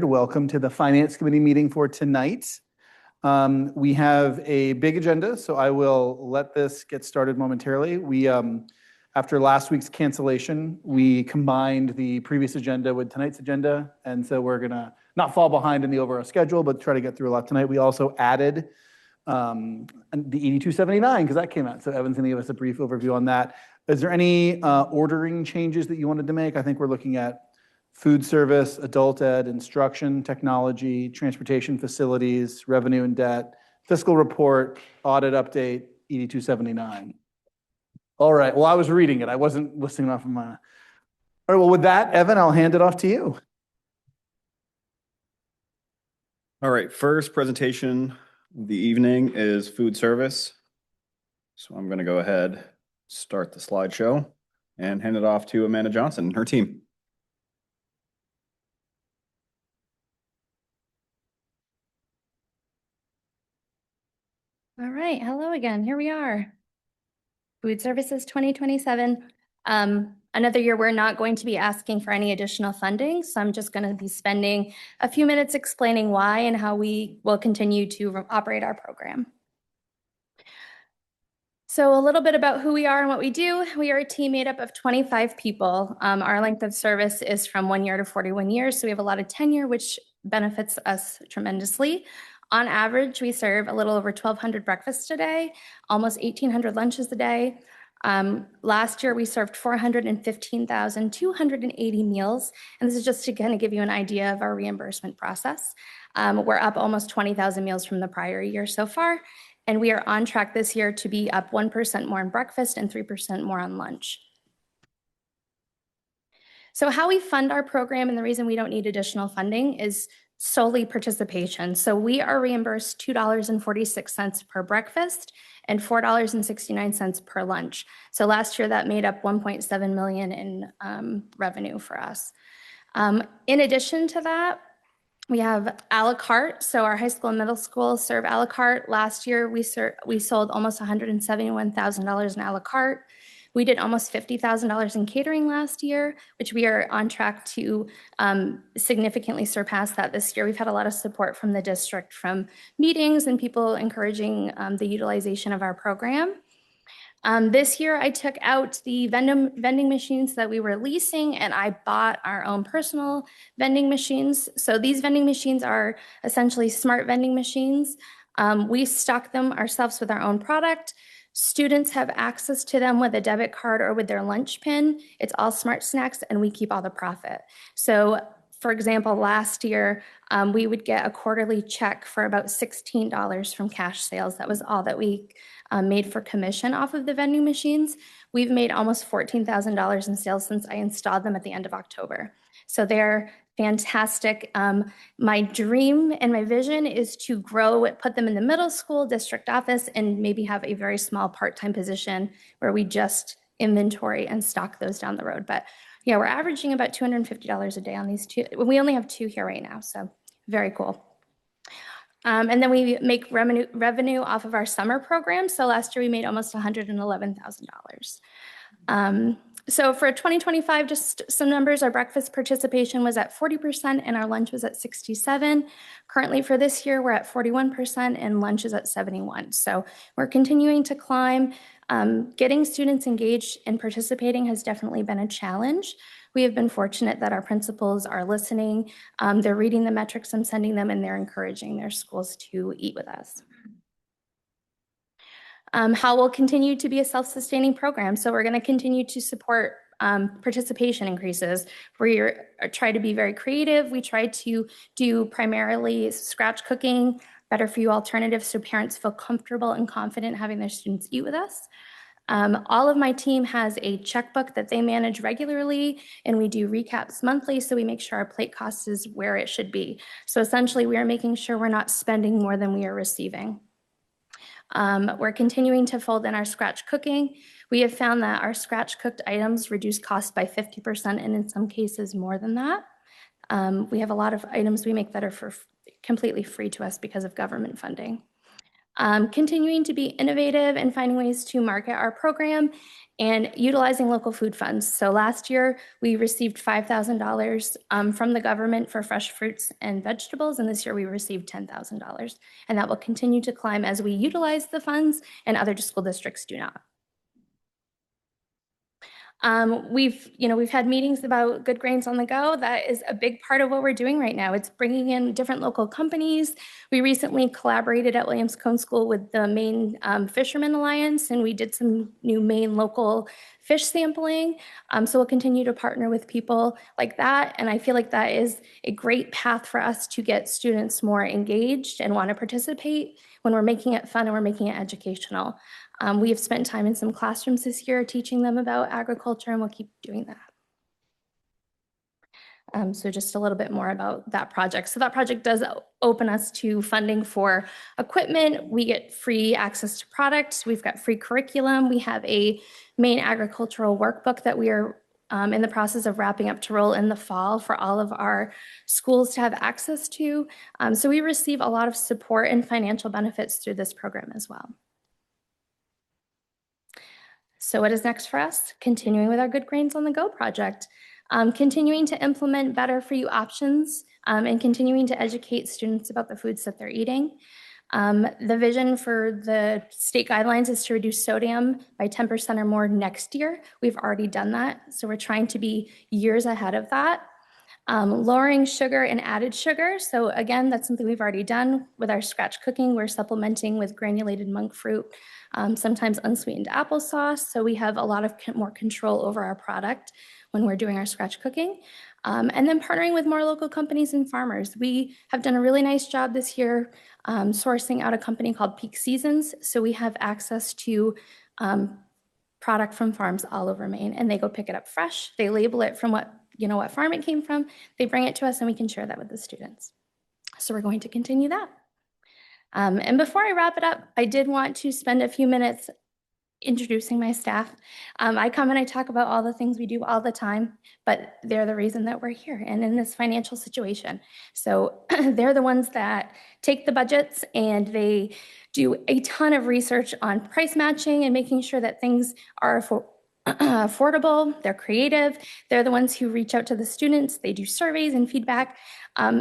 Welcome to the Finance Committee meeting for tonight. We have a big agenda, so I will let this get started momentarily. After last week's cancellation, we combined the previous agenda with tonight's agenda, and so we're gonna not fall behind in the overall schedule, but try to get through a lot tonight. We also added the 8279, because that came out, so Evan's gonna give us a brief overview on that. Is there any ordering changes that you wanted to make? I think we're looking at food service, adult ed, instruction, technology, transportation facilities, revenue and debt, fiscal report, audit update, 8279. All right, well, I was reading it. I wasn't listening off of my... All right, well, with that, Evan, I'll hand it off to you. All right, first presentation of the evening is food service. So I'm going to go ahead, start the slideshow, and hand it off to Amanda Johnson and her team. All right, hello again. Here we are. Food Services 2027. Another year we're not going to be asking for any additional funding, so I'm just going to be spending a few minutes explaining why and how we will continue to operate our program. So a little bit about who we are and what we do. We are a team made up of 25 people. Our length of service is from 1 year to 41 years, so we have a lot of tenure, which benefits us tremendously. On average, we serve a little over 1,200 breakfasts a day, almost 1,800 lunches a day. Last year, we served 415,280 meals, and this is just to kind of give you an idea of our reimbursement process. We're up almost 20,000 meals from the prior year so far, and we are on track this year to be up 1% more in breakfast and 3% more on lunch. So how we fund our program and the reason we don't need additional funding is solely participation. So we are reimbursed $2.46 per breakfast and $4.69 per lunch. So last year that made up $1.7 million in revenue for us. In addition to that, we have a la carte. So our high school and middle school serve a la carte. Last year we sold almost $171,000 in a la carte. We did almost $50,000 in catering last year, which we are on track to significantly surpass that this year. We've had a lot of support from the district, from meetings and people encouraging the utilization of our program. This year, I took out the vending machines that we were leasing, and I bought our own personal vending machines. So these vending machines are essentially smart vending machines. We stock them ourselves with our own product. Students have access to them with a debit card or with their lunch pin. It's all smart snacks, and we keep all the profit. So, for example, last year, we would get a quarterly check for about $16 from cash sales. That was all that we made for commission off of the vending machines. We've made almost $14,000 in sales since I installed them at the end of October. So they're fantastic. My dream and my vision is to grow it, put them in the middle school district office, and maybe have a very small part-time position where we just inventory and stock those down the road. But yeah, we're averaging about $250 a day on these two. We only have two here right now, so very cool. And then we make revenue off of our summer program. So last year we made almost $111,000. So for 2025, just some numbers, our breakfast participation was at 40% and our lunch was at 67%. Currently for this year, we're at 41% and lunch is at 71%. So we're continuing to climb. Getting students engaged and participating has definitely been a challenge. We have been fortunate that our principals are listening. They're reading the metrics I'm sending them, and they're encouraging their schools to eat with us. How we'll continue to be a self-sustaining program. So we're going to continue to support participation increases. We try to be very creative. We try to do primarily scratch cooking, better for you alternatives, so parents feel comfortable and confident having their students eat with us. All of my team has a checkbook that they manage regularly, and we do recaps monthly, so we make sure our plate cost is where it should be. So essentially, we are making sure we're not spending more than we are receiving. We're continuing to fold in our scratch cooking. We have found that our scratch cooked items reduce cost by 50%, and in some cases more than that. We have a lot of items we make that are completely free to us because of government funding. Continuing to be innovative and finding ways to market our program and utilizing local food funds. So last year, we received $5,000 from the government for fresh fruits and vegetables, and this year we received $10,000. And that will continue to climb as we utilize the funds and other school districts do not. We've had meetings about Good Grains on the Go. That is a big part of what we're doing right now. It's bringing in different local companies. We recently collaborated at Williams Cone School with the Maine Fishermen Alliance, and we did some new Maine local fish sampling. So we'll continue to partner with people like that. And I feel like that is a great path for us to get students more engaged and want to participate when we're making it fun and we're making it educational. We have spent time in some classrooms this year teaching them about agriculture, and we'll keep doing that. So just a little bit more about that project. So that project does open us to funding for equipment. We get free access to products. We've got free curriculum. We have a Maine agricultural workbook that we are in the process of wrapping up to roll in the fall for all of our schools to have access to. So we receive a lot of support and financial benefits through this program as well. So what is next for us? Continuing with our Good Grains on the Go project, continuing to implement better for you options and continuing to educate students about the foods that they're eating. The vision for the state guidelines is to reduce sodium by 10% or more next year. We've already done that, so we're trying to be years ahead of that. Lowering sugar and added sugar. So again, that's something we've already done with our scratch cooking. We're supplementing with granulated monk fruit, sometimes unsweetened applesauce. So we have a lot of more control over our product when we're doing our scratch cooking. And then partnering with more local companies and farmers. We have done a really nice job this year sourcing out a company called Peak Seasons. So we have access to product from farms all over Maine, and they go pick it up fresh. They label it from what farm it came from. They bring it to us and we can share that with the students. So we're going to continue that. And before I wrap it up, I did want to spend a few minutes introducing my staff. I come and I talk about all the things we do all the time, but they're the reason that we're here and in this financial situation. So they're the ones that take the budgets and they do a ton of research on price matching and making sure that things are affordable, they're creative. They're the ones who reach out to the students. They do surveys and feedback.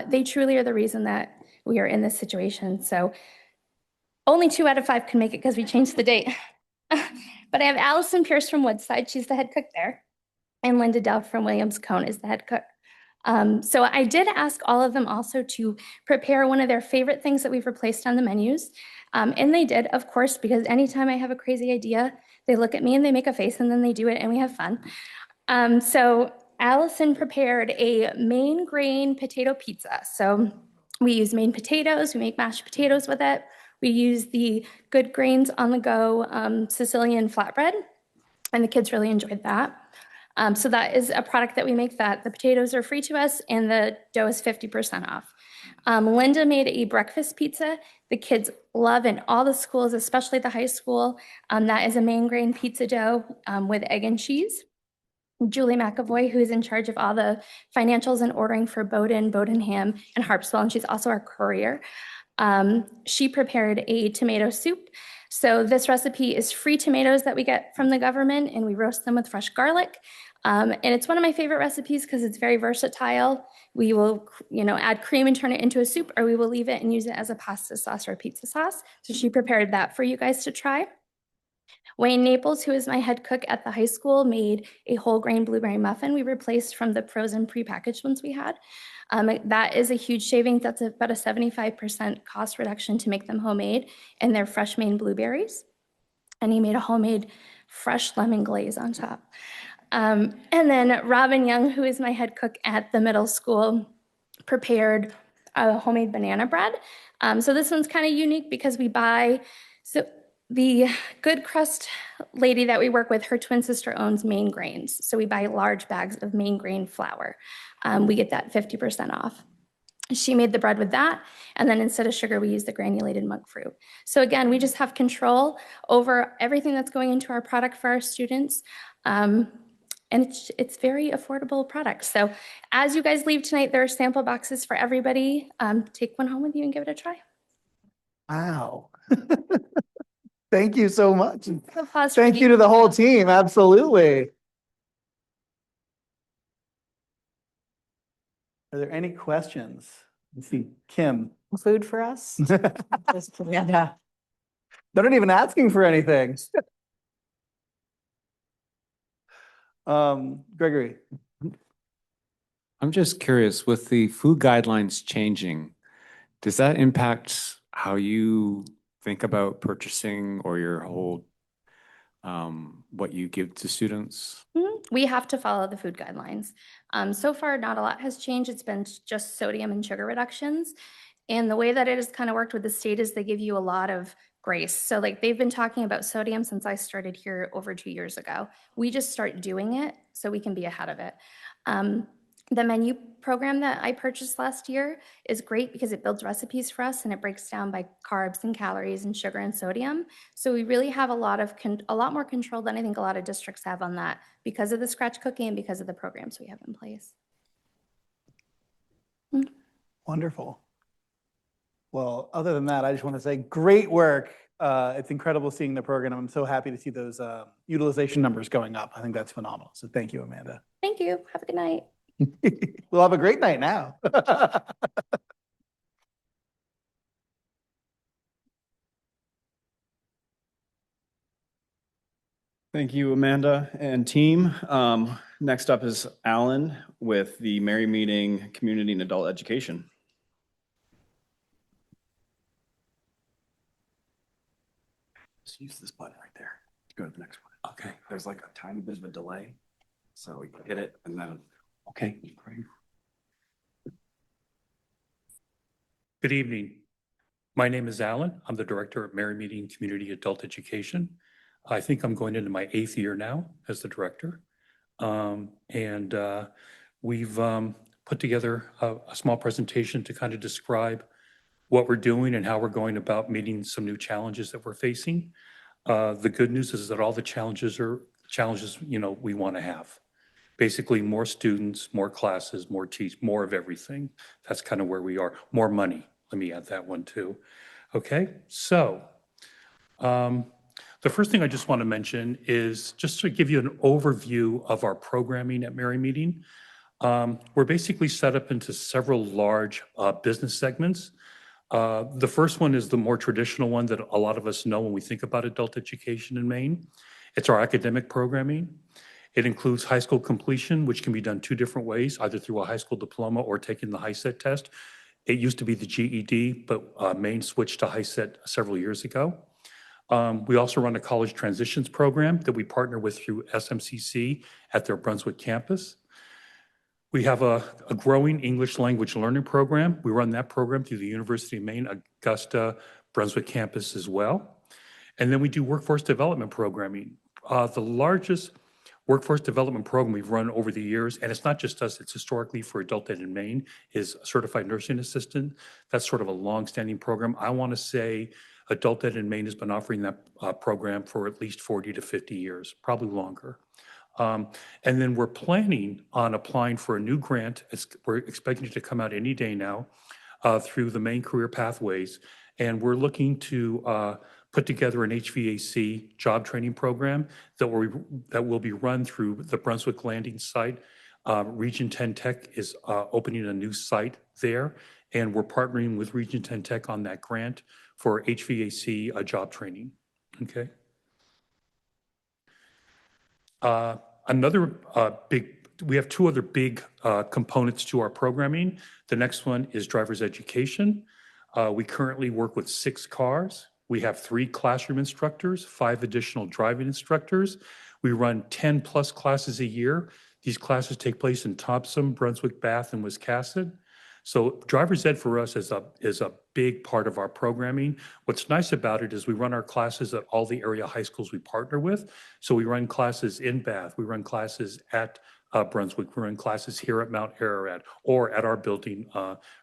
They truly are the reason that we are in this situation. So only 2 out of 5 can make it because we changed the date. But I have Allison Pierce from Woodside. She's the head cook there. And Linda Dell from Williams Cone is the head cook. So I did ask all of them also to prepare one of their favorite things that we've replaced on the menus. And they did, of course, because anytime I have a crazy idea, they look at me and they make a face and then they do it and we have fun. So Allison prepared a Maine grain potato pizza. So we use Maine potatoes, we make mashed potatoes with it. We use the Good Grains on the Go Sicilian flatbread, and the kids really enjoyed that. So that is a product that we make that the potatoes are free to us and the dough is 50% off. Linda made a breakfast pizza. The kids love in all the schools, especially the high school. That is a Maine grain pizza dough with egg and cheese. Julie McAvoy, who is in charge of all the financials and ordering for Bowdoin Ham, and Harpswell, and she's also our courier. She prepared a tomato soup. So this recipe is free tomatoes that we get from the government, and we roast them with fresh garlic. And it's one of my favorite recipes because it's very versatile. We will, add cream and turn it into a soup, or we will leave it and use it as a pasta sauce or a pizza sauce. So she prepared that for you guys to try. Wayne Naples, who is my head cook at the high school, made a whole grain blueberry muffin we replaced from the frozen prepackaged ones we had. That is a huge savings. That's about a 75% cost reduction to make them homemade, and they're fresh Maine blueberries. And he made a homemade fresh lemon glaze on top. And then Robin Young, who is my head cook at the middle school, prepared a homemade banana bread. So this one's kind of unique because we buy, so the Good Crust lady that we work with, her twin sister owns Maine Grains. So we buy large bags of Maine grain flour. We get that 50% off. She made the bread with that, and then instead of sugar, we use the granulated monk fruit. So again, we just have control over everything that's going into our product for our students. And it's very affordable product. So as you guys leave tonight, there are sample boxes for everybody. Take one home with you and give it a try. Wow. Thank you so much. Applause for Thank you to the whole Dean. team. Absolutely. Are there any questions? Let's see, Kim. Food for us? They're Yeah. not even asking for anything. Gregory. I'm just curious, with the food guidelines changing, does that impact how you think about purchasing or your whole, what you give to students? We have to follow the food guidelines. So far, not a lot has changed. It's been just sodium and sugar reductions. And the way that it has kind of worked with the state is they give you a lot of grace. So like they've been talking about sodium since I started here over 2 years ago. We just start doing it so we can be ahead of it. The menu program that I purchased last year is great because it builds recipes for us and it breaks down by carbs and calories and sugar and sodium. So we really have a lot more control than I think a lot of districts have on that because of the scratch cooking and because of the programs we have in place. Wonderful. Well, other than that, I just want to say great work. It's incredible seeing the program. I'm so happy to see those utilization numbers going up. I think that's phenomenal. So thank you, Amanda. Thank you. Have a good night. We'll have a great night now. Thank you, Amanda and team. Next up is Alan with the Mary Meeting Community and Adult Education. Just use this button right there to go to the next one. Okay. There's like a tiny bit of a delay. So we can hit it and then, okay, great. Good evening. My name is Alan. I'm the director of Mary Meeting Community Adult Education. I think I'm going into my 8th year now as the director. We've put together a small presentation to kind of describe what we're doing and how we're going about meeting some new challenges that we're facing. The good news is that all the challenges are challenges, we want to have. Basically, more students, more classes, more of everything. That's kind of where we are. More money. Let me add that one too. Okay, so the first thing I just want to mention is just to give you an overview of our programming at Mary Meeting. We're basically set up into several large business segments. The first one is the more traditional one that a lot of us know when we think about adult education in Maine. It's our academic programming. It includes high school completion, which can be done 2 different ways, either through a high school diploma or taking the HiSET test. It used to be the GED, but Maine switched to HiSET several years ago. We also run a college transitions program that we partner with through SMCC at their Brunswick campus. We have a growing English language learning program. We run that program through the University of Maine, Augusta, Brunswick campus as well. And then we do workforce development programming. The largest workforce development program we've run over the years, and it's not just us, it's historically for adult ed in Maine, is Certified Nursing Assistant. That's sort of a long-standing program. I want to say adult ed in Maine has been offering that program for at least 40 to 50 years, probably longer. And then we're planning on applying for a new grant. We're expecting it to come out any day now through the Maine Career Pathways. And we're looking to put together an HVAC job training program that will be run through the Brunswick Landing site. Region 10 Tech is opening a new site there, and we're partnering with Region 10 Tech on that grant for HVAC job training. Okay. We have 2 other big components to our programming. The next one is driver's education. We currently work with 6 cars. We have 3 classroom instructors, 5 additional driving instructors. We run 10 plus classes a year. These classes take place in Thompson, Brunswick, Bath, and Wiscasset. So driver's ed for us is a big part of our programming. What's nice about it is we run our classes at all the area high schools we partner with. So we run classes in Bath, we run classes at Brunswick, we run classes here at Mount Ararat, or at our building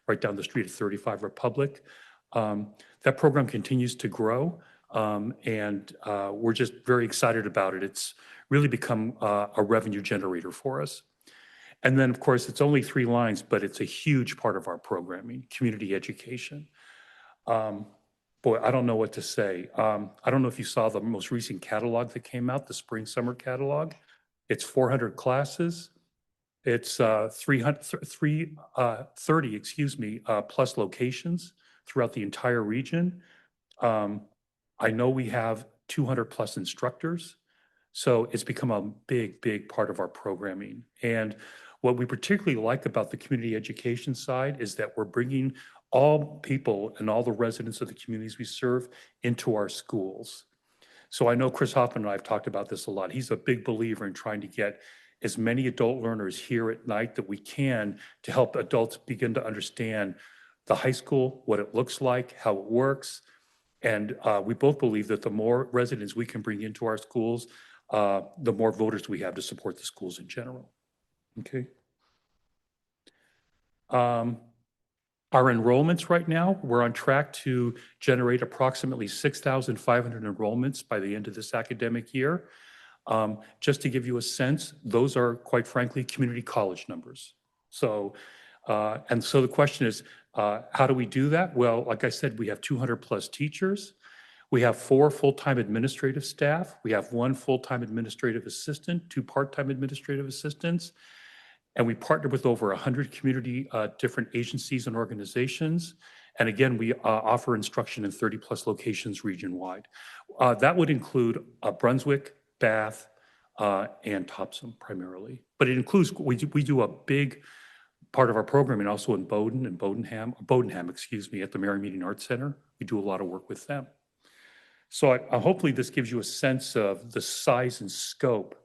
right down the street at 35 Republic. That program continues to grow, and we're just very excited about it. It's really become a revenue generator for us. And then, of course, it's only 3 lines, but it's a huge part of our programming, community education. Boy, I don't know what to say. I don't know if you saw the most recent catalog that came out, the spring summer catalog. It's 400 classes. It's 30, plus locations throughout the entire region. I know we have 200 plus instructors. So it's become a big, big part of our programming. And what we particularly like about the community education side is that we're bringing all people and all the residents of the communities we serve into our schools. So I know Chris Hoffman and I have talked about this a lot. He's a big believer in trying to get as many adult learners here at night that we can to help adults begin to understand the high school, what it looks like, how it works. And we both believe that the more residents we can bring into our schools, the more voters we have to support the schools in general. Okay. Our enrollments right now, we're on track to generate approximately 6,500 enrollments by the end of this academic year. Just to give you a sense, those are quite frankly community college numbers. So, and so the question is, how do we do that? Well, like I said, we have 200 plus teachers. We have 4 full-time administrative staff. We have 1 full-time administrative assistant, 2 part-time administrative assistants. And we partner with over 100 community different agencies and organizations. And again, we offer instruction in 30 plus locations region-wide. That would include Brunswick, Bath, and Topsom primarily. But it includes, we do a big part of our programming also in Bowdoin and Bowdenham, at the Mary Meeting Arts Center. We do a lot of work with them. So hopefully this gives you a sense of the size and scope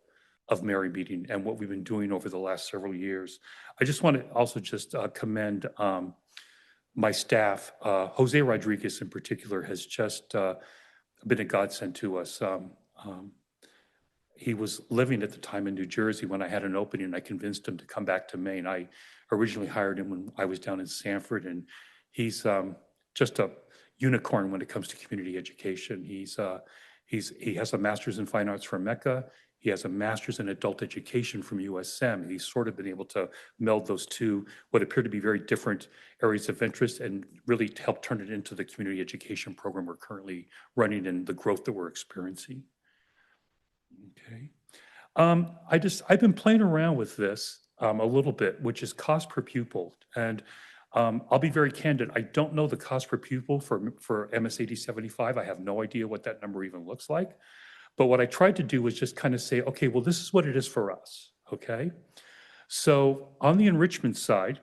of Mary Meeting and what we've been doing over the last several years. I just want to also just commend my staff. Jose Rodriguez in particular has just been a godsend to us. He was living at the time in New Jersey when I had an opening and I convinced him to come back to Maine. I originally hired him when I was down in Sanford, and he's just a unicorn when it comes to community education. He has a master's in fine arts from Mecca. He has a master's in adult education from USM. He's sort of been able to meld those two, what appear to be very different areas of interest, and really help turn it into the community education program we're currently running and the growth that we're experiencing. Okay. I've been playing around with this a little bit, which is cost per pupil. And I'll be very candid. I don't know the cost per pupil for MSAD 75. I have no idea what that number even looks like. But what I tried to do was just kind of say, okay, well, this is what it is for us, okay? So on the enrichment side,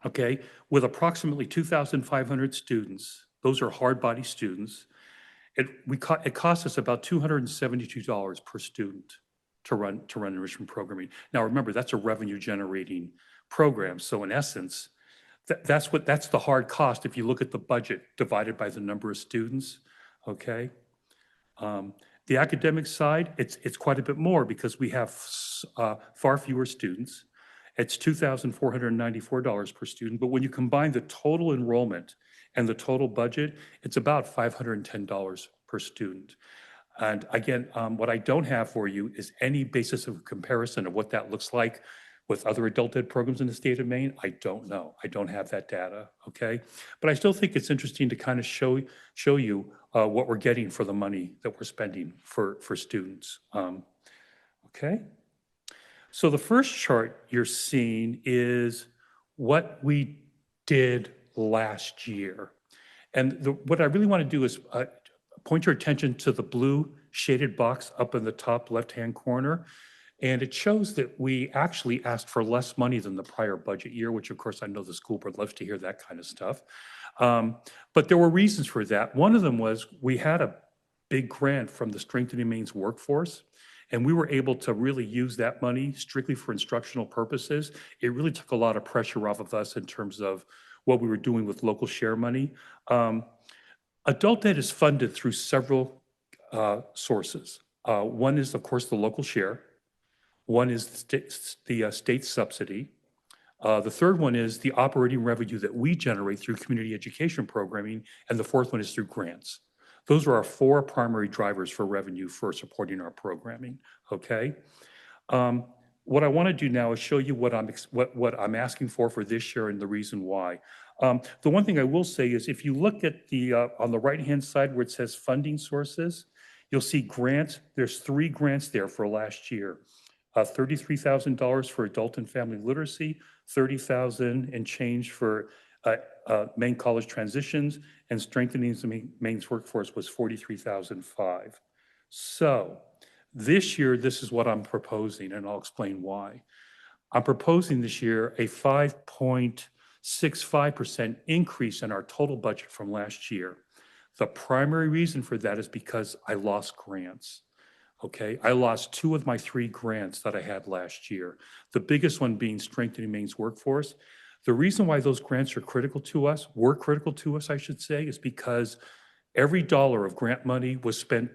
okay, with approximately 2,500 students, those are hard body students, it costs us about $272 per student to run enrichment programming. Now, remember, that's a revenue generating program. So in essence, that's the hard cost if you look at the budget divided by the number of students, okay? The academic side, it's quite a bit more because we have far fewer students. It's $2,494 per student, but when you combine the total enrollment and the total budget, it's about $510 per student. And again, what I don't have for you is any basis of comparison of what that looks like with other adult ed programs in the state of Maine. I don't know. I don't have that data, okay? But I still think it's interesting to kind of show you what we're getting for the money that we're spending for students, okay? So the first chart you're seeing is what we did last year. And what I really want to do is point your attention to the blue shaded box up in the top left-hand corner. And it shows that we actually asked for less money than the prior budget year, which of course I know the school board loves to hear that kind of stuff. But there were reasons for that. One of them was we had a big grant from the Strengthening Maine's Workforce, and we were able to really use that money strictly for instructional purposes. It really took a lot of pressure off of us in terms of what we were doing with local share money. Adult ed is funded through several sources. One is, of course, the local share. One is the state subsidy. The third one is the operating revenue that we generate through community education programming. And the fourth one is through grants. Those are our 4 primary drivers for revenue for supporting our programming, okay? What I want to do now is show you what I'm asking for this year and the reason why. The one thing I will say is if you look at the, on the right-hand side where it says funding sources, you'll see grants. There's 3 grants there for last year. $33,000 for adult and family literacy, 30,000 and change for Maine college transitions, and strengthening the Maine's workforce was 43,005. So this year, this is what I'm proposing, and I'll explain why. I'm proposing this year a 5.65% increase in our total budget from last year. The primary reason for that is because I lost grants. Okay, I lost 2 of my 3 grants that I had last year. The biggest one being strengthening Maine's workforce. The reason why those grants are critical to us, were critical to us, I should say, is because every dollar of grant money was spent,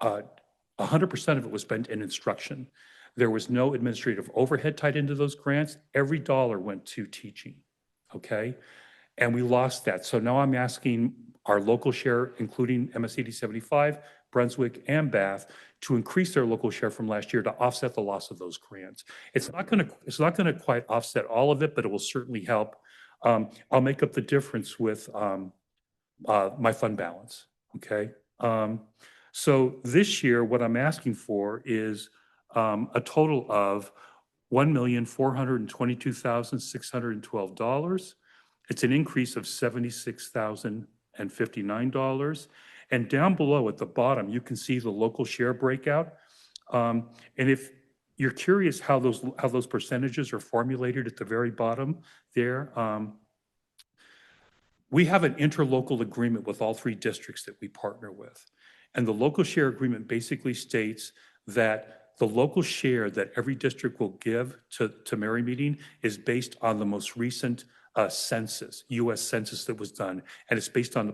100% of it was spent in instruction. There was no administrative overhead tied into those grants. Every dollar went to teaching, okay? And we lost that. So now I'm asking our local share, including MSAD 75, Brunswick, and Bath, to increase their local share from last year to offset the loss of those grants. It's not gonna quite offset all of it, but it will certainly help. I'll make up the difference with my fund balance, okay? So this year, what I'm asking for is a total of $1,422,612. It's an increase of $76,059. And down below at the bottom, you can see the local share breakout. And if you're curious how those percentages are formulated at the very bottom there, we have an interlocal agreement with all 3 districts that we partner with. And the local share agreement basically states that the local share that every district will give to Mary Meeting is based on the most recent census, US census that was done, and it's based on the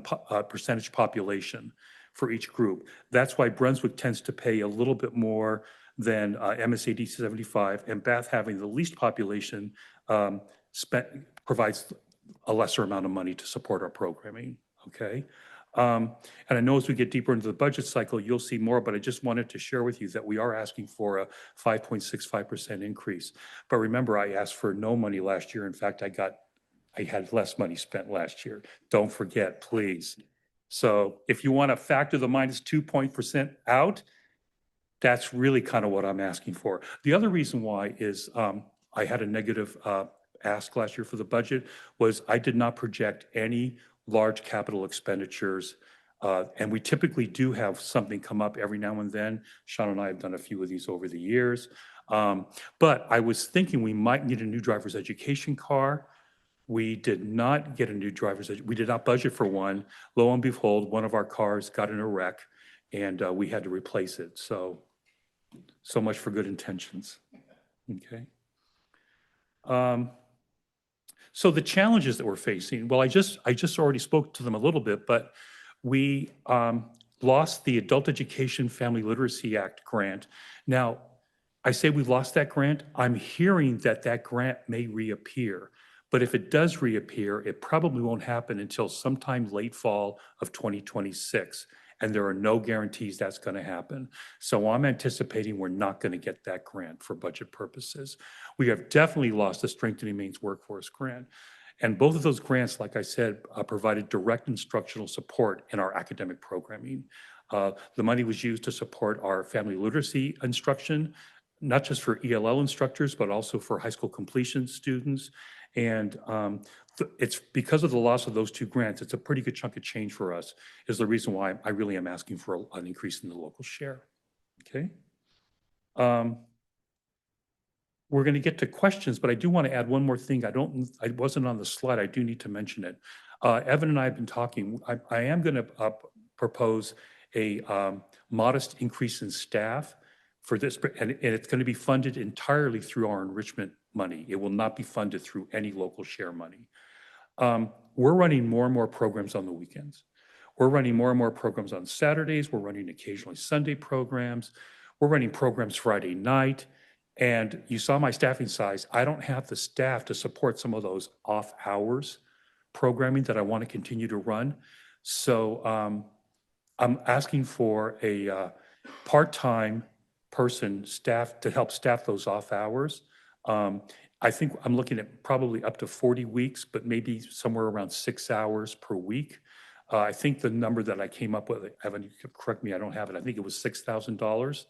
percentage population for each group. That's why Brunswick tends to pay a little bit more than MSAD 75, and Bath, having the least population, provides a lesser amount of money to support our programming, okay? And I know as we get deeper into the budget cycle, you'll see more, but I just wanted to share with you that we are asking for a 5.65% increase. But remember, I asked for no money last year. In fact, I had less money spent last year. Don't forget, please. So if you want to factor the -2% out, that's really kind of what I'm asking for. The other reason why is I had a negative ask last year for the budget was I did not project any large capital expenditures. And we typically do have something come up every now and then. Sean and I have done a few of these over the years. But I was thinking we might need a new driver's education car. We did not get a new we did not budget for one. Lo and behold, one of our cars got in a wreck and we had to replace it. So much for good intentions, okay? So the challenges that we're facing, well, I just already spoke to them a little bit, but we lost the Adult Education Family Literacy Act grant. Now, I say we lost that grant. I'm hearing that that grant may reappear. But if it does reappear, it probably won't happen until sometime late fall of 2026. And there are no guarantees that's going to happen. So I'm anticipating we're not going to get that grant for budget purposes. We have definitely lost the Strengthening Maine's Workforce grant. And both of those grants, like I said, provided direct instructional support in our academic programming. The money was used to support our family literacy instruction, not just for ELL instructors, but also for high school completion students. And it's because of the loss of those 2 grants, it's a pretty good chunk of change for us, is the reason why I really am asking for an increase in the local share, okay? We're gonna get to questions, but I do wanna add one more thing. I wasn't on the slide, I do need to mention it. Evan and I have been talking, I am gonna propose a modest increase in staff for this, and it's gonna be funded entirely through our enrichment money. It will not be funded through any local share money. We're running more and more programs on the weekends. We're running more and more programs on Saturdays. We're running occasionally Sunday programs. We're running programs Friday night. And you saw my staffing size. I don't have the staff to support some of those off hours programming that I want to continue to run. So I'm asking for a part-time person staff to help staff those off hours. I think I'm looking at probably up to 40 weeks, but maybe somewhere around 6 hours per week. I think the number that I came up with, Evan, you could correct me, I don't have it. I think it was $6,000.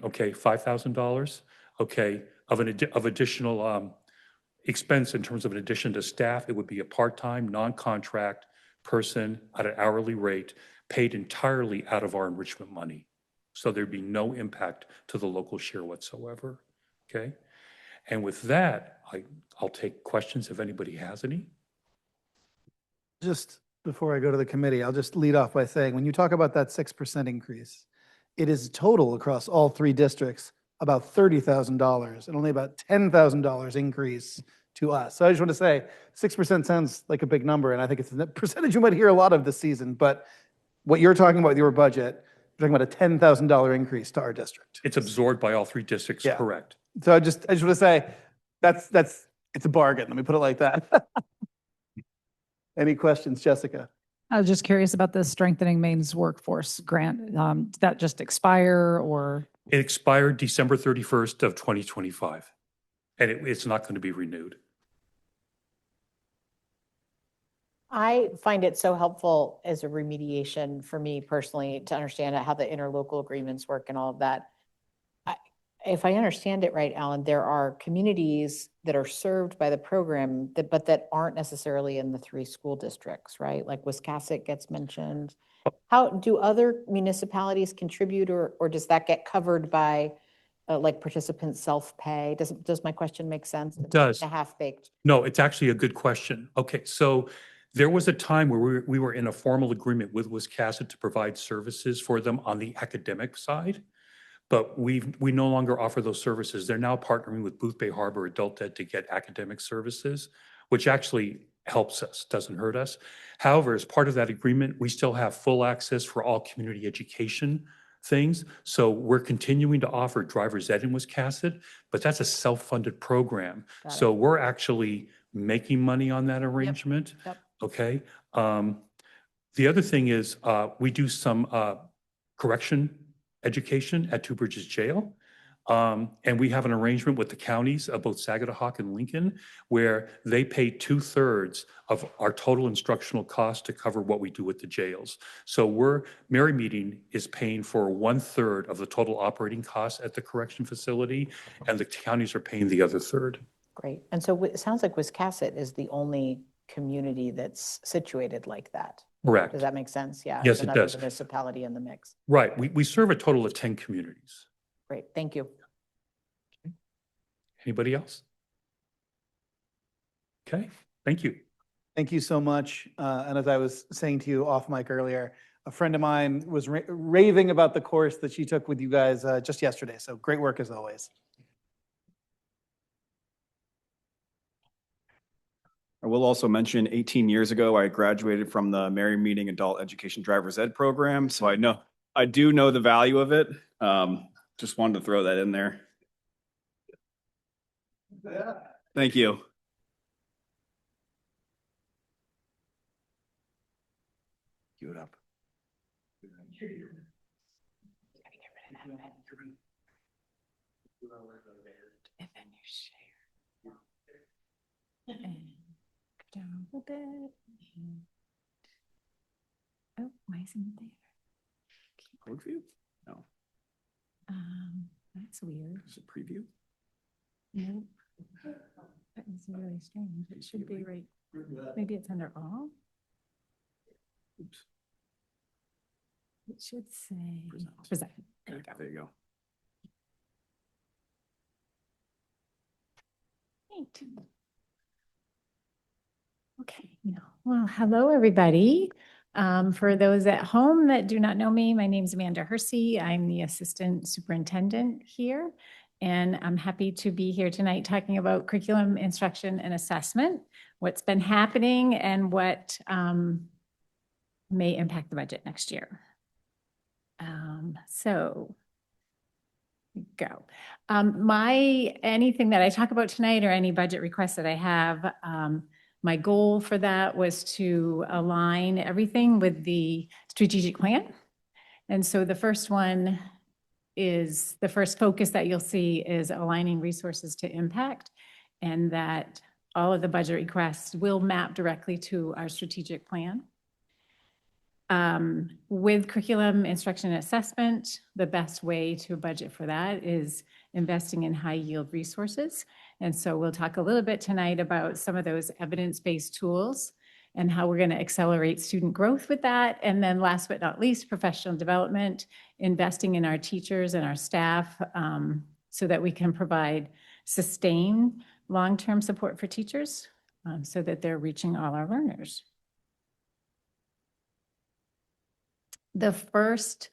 Okay, $5,000. Okay, of additional expense in terms of an addition to staff, it would be a part-time, non-contract person at an hourly rate, paid entirely out of our enrichment money. So there'd be no impact to the local share whatsoever. Okay? And with that, I'll take questions if anybody has any. Just before I go to the committee, I'll just lead off by saying, when you talk about that 6% increase, it is total across all three districts, about $30,000 and only about $10,000 increase to us. So I just want to say 6% sounds like a big number, and I think it's a percentage you might hear a lot of this season, but what you're talking about with your budget, you're talking about a $10,000 increase to our district. It's absorbed by all three districts, Yeah. correct? So I just want to say, it's a bargain, let me put it like that. Any questions, Jessica? I was just curious about the Strengthening Maine's Workforce Grant. Did that just expire or? It expired December 31st of 2025, and it's not going to be renewed. I find it so helpful as a remediation for me personally to understand how the interlocal agreements work and all of that. If I understand it right, Alan, there are communities that are served by the program but that aren't necessarily in the three school districts, right? Like Wiscasset gets mentioned. How do other municipalities contribute, or does that get covered by like participants self-pay? Does my question make sense? It does. A half-baked. No, it's actually a good question. Okay, so there was a time where we were in a formal agreement with Wiscasset to provide services for them on the academic side, but we no longer offer those services. They're now partnering with Booth Bay Harbor Adult Ed to get academic services, which actually helps us, doesn't hurt us. However, as part of that agreement, we still have full access for all community education things. So we're continuing to offer driver's ed in Wiscasset, but that's a self-funded program. Got it. So we're actually making money on that arrangement. Yep. Okay. The other thing is we do some correction education at Two Bridges Jail. And we have an arrangement with the counties of both Sagadahoc and Lincoln, where they pay 2/3 of our total instructional cost to cover what we do with the jails. So Mary Meeting is paying for 1/3 of the total operating costs at the correction facility, and the counties are paying the other third. Great. And so it sounds like Wiscasset is the only community that's situated like that. Correct. Does that make sense? Yeah. Yes, There's it another does. municipality in the mix. Right. We serve a total of 10 communities. Great. Thank you. Anybody else? Okay, thank you. Thank you so much. And as I was saying to you off mic earlier, a friend of mine was raving about the course that she took with you guys just yesterday. So great work as always. I will also mention 18 years ago, I graduated from the Mary Meeting Adult Education Driver's Ed program. So I do know the value of it. Just wanted to throw that in there. Thank you. Cue it up. And then you share. And go down a little bit. Oh, why isn't it there? Code view? No, That's weird. it's a preview. Nope. That is really strange. It should be right. Maybe it's under all. Oops. It should say. Present. Present. There we go. There you go. Great. Okay, well, hello, everybody. For those at home that do not know me, my name is Amanda Hersey. I'm the Assistant Superintendent here, and I'm happy to be here tonight talking about curriculum, instruction, and assessment, what's been happening and what may impact the budget next year. So go. Anything that I talk about tonight or any budget requests that I have, my goal for that was to align everything with the strategic plan. And so the first one is, the first focus that you'll see is aligning resources to impact. and that all of the budget requests will map directly to our strategic plan. With curriculum instruction and assessment, the best way to budget for that is investing in high yield resources. And so we'll talk a little bit tonight about some of those evidence-based tools and how we're going to accelerate student growth with that. And then last but not least, professional development, investing in our teachers and our staff so that we can provide sustained long-term support for teachers so that they're reaching all our learners. The first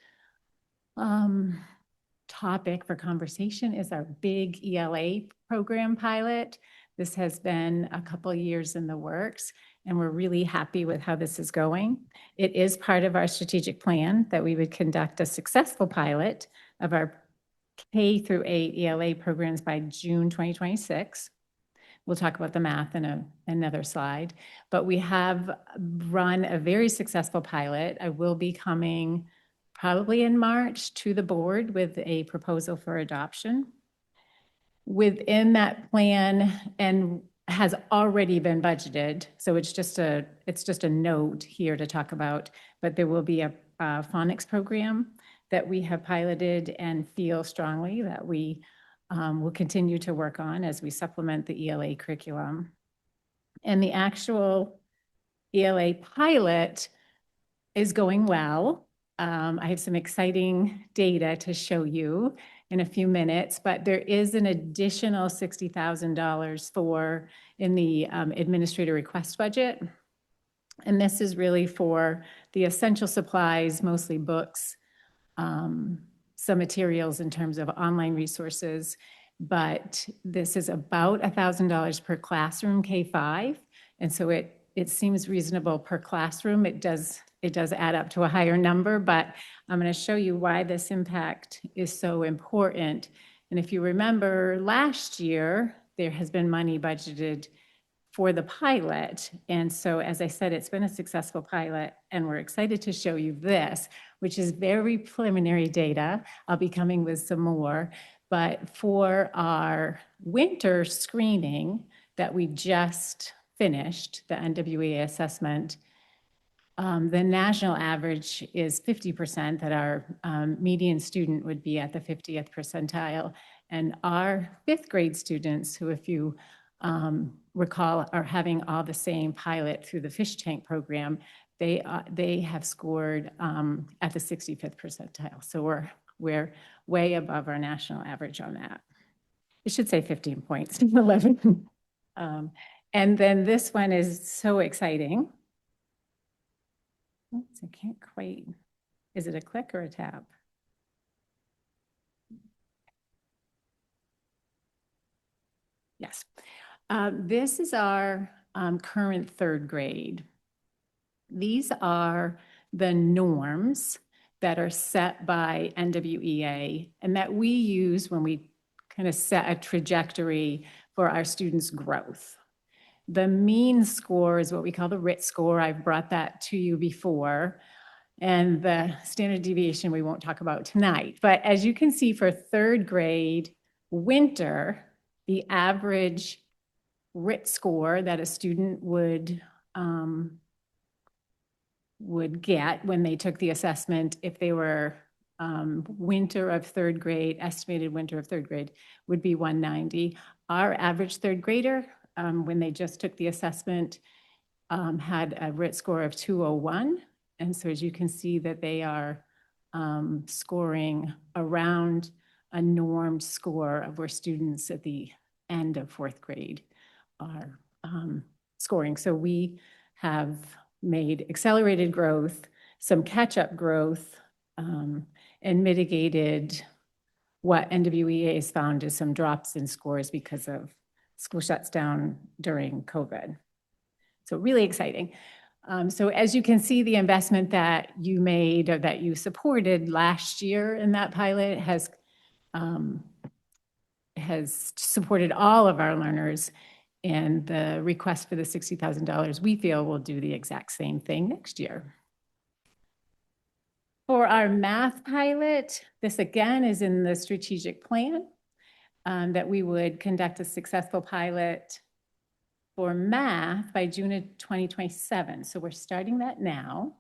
topic for conversation is our big ELA program pilot. This has been a couple years in the works, and we're really happy with how this is going. It is part of our strategic plan that we would conduct a successful pilot of our K through 8 ELA programs by June 2026. We'll talk about the math in another slide, but we have run a very successful pilot. I will be coming probably in March to the board with a proposal for adoption. Within that plan, and has already been budgeted, so it's just a note here to talk about, but there will be a phonics program that we have piloted and feel strongly that we will continue to work on as we supplement the ELA curriculum. And the actual ELA pilot is going well. I have some exciting data to show you in a few minutes, but there is an additional $60,000 in the administrator request budget. And this is really for the essential supplies, mostly books, some materials in terms of online resources, but this is about $1,000 per classroom, K-5. And so it seems reasonable per classroom. It does add up to a higher number, but I'm going to show you why this impact is so important. And if you remember last year, there has been money budgeted for the pilot. And so, as I said, it's been a successful pilot, and we're excited to show you this, which is very preliminary data. I'll be coming with some more, but for our winter screening that we just finished, the NWEA assessment, the national average is 50%, that our median student would be at the 50th percentile. And our 5th grade students, who, if you recall, are having all the same pilot through the fish tank program, they have scored at the 65th percentile. So we're way above our national average on that. It should say 15 points, 11. And then this one is so exciting. Oops, I can't quite, is it a click or a tab? Yes. This is our current 3rd grade. These are the norms that are set by NWEA and that we use when we kind of set a trajectory for our students' growth. The mean score is what we call the RIT score. I've brought that to you before. And the standard deviation we won't talk about tonight. But as you can see, for 3rd grade winter, the average RIT score that a student would get when they took the assessment, if they were winter of 3rd grade, estimated winter of 3rd grade, would be 190. Our average 3rd grader, when they just took the assessment, had a RIT score of 201. And so as you can see that they are scoring around a normed score of where students at the end of 4th grade are scoring. So we have made accelerated growth, some catch-up growth, and mitigated what NWEA has found is some drops in scores because of school shuts down during COVID. So really exciting. So as you can see, the investment that you made or that you supported last year in that pilot has supported all of our learners, and the request for the $60,000 we feel will do the exact same thing next year. For our math pilot, this again is in the strategic plan. that we would conduct a successful pilot for math by June of 2027. So we're starting that now.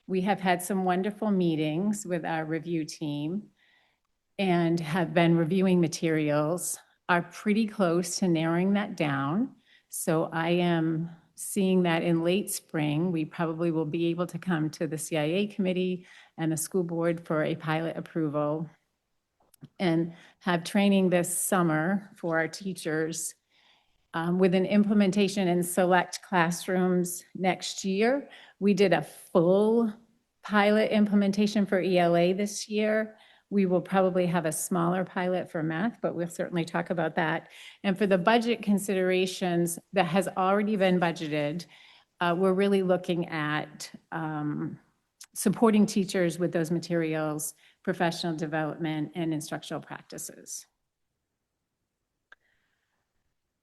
We have had some wonderful meetings with our review team and have been reviewing materials, are pretty close to narrowing that down. So I am seeing that in late spring, we probably will be able to come to the CIA committee and the school board for a pilot approval and have training this summer for our teachers with an implementation in select classrooms next year. We did a full pilot implementation for ELA this year. We will probably have a smaller pilot for math, but we'll certainly talk about that. And for the budget considerations that has already been budgeted, we're really looking at supporting teachers with those materials, professional development, and instructional practices.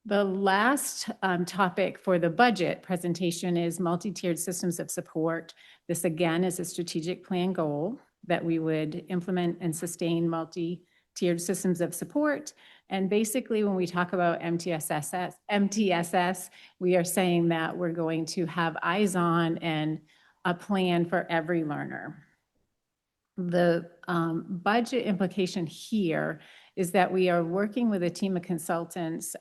The last topic for the budget presentation is multi-tiered systems of support. This again is a strategic plan goal that we would implement and sustain multi-tiered systems of support. And basically when we talk about MTSS, we are saying that we're going to have eyes on and a plan for every learner. The budget implication here is that we are working with a team of consultants,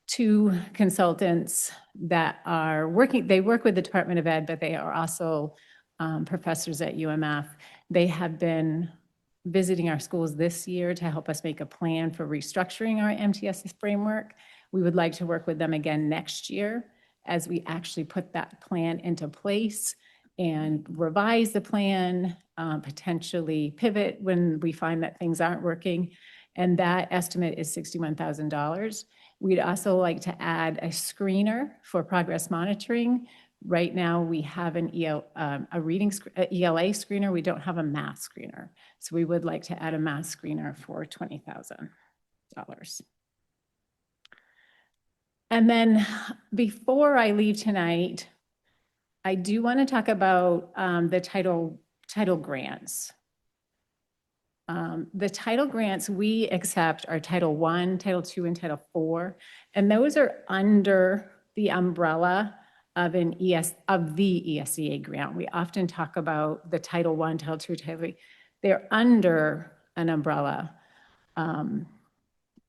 2 consultants that are working, they work with the Department of Ed, but they are also professors at UMF. They have been visiting our schools this year to help us make a plan for restructuring our MTSS framework. We would like to work with them again next year as we actually put that plan into place and revise the plan, potentially pivot when we find that things aren't working. And that estimate is $61,000. We'd also like to add a screener for progress monitoring. Right now, we have an ELA screener. We don't have a math screener. So we would like to add a math screener for $20,000. And then before I leave tonight, I do want to talk about the title grants. The title grants we accept are Title I, Title II, and Title IV, and those are under the umbrella of the ESEA grant. We often talk about the Title I, Title II, Title III. They're under an umbrella. And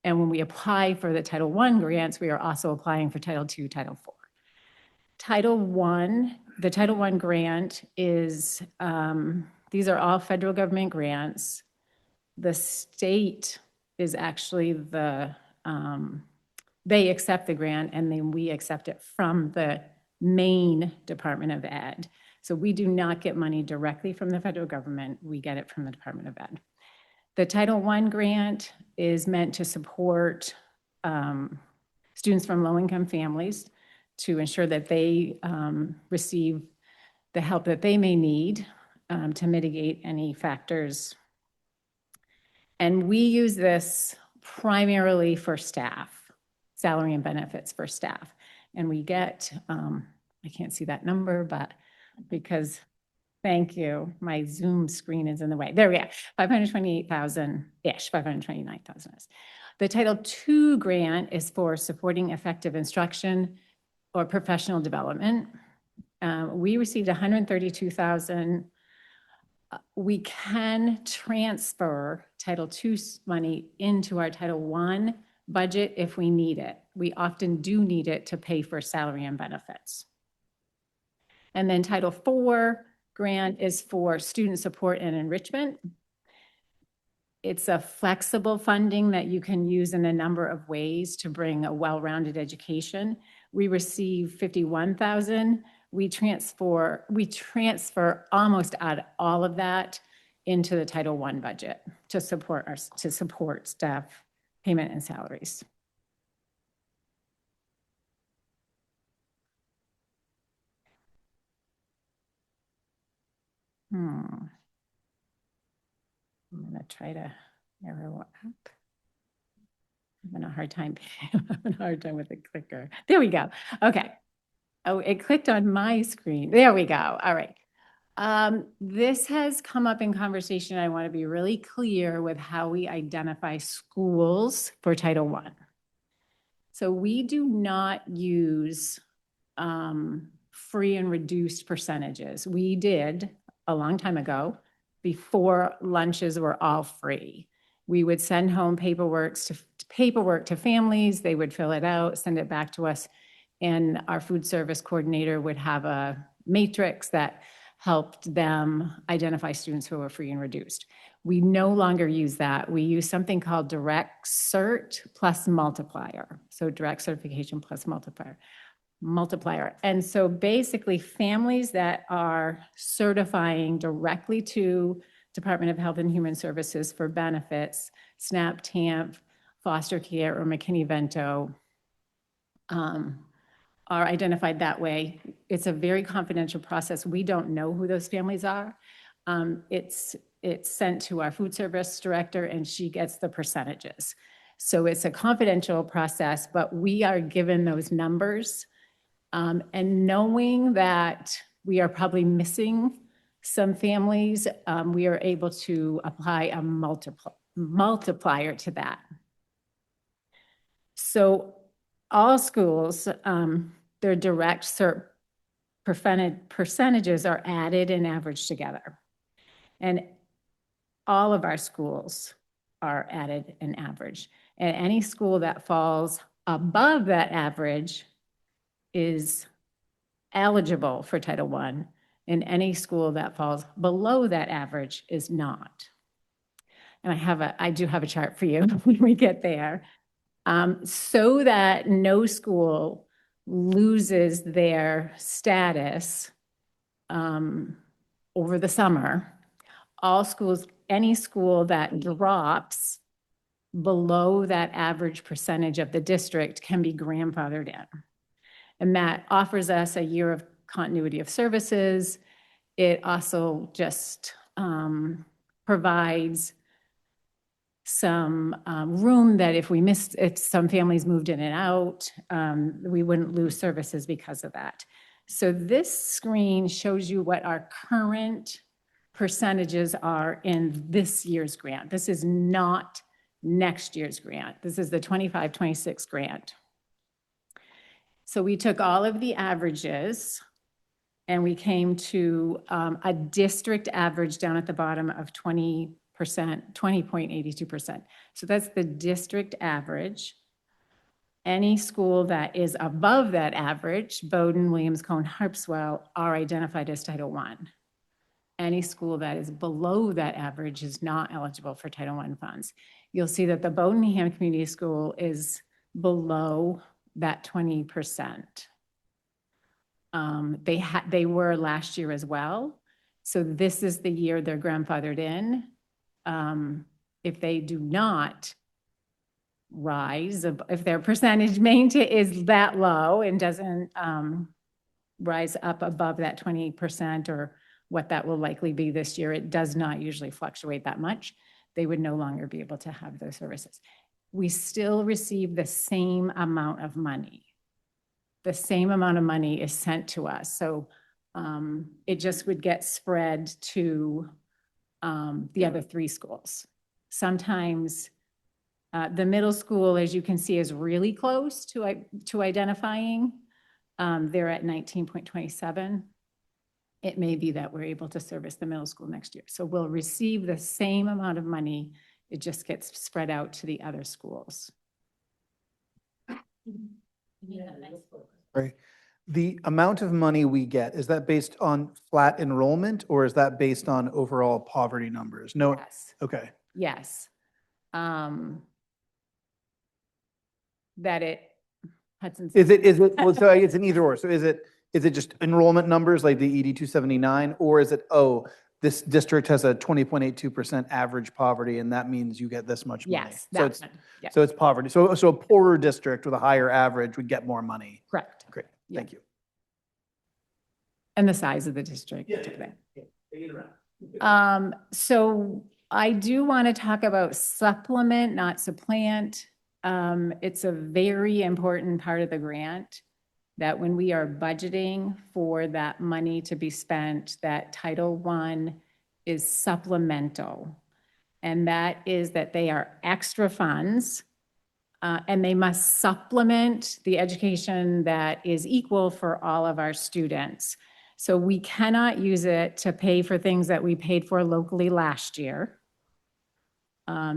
when we apply for the Title I grants, we are also applying for Title II, Title IV. The Title I grant is, these are all federal government grants. The state is actually they accept the grant and then we accept it from the Maine Department of Ed. So we do not get money directly from the federal government, we get it from the Department of Ed. The Title I grant is meant to support students from low-income families to ensure that they receive the help that they may need to mitigate any factors. And we use this primarily for staff, salary and benefits for staff. And we get, I can't see that number, but because, thank you, my Zoom screen is in the way. There we are, 528,000-ish, 529,000. The Title II grant is for supporting effective instruction or professional development. We received 132,000. We can transfer Title II money into our Title I budget if we need it. We often do need it to pay for salary and benefits. And then Title IV grant is for student support and enrichment. It's a flexible funding that you can use in a number of ways to bring a well-rounded education. We receive 51,000. We transfer almost all of that into the Title I budget to support staff payment and salaries. I'm gonna try to arrow up. I'm having a hard time with the clicker. There we go. Okay. Oh, it clicked on my screen. There we go. All right. This has come up in conversation. I want to be really clear with how we identify schools for Title I. So we do not use free and reduced percentages. We did a long time ago, before lunches were all free. We would send home paperwork to families. They would fill it out, send it back to us, and our food service coordinator would have a matrix that helped them identify students who were free and reduced. We no longer use that. We use something called direct cert plus multiplier. So direct certification plus multiplier. And so basically families that are certifying directly to Department of Health and Human Services for benefits, SNAP, TAMP, foster care, or McKinney-Vento, are identified that way. It's a very confidential process. We don't know who those families are. It's sent to our food service director and she gets the percentages. So it's a confidential process, but we are given those numbers. And knowing that we are probably missing some families, we are able to apply a multiplier to that. So all schools, their direct cert percentages are added and averaged together. And all of our schools are added and averaged. And any school that falls above that average is eligible for Title I, and any school that falls below that average is not. And I do have a chart for you when we get there. So that no school loses their status over the summer, all schools, any school that drops below that average percentage of the district can be grandfathered in. And that offers us a year of continuity of services. It also just provides some room that if some families moved in and out, we wouldn't lose services because of that. So this screen shows you what our current percentages are in this year's grant. This is not next year's grant. This is the 25-26 grant. So we took all of the averages and we came to a district average down at the bottom of 20%, 20.82%. So that's the district average. Any school that is above that average, Bowdoin, Williams, Cone, Harpswell, are identified as Title I. Any school that is below that average is not eligible for Title I funds. You'll see that the Bowdoin Community School is below that 20%. They were last year as well. So this is the year they're grandfathered in. If they do not rise, if their percentage is that low and doesn't rise up above that 20% or what that will likely be this year, it does not usually fluctuate that much. They would no longer be able to have those services. We still receive the same amount of money. The same amount of money is sent to us. So it just would get spread to the other three schools. Sometimes the middle school, as you can see, is really close to identifying. They're at 19.27. It may be that we're able to service the middle school next year. So we'll receive the same amount of money. It just gets spread out to the other schools. Right. The amount of money we get, is that based on flat enrollment or is that based on overall poverty numbers? No. Yes. Okay. Yes. Hudson's. Is it, well, so it's an either or. So is it just enrollment numbers like the ED 279, or is it, oh, this district has a 20.82% average poverty and that means you get this much money? Yes, So that's so it's poverty. So a poorer district with a higher average would get more money. correct. Great, Yeah. thank you. And the size of the district. So I do want to talk about supplement, not supplant. It's a very important part of the grant. that when we are budgeting for that money to be spent, that Title I is supplemental. And that is that they are extra funds, and they must supplement the education that is equal for all of our students. So we cannot use it to pay for things that we paid for locally last year,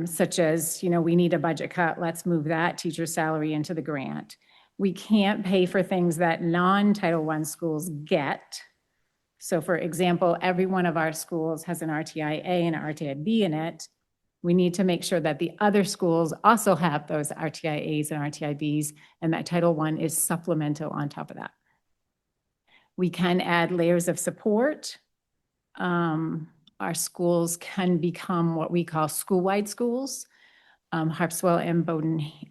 such as, we need a budget cut, let's move that teacher's salary into the grant. We can't pay for things that non-Title I schools get. So for example, every one of our schools has an RTI-A and an RTI-B in it. We need to make sure that the other schools also have those RTI-As and RTI-Bs, and that Title I is supplemental on top of that. We can add layers of support. Our schools can become what we call school-wide schools. Harpswell and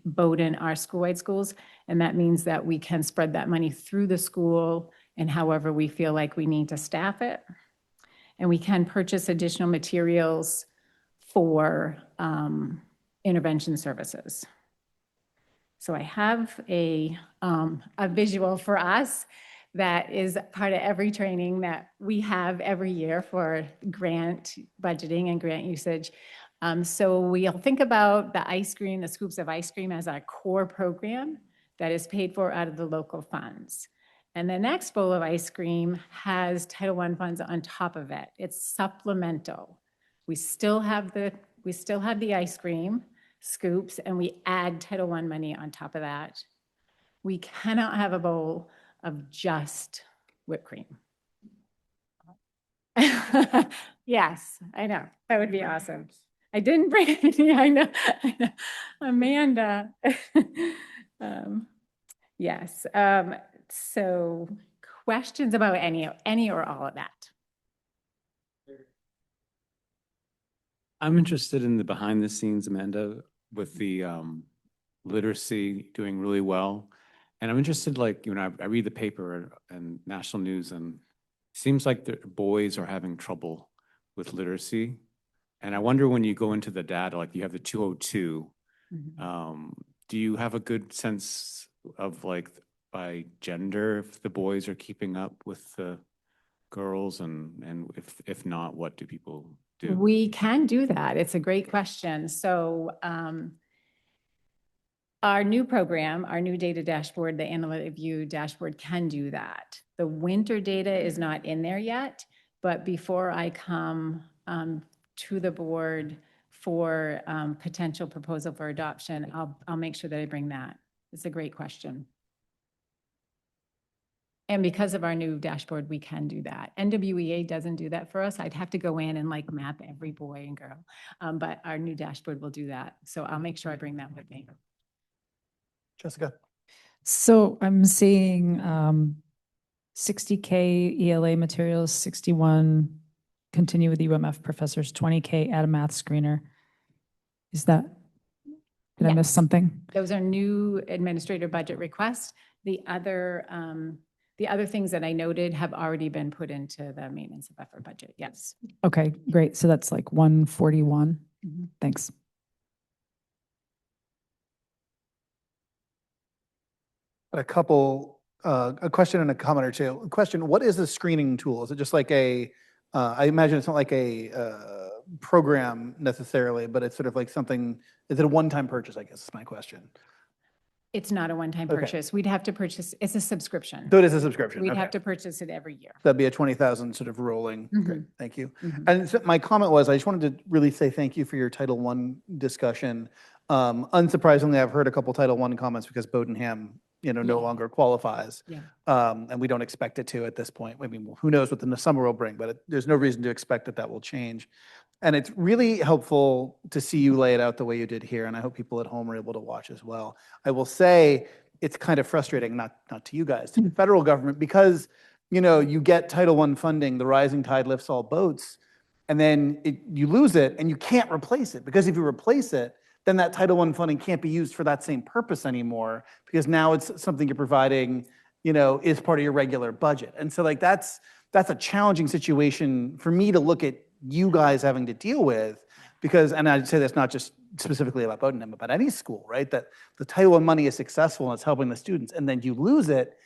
Bowdoin are school-wide schools, and that means that we can spread that money through the school and however we feel like we need to staff it. And we can purchase additional materials for intervention services. So I have a visual for us that is part of every training that we have every year for grant budgeting and grant usage. So we'll think about the ice cream, the scoops of ice cream as our core program that is paid for out of the local funds. And the next bowl of ice cream has Title I funds on top of it. It's supplemental. We still have the ice cream scoops, and we add Title I money on top of that. We cannot have a bowl of just whipped cream. Yes, I know. That would be awesome. I didn't bring any. I know. Amanda. Yes. So questions about any or all of that? I'm interested in the behind the scenes, Amanda, with the literacy doing really well. And I'm interested, like, I read the paper and national news, and it seems like the boys are having trouble with literacy. And I wonder, when you go into the data, like you have the 202, do you have a good sense of, like, by gender, if the boys are keeping up with the girls, and if not, what do people do? We can do that. It's a great question. So our new program, our new data dashboard, the analytic view dashboard, can do that. The winter data is not in there yet, but before I come to the board for potential proposal for adoption, I'll make sure that I bring that. It's a great question. And because of our new dashboard, we can do that. NWEA doesn't do that for us. I'd have to go in and like map every boy and girl, but our new dashboard will do that. So I'll make sure I bring that with me. Jessica. So I'm seeing 60K ELA materials, 61 continue with UMF professors, 20K add a math screener. Is that, did I miss something? Those are new administrator budget requests. The other things that I noted have already been put into the maintenance of effort budget. Yes. Okay, great. So that's like 141. Thanks. A question and a comment or two. Question, what is the screening tool? Is it just like I imagine it's not like a program necessarily, but it's sort of like something, is it a one-time purchase, I guess is my question. It's not a one-time Okay. purchase. We'd have to purchase, it's a subscription. So it is a subscription. We'd Okay. have to purchase it every year. That'd be a 20,000 sort of rolling. Great, Mhm. thank you. Mhm. And so my comment was, I just wanted to really say thank you for your Title I discussion. Unsurprisingly, I've heard a couple Title I comments because Bodenham, no longer qualifies. Yeah. And we don't expect it to at this point. I mean, who knows what the summer will bring, but there's no reason to expect that will change. And it's really helpful to see you lay it out the way you did here, and I hope people at home are able to watch as well. I will say, it's kind of frustrating, not to you guys, to the federal government, because, you get Title I funding, the rising tide lifts all boats, and then you lose it and you can't replace it, because if you replace it, then that Title I funding can't be used for that same purpose anymore, because now it's something you're providing, is part of your regular budget. And so that's a challenging situation for me to look at you guys having to deal with, because, and I'd say that's not just specifically about Bodenham, but about any school, right? That the Title I money is successful and it's helping the students, and then you lose it,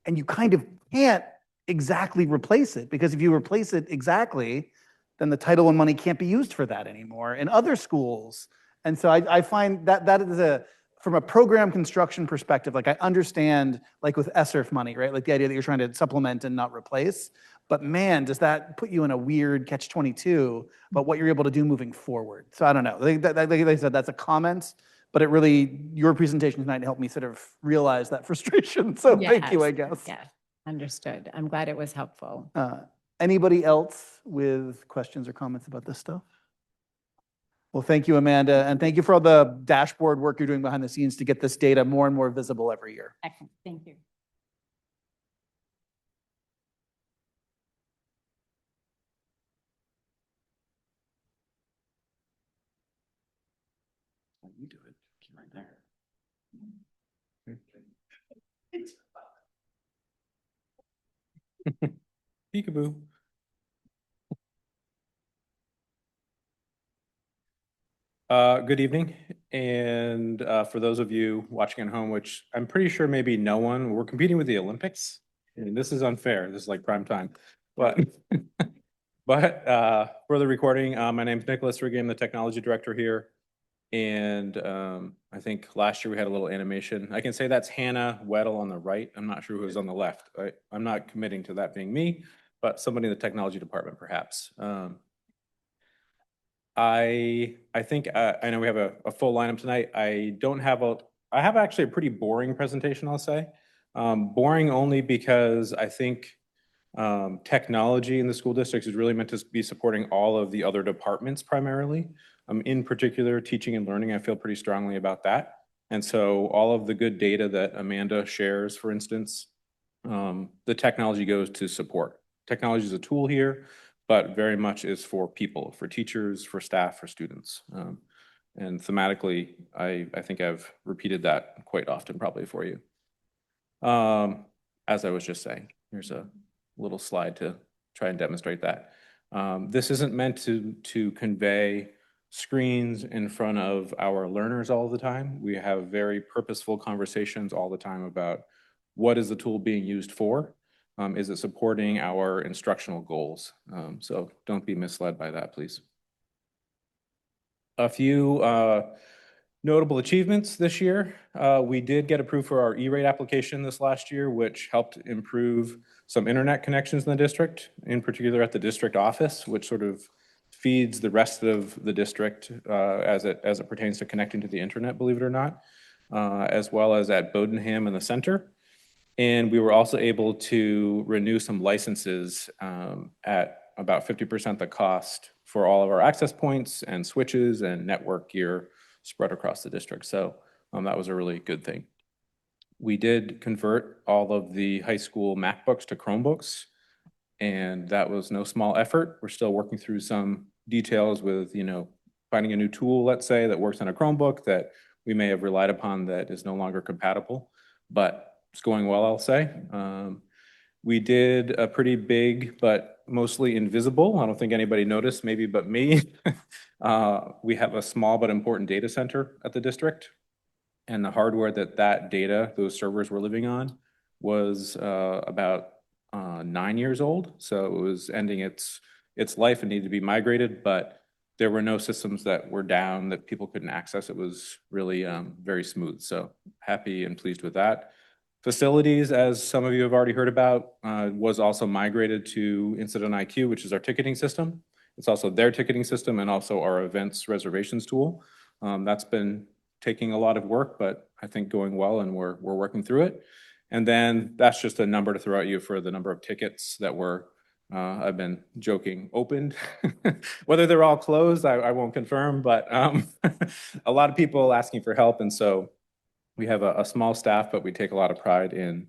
and you kind of can't exactly replace it, because if you replace it exactly, then the Title I money can't be used for that anymore in other schools. And so I find that that is from a program construction perspective, like I understand, like with ESSERF money, right? Like the idea that you're trying to supplement and not replace. But man, does that put you in a weird catch-22 about what you're able to do moving forward. So I don't know. Like I said, that's a comment, but it really, your presentation tonight helped me sort of realize that frustration. So thank you, I guess. Yeah, understood. I'm glad it was helpful. Anybody else with questions or comments about this stuff? Well, thank you, Amanda, and thank you for all the dashboard work you're doing behind the scenes to get this data more and more visible every year. Excellent. Thank you. You do it. Keep right there. Peekaboo. Good evening. And for those of you watching at home, which I'm pretty sure maybe no one, we're competing with the Olympics. And this is unfair. This is like prime time. But for the recording, my name is Nicholas Riggi. I'm the technology director here. And I think last year we had a little animation. I can say that's Hannah Weddle on the right. I'm not sure who's on the left. I'm not committing to that being me, but somebody in the technology department perhaps. I think I know we have a full lineup tonight. I have actually a pretty boring presentation, I'll say. Boring only because I think technology in the school districts is really meant to be supporting all of the other departments primarily. In particular, teaching and learning, I feel pretty strongly about that. And so all of the good data that Amanda shares, for instance, the technology goes to support. Technology is a tool here, but very much is for people, for teachers, for staff, for students. And thematically, I think I've repeated that quite often probably for you. As I was just saying, here's a little slide to try and demonstrate that. This isn't meant to convey screens in front of our learners all the time. We have very purposeful conversations all the time about what is the tool being used for? Is it supporting our instructional goals? So don't be misled by that, please. A few notable achievements this year. We did get approved for our E-rate application this last year, which helped improve some internet connections in the district, in particular at the district office, which sort of feeds the rest of the district as it pertains to connecting to the internet, believe it or not, as well as at Bodenham in the center. And we were also able to renew some licenses at about 50% the cost for all of our access points and switches and network gear spread across the district. So that was a really good thing. We did convert all of the high school MacBooks to Chromebooks, and that was no small effort. We're still working through some details with, finding a new tool, let's say, that works on a Chromebook that we may have relied upon that is no longer compatible, but it's going well, I'll say. We did a pretty big, but mostly invisible. I don't think anybody noticed, maybe but me. We have a small but important data center at the district. And the hardware that data, those servers were living on, was about 9 years old. So it was ending its life and needed to be migrated, but there were no systems that were down that people couldn't access. It was really very smooth. So happy and pleased with that. Facilities, as some of you have already heard about, was also migrated to Incident IQ, which is our ticketing system. It's also their ticketing system and also our events reservations tool. That's been taking a lot of work, but I think going well, and we're working through it. And then that's just a number to throw at you for the number of tickets that were, I've been joking, opened. Whether they're all closed, I won't confirm, but a lot of people asking for help. And so we have a small staff, but we take a lot of pride in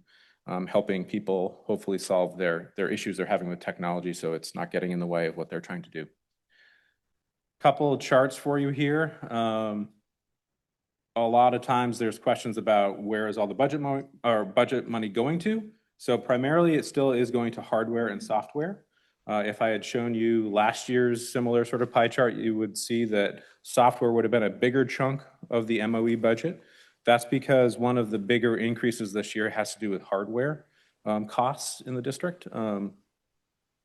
helping people hopefully solve their issues they're having with technology, so it's not getting in the way of what they're trying to do. Couple of charts for you here. A lot of times there's questions about where is all the budget money going to. So primarily it still is going to hardware and software. If I had shown you last year's similar sort of pie chart, you would see that software would have been a bigger chunk of the MOE budget. That's because one of the bigger increases this year has to do with hardware. costs in the district.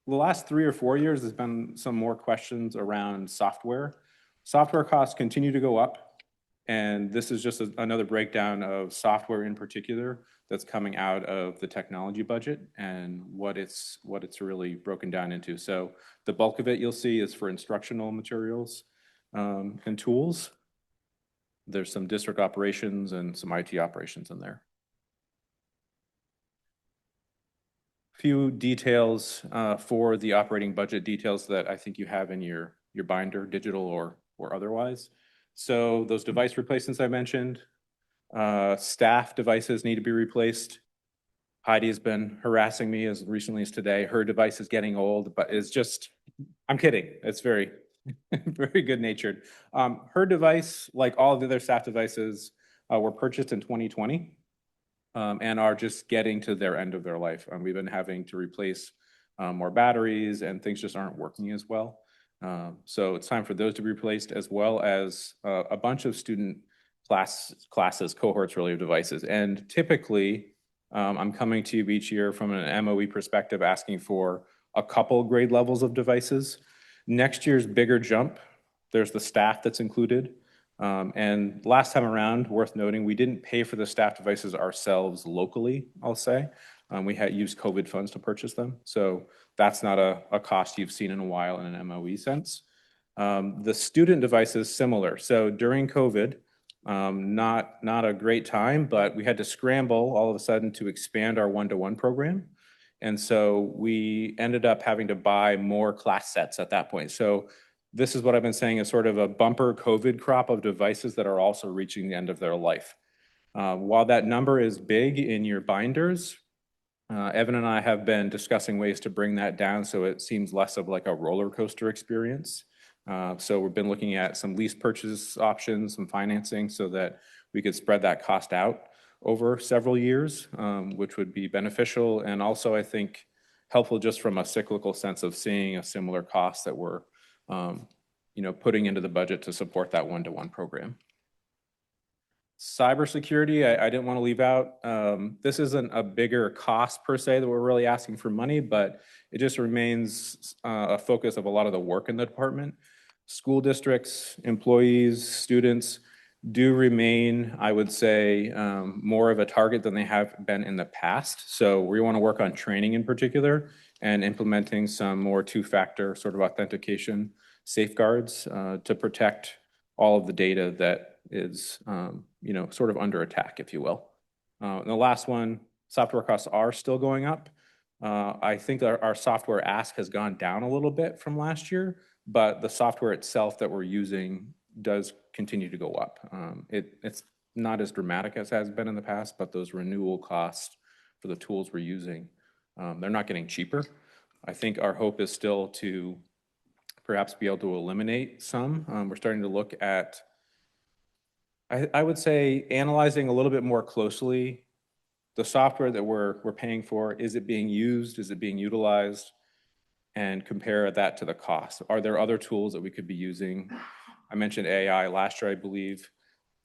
The last 3 or 4 years, there's been some more questions around software. Software costs continue to go up, and this is just another breakdown of software in particular that's coming out of the technology budget and what it's really broken down into. So the bulk of it you'll see is for instructional materials and tools. There's some district operations and some IT operations in there. Few details for the operating budget details that I think you have in your binder, digital or otherwise. So those device replacements I mentioned, staff devices need to be replaced. Heidi has been harassing me as recently as today. Her device is getting old, but it's just, I'm kidding. It's very, very good natured. Her device, like all of the other staff devices, were purchased in 2020. And are just getting to their end of their life. We've been having to replace more batteries and things just aren't working as well. So it's time for those to be replaced, as well as a bunch of student classes, cohorts really of devices. And typically, I'm coming to you each year from an MOE perspective asking for a couple grade levels of devices. Next year's bigger jump, there's the staff that's included. And last time around, worth noting, we didn't pay for the staff devices ourselves locally, I'll say. We had used COVID funds to purchase them. So that's not a cost you've seen in a while in an MOE sense. The student devices, similar. So during COVID, not a great time, but we had to scramble all of a sudden to expand our one-to-one program. And so we ended up having to buy more class sets at that point. So this is what I've been saying is sort of a bumper COVID crop of devices that are also reaching the end of their life. While that number is big in your binders, Evan and I have been discussing ways to bring that down so it seems less of like a roller coaster experience. So we've been looking at some lease purchase options, some financing so that we could spread that cost out over several years, which would be beneficial and also I think helpful just from a cyclical sense of seeing a similar cost that we're putting into the budget to support that one-to-one program. Cybersecurity, I didn't want to leave out. This isn't a bigger cost per se that we're really asking for money, but it just remains a focus of a lot of the work in the department. School districts, employees, students do remain, I would say, more of a target than they have been in the past. So we want to work on training in particular and implementing some more two-factor sort of authentication safeguards to protect all of the data that is, sort of under attack, if you will. And the last one, software costs are still going up. I think our software ask has gone down a little bit from last year, but the software itself that we're using does continue to go up. It's not as dramatic as has been in the past, but those renewal costs for the tools we're using, they're not getting cheaper. I think our hope is still to perhaps be able to eliminate some. We're starting to look at, I would say, analyzing a little bit more closely the software that we're paying for. Is it being used? Is it being utilized? And compare that to the cost. Are there other tools that we could be using? I mentioned AI last year, I believe,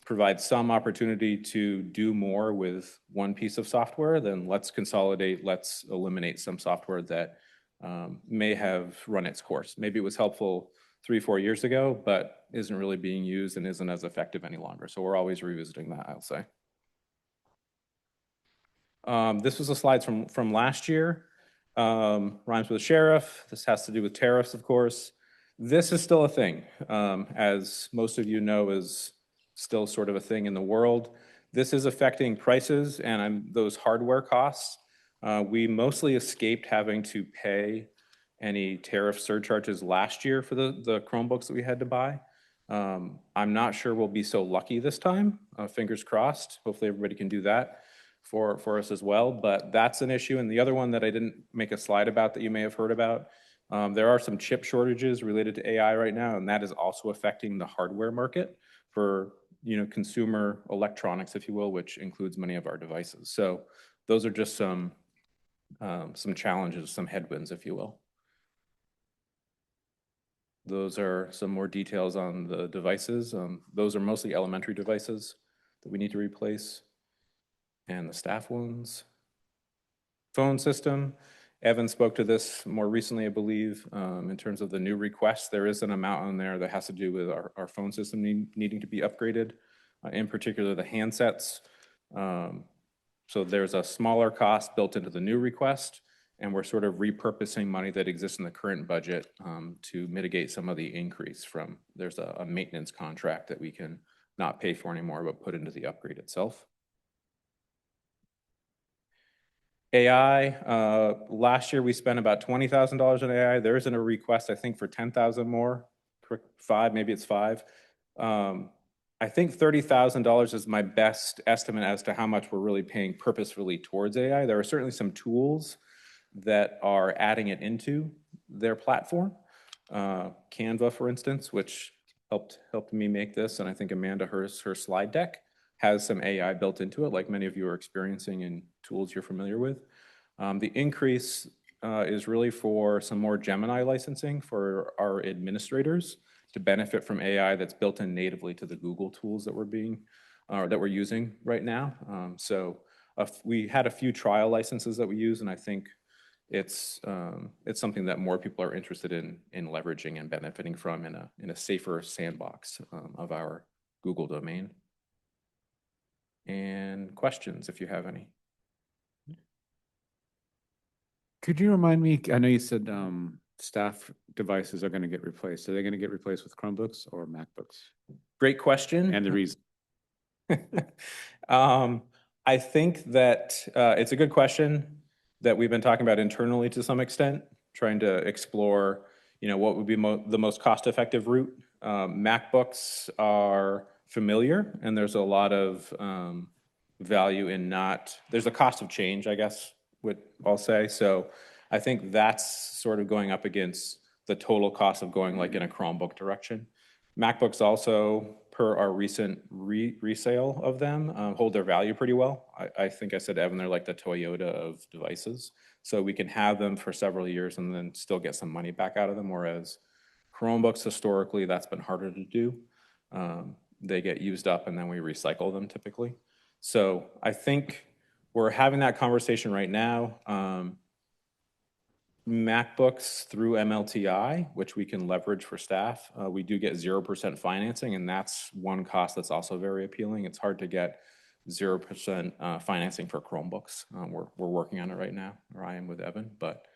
provides some opportunity to do more with one piece of software. Then let's consolidate, let's eliminate some software that may have run its course. Maybe it was helpful 3-4 years ago, but isn't really being used and isn't as effective any longer. So we're always revisiting that, I'll say. This was a slide from last year. Rhymes with sheriff. This has to do with tariffs, of course. This is still a thing, as most of you know, is still sort of a thing in the world. This is affecting prices and those hardware costs. We mostly escaped having to pay any tariff surcharges last year for the Chromebooks that we had to buy. I'm not sure we'll be so lucky this time. Fingers crossed. Hopefully everybody can do that for us as well, but that's an issue. And the other one that I didn't make a slide about that you may have heard about, there are some chip shortages related to AI right now, and that is also affecting the hardware market for consumer electronics, if you will, which includes many of our devices. So those are just some challenges, some headwinds, if you will. Those are some more details on the devices. Those are mostly elementary devices that we need to replace. And the staff ones. phone system. Evan spoke to this more recently, I believe, in terms of the new requests. There is an amount on there that has to do with our phone system needing to be upgraded, in particular the handsets. So there's a smaller cost built into the new request, and we're sort of repurposing money that exists in the current budget to mitigate some of the increase from, there's a maintenance contract that we can not pay for anymore, but put into the upgrade itself. AI, last year we spent about $20,000 on AI. There isn't a request, I think, for 10,000 more, for 5, maybe it's 5. I think $30,000 is my best estimate as to how much we're really paying purposefully towards AI. There are certainly some tools that are adding it into their platform. Canva, for instance, which helped me make this, and I think Amanda, her slide deck has some AI built into it, like many of you are experiencing in tools you're familiar with. The increase is really for some more Gemini licensing for our administrators to benefit from AI that's built in natively to the Google tools that we're using right now. So we had a few trial licenses that we use, and I think it's something that more people are interested in leveraging and benefiting from in a safer sandbox of our Google domain. And questions, if you have any. Could you remind me, I know you said staff devices are going to get replaced. Are they going to get replaced with Chromebooks or MacBooks? Great question. And the reason? I think that it's a good question that we've been talking about internally to some extent, trying to explore, what would be the most cost-effective route. MacBooks are familiar, and there's a lot of value in there's a cost of change, I guess, what I'll say. So I think that's sort of going up against the total cost of going like in a Chromebook direction. MacBooks also, per our recent resale of them, hold their value pretty well. I think I said, Evan, they're like the Toyota of devices. So we can have them for several years and then still get some money back out of them, whereas Chromebooks, historically, that's been harder to do. They get used up and then we recycle them typically. So I think we're having that conversation right now. MacBooks through MLTI, which we can leverage for staff. We do get 0% financing, and that's one cost that's also very appealing. It's hard to get 0% financing for Chromebooks. We're working on it right now, or I am with Evan, but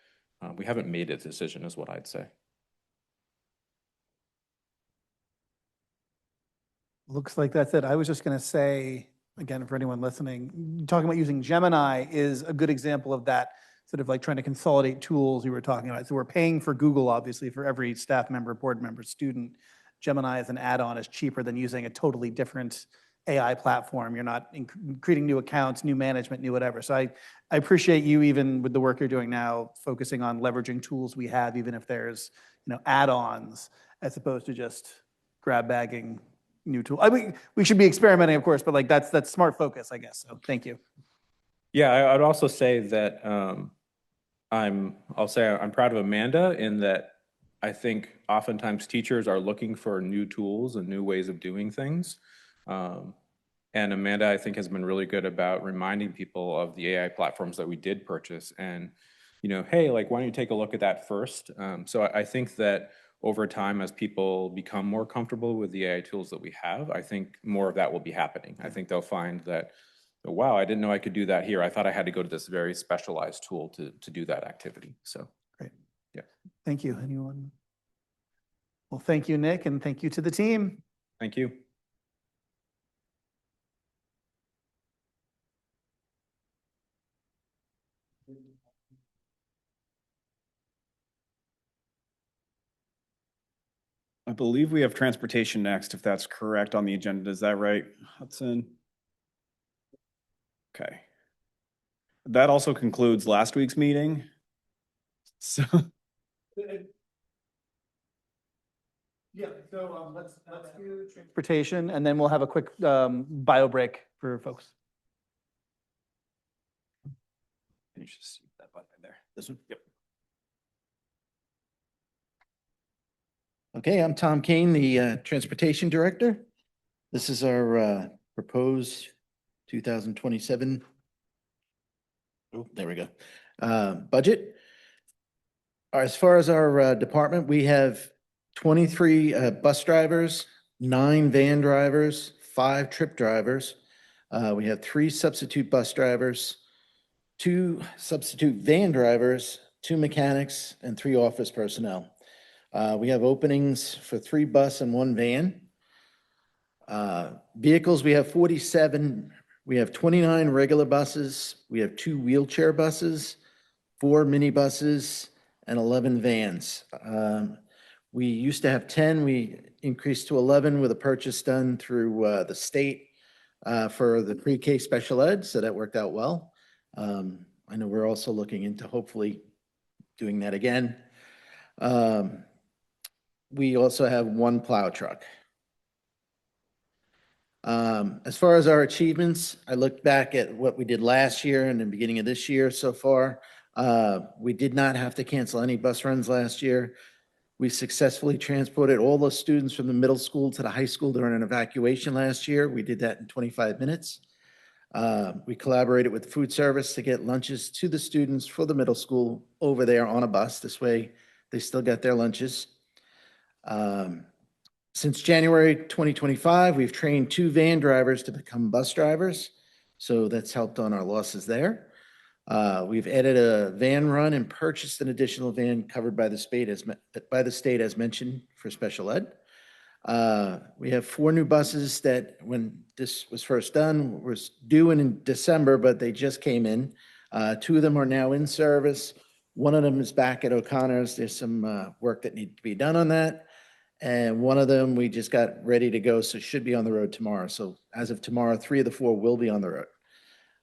we haven't made a decision is what I'd say. Looks like that's it. I was just going to say, again, for anyone listening, talking about using Gemini is a good example of that, sort of like trying to consolidate tools you were talking about. So we're paying for Google, obviously, for every staff member, board member, student. Gemini as an add-on is cheaper than using a totally different AI platform. You're not creating new accounts, new management, new whatever. So I appreciate you, even with the work you're doing now, focusing on leveraging tools we have, even if there's add-ons, as opposed to just grab bagging new tool. I mean, we should be experimenting, of course, but like that's smart focus, I guess. So thank you. Yeah, I'd also say that I'm proud of Amanda in that I think oftentimes teachers are looking for new tools and new ways of doing things. And Amanda, I think, has been really good about reminding people of the AI platforms that we did purchase and, hey, like, why don't you take a look at that first? So I think that over time, as people become more comfortable with the AI tools that we have, I think more of that will be happening. I think they'll find that, wow, I didn't know I could do that here. I thought I had to go to this very specialized tool to do that activity. So great. Yeah. Thank you. Anyone? Well, thank you, Nick, and thank you to the team. Thank you. I believe we have transportation next, if that's correct on the agenda. Is that right, Hudson? Okay. That also concludes last week's meeting. So yeah, so let's do transportation, and then we'll have a quick bio break for folks. you should see that button there. This one? Yep. Okay, I'm Tom Kane, the Transportation Director. This is our proposed 2027. Oh, there we go. budget. As far as our department, we have 23 bus drivers, 9 van drivers, 5 trip drivers. We have 3 substitute bus drivers, 2 substitute van drivers, 2 mechanics, and 3 office personnel. We have openings for 3 bus and 1 van. Vehicles, we have 47. We have 29 regular buses. We have 2 wheelchair buses, 4 minibuses, and 11 vans. We used to have 10. We increased to 11 with a purchase done through the state for the pre-K special ed, so that worked out well. I know we're also looking into hopefully doing that again. We also have 1 plow truck. As far as our achievements, I looked back at what we did last year and the beginning of this year so far. We did not have to cancel any bus runs last year. We successfully transported all the students from the middle school to the high school during an evacuation last year. We did that in 25 minutes. We collaborated with the food service to get lunches to the students for the middle school over there on a bus. This way, they still get their lunches. Since January 2025, we've trained 2 van drivers to become bus drivers, so that's helped on our losses there. We've added a van run and purchased an additional van covered by the state as mentioned for special ed. We have 4 new buses that, when this was first done, was due in December, but they just came in. 2 of them are now in service. 1 of them is back at O'Connor's. There's some work that needs to be done on that. And 1 of them we just got ready to go, so should be on the road tomorrow. So as of tomorrow, 3 of the 4 will be on the road.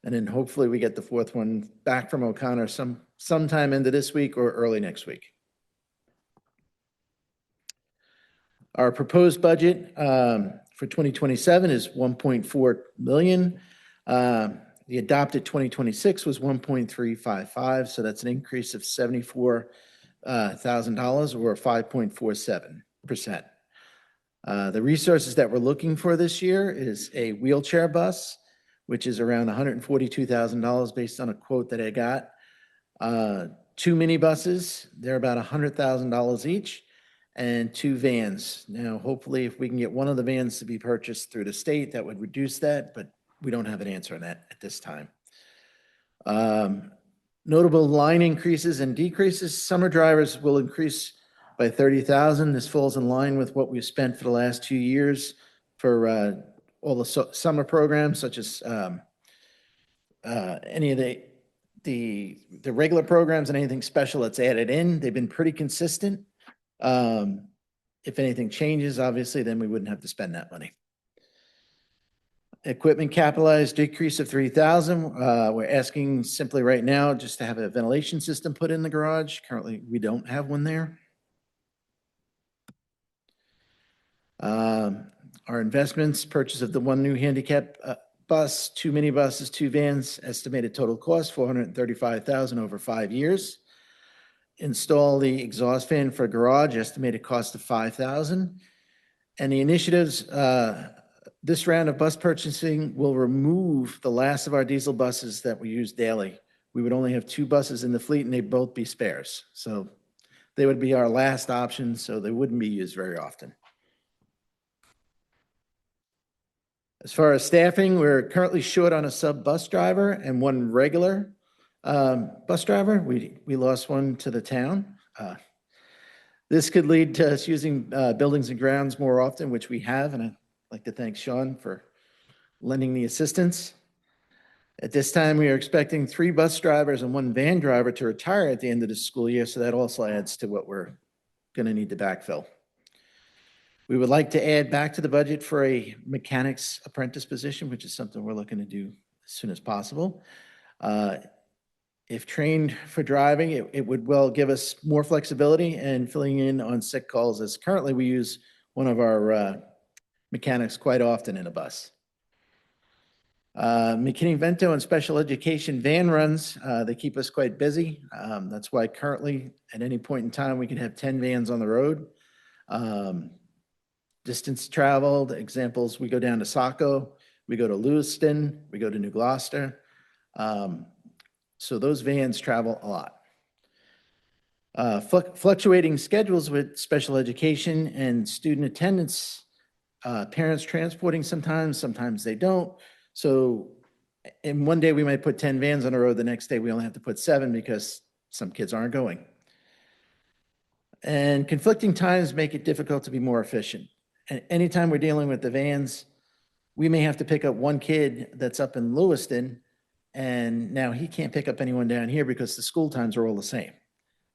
And then hopefully we get the 4th one back from O'Connor sometime into this week or early next week. Our proposed budget for 2027 is 1.4 million. The adopted 2026 was 1.355, so that's an increase of $74,000 or 5.47%. The resources that we're looking for this year is a wheelchair bus, which is around $142,000 based on a quote that I got. 2 minibuses, they're about $100,000 each, and 2 vans. Now, hopefully, if we can get one of the vans to be purchased through the state, that would reduce that, but we don't have an answer on that at this time. Notable line increases and decreases. Summer drivers will increase by $30,000. This falls in line with what we've spent for the last 2 years for all the summer programs, such as any of the regular programs and anything special that's added in. They've been pretty consistent. If anything changes, obviously, then we wouldn't have to spend that money. Equipment capitalized decrease of $3,000. We're asking simply right now just to have a ventilation system put in the garage. Currently, we don't have one there. Our investments, purchase of the 1 new handicap bus, 2 minibuses, 2 vans, estimated total cost $435,000 over 5 years. Install the exhaust fan for garage, estimated cost of $5,000. And the initiatives, this round of bus purchasing will remove the last of our diesel buses that we use daily. We would only have 2 buses in the fleet and they'd both be spares. So they would be our last option, so they wouldn't be used very often. As far as staffing, we're currently short on a sub bus driver and 1 regular bus driver. We lost 1 to the town. This could lead to us using buildings and grounds more often, which we have, and I'd like to thank Sean for lending the assistance. At this time, we are expecting 3 bus drivers and 1 van driver to retire at the end of the school year, so that also adds to what we're going to need to backfill. We would like to add back to the budget for a mechanics apprentice position, which is something we're looking to do as soon as possible. If trained for driving, it would well give us more flexibility and filling in on sick calls, as currently we use one of our mechanics quite often in a bus. McKinney-Vento and special education van runs, they keep us quite busy. That's why currently at any point in time, we can have 10 vans on the road. Distance traveled, examples, we go down to Saco, we go to Lewiston, we go to New Gloucester. So those vans travel a lot. Fluctuating schedules with special education and student attendance, parents transporting sometimes they don't. So in one day we might put 10 vans on the road, the next day we only have to put 7 because some kids aren't going. And conflicting times make it difficult to be more efficient. And anytime we're dealing with the vans, we may have to pick up one kid that's up in Lewiston, and now he can't pick up anyone down here because the school times are all the same.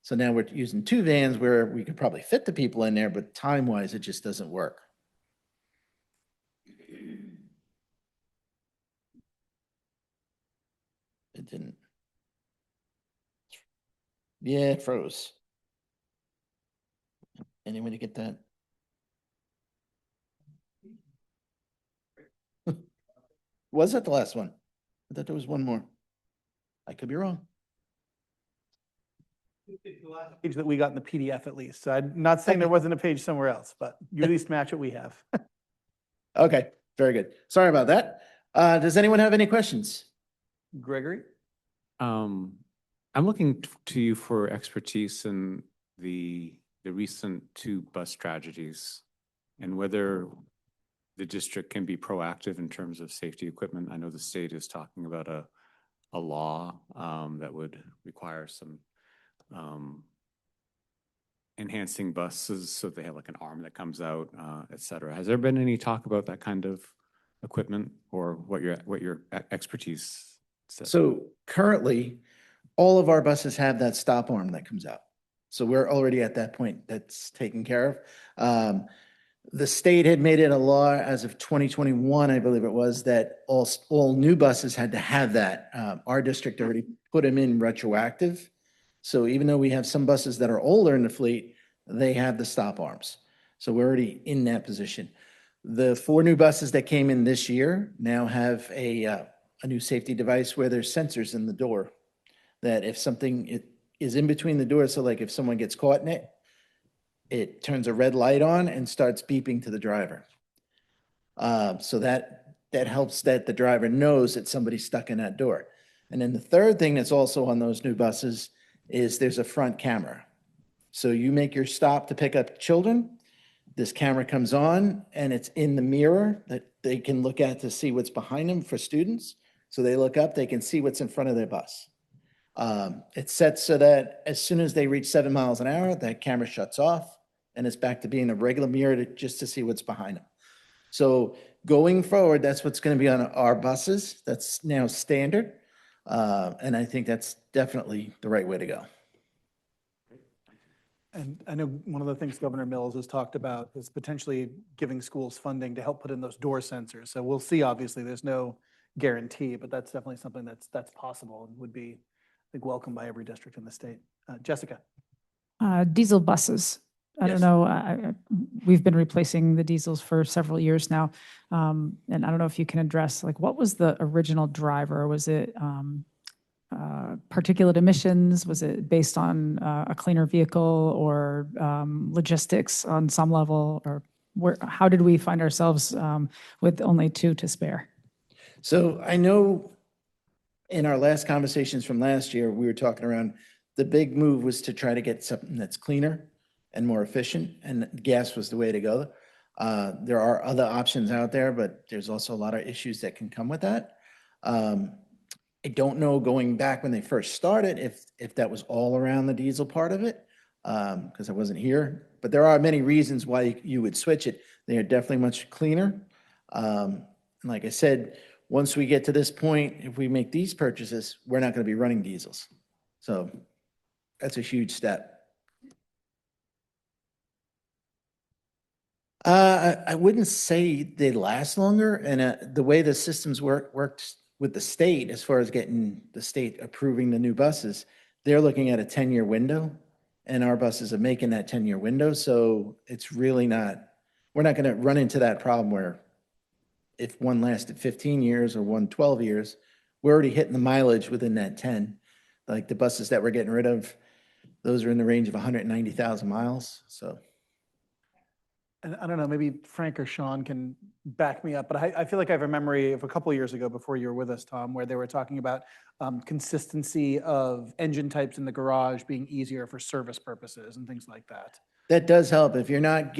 So now we're using 2 vans where we could probably fit the people in there, but time-wise, it just doesn't work. It didn't. Yeah, it froze. Anybody get that? Was that the last one? I thought there was one more. I could be wrong. Page that we got in the PDF at least. So I'm not saying there wasn't a page somewhere else, but you at least match what we have. Okay, very good. Sorry about that. Does anyone have any questions? Gregory? I'm looking to you for expertise in the recent 2 bus tragedies and whether the district can be proactive in terms of safety equipment. I know the state is talking about a law that would require some enhancing buses so they have like an arm that comes out, et cetera. Has there been any talk about that kind of equipment or what your expertise says? So currently, all of our buses have that stop arm that comes out. So we're already at that point that's taken care of. The state had made it a law as of 2021, I believe it was, that all new buses had to have that. Our district already put them in retroactive. So even though we have some buses that are older in the fleet, they have the stop arms. So we're already in that position. The 4 new buses that came in this year now have a new safety device where there's sensors in the door that if something is in between the doors, so like if someone gets caught in it, it turns a red light on and starts beeping to the driver. So that helps that the driver knows that somebody's stuck in that door. And then the third thing that's also on those new buses is there's a front camera. So you make your stop to pick up children, this camera comes on and it's in the mirror that they can look at to see what's behind them for students. So they look up, they can see what's in front of their bus. It's set so that as soon as they reach 7 miles an hour, that camera shuts off and it's back to being a regular mirror just to see what's behind them. So going forward, that's what's going to be on our buses. That's now standard. And I think that's definitely the right way to go. And I know one of the things Governor Mills has talked about is potentially giving schools funding to help put in those door sensors. So we'll see, obviously, there's no guarantee, but that's definitely something that's possible and would be, I think, welcome by every district in the state. Jessica? Diesel buses. I Yes. don't know. We've been replacing the diesels for several years now. And I don't know if you can address, like, what was the original driver? Was it particulate emissions? Was it based on a cleaner vehicle or logistics on some level? Or how did we find ourselves with only 2 to spare? So I know in our last conversations from last year, we were talking around, the big move was to try to get something that's cleaner and more efficient, and gas was the way to go. There are other options out there, but there's also a lot of issues that can come with that. I don't know going back when they first started if that was all around the diesel part of it, because I wasn't here. But there are many reasons why you would switch it. They are definitely much cleaner. And like I said, once we get to this point, if we make these purchases, we're not going to be running diesels. So that's a huge step. I wouldn't say they last longer, and the way the systems worked with the state, as far as getting the state approving the new buses, they're looking at a 10-year window, and our buses are making that 10-year window. So it's really not, we're not going to run into that problem where if one lasted 15 years or one 12 years, we're already hitting the mileage within that 10. Like the buses that we're getting rid of, those are in the range of 190,000 miles. So. And I don't know, maybe Frank or Sean can back me up, but I feel like I have a memory of a couple of years ago before you were with us, Tom, where they were talking about consistency of engine types in the garage being easier for service purposes and things like that. That does help. If you're not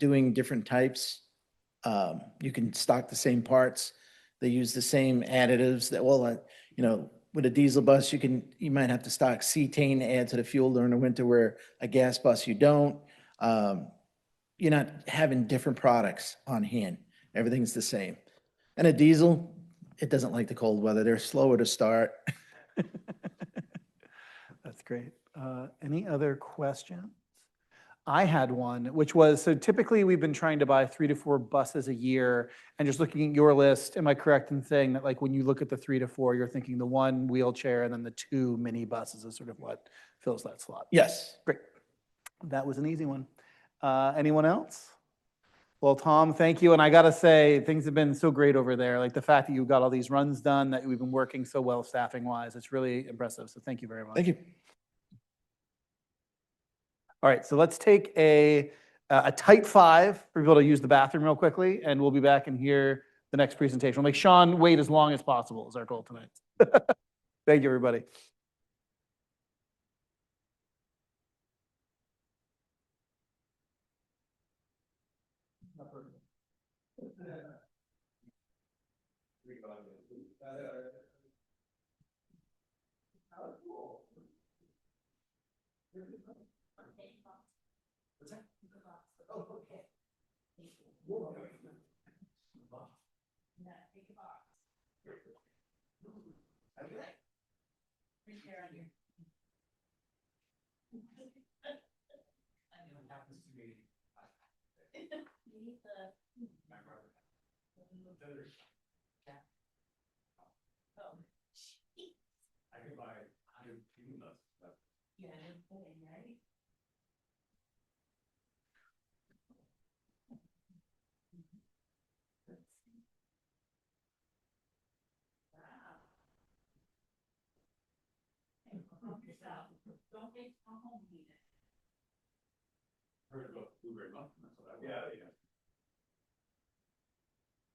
doing different types, you can stock the same parts. They use the same additives that, well, with a diesel bus, you might have to stock cetane to add to the fuel during the winter, where a gas bus, you don't. You're not having different products on hand. Everything's the same. And a diesel, it doesn't like the cold weather. They're slower to start. That's great. Any other questions? I had one, which was, so typically we've been trying to buy 3 to 4 buses a year, and just looking at your list, am I correct in saying that, like, when you look at the 3 to 4, you're thinking the 1 wheelchair and then the 2 mini buses is sort of what fills that slot? Yes. Great. That was an easy one. Anyone else? Well, Tom, thank you. And I got to say, things have been so great over there. Like the fact that you got all these runs done, that we've been working so well staffing wise, it's really impressive. So thank you very much. Thank you. All right, so let's take a tight 5 for people to use the bathroom real quickly, and we'll be back and hear the next presentation. We'll make Sean wait as long as possible is our goal tonight. Thank you, everybody.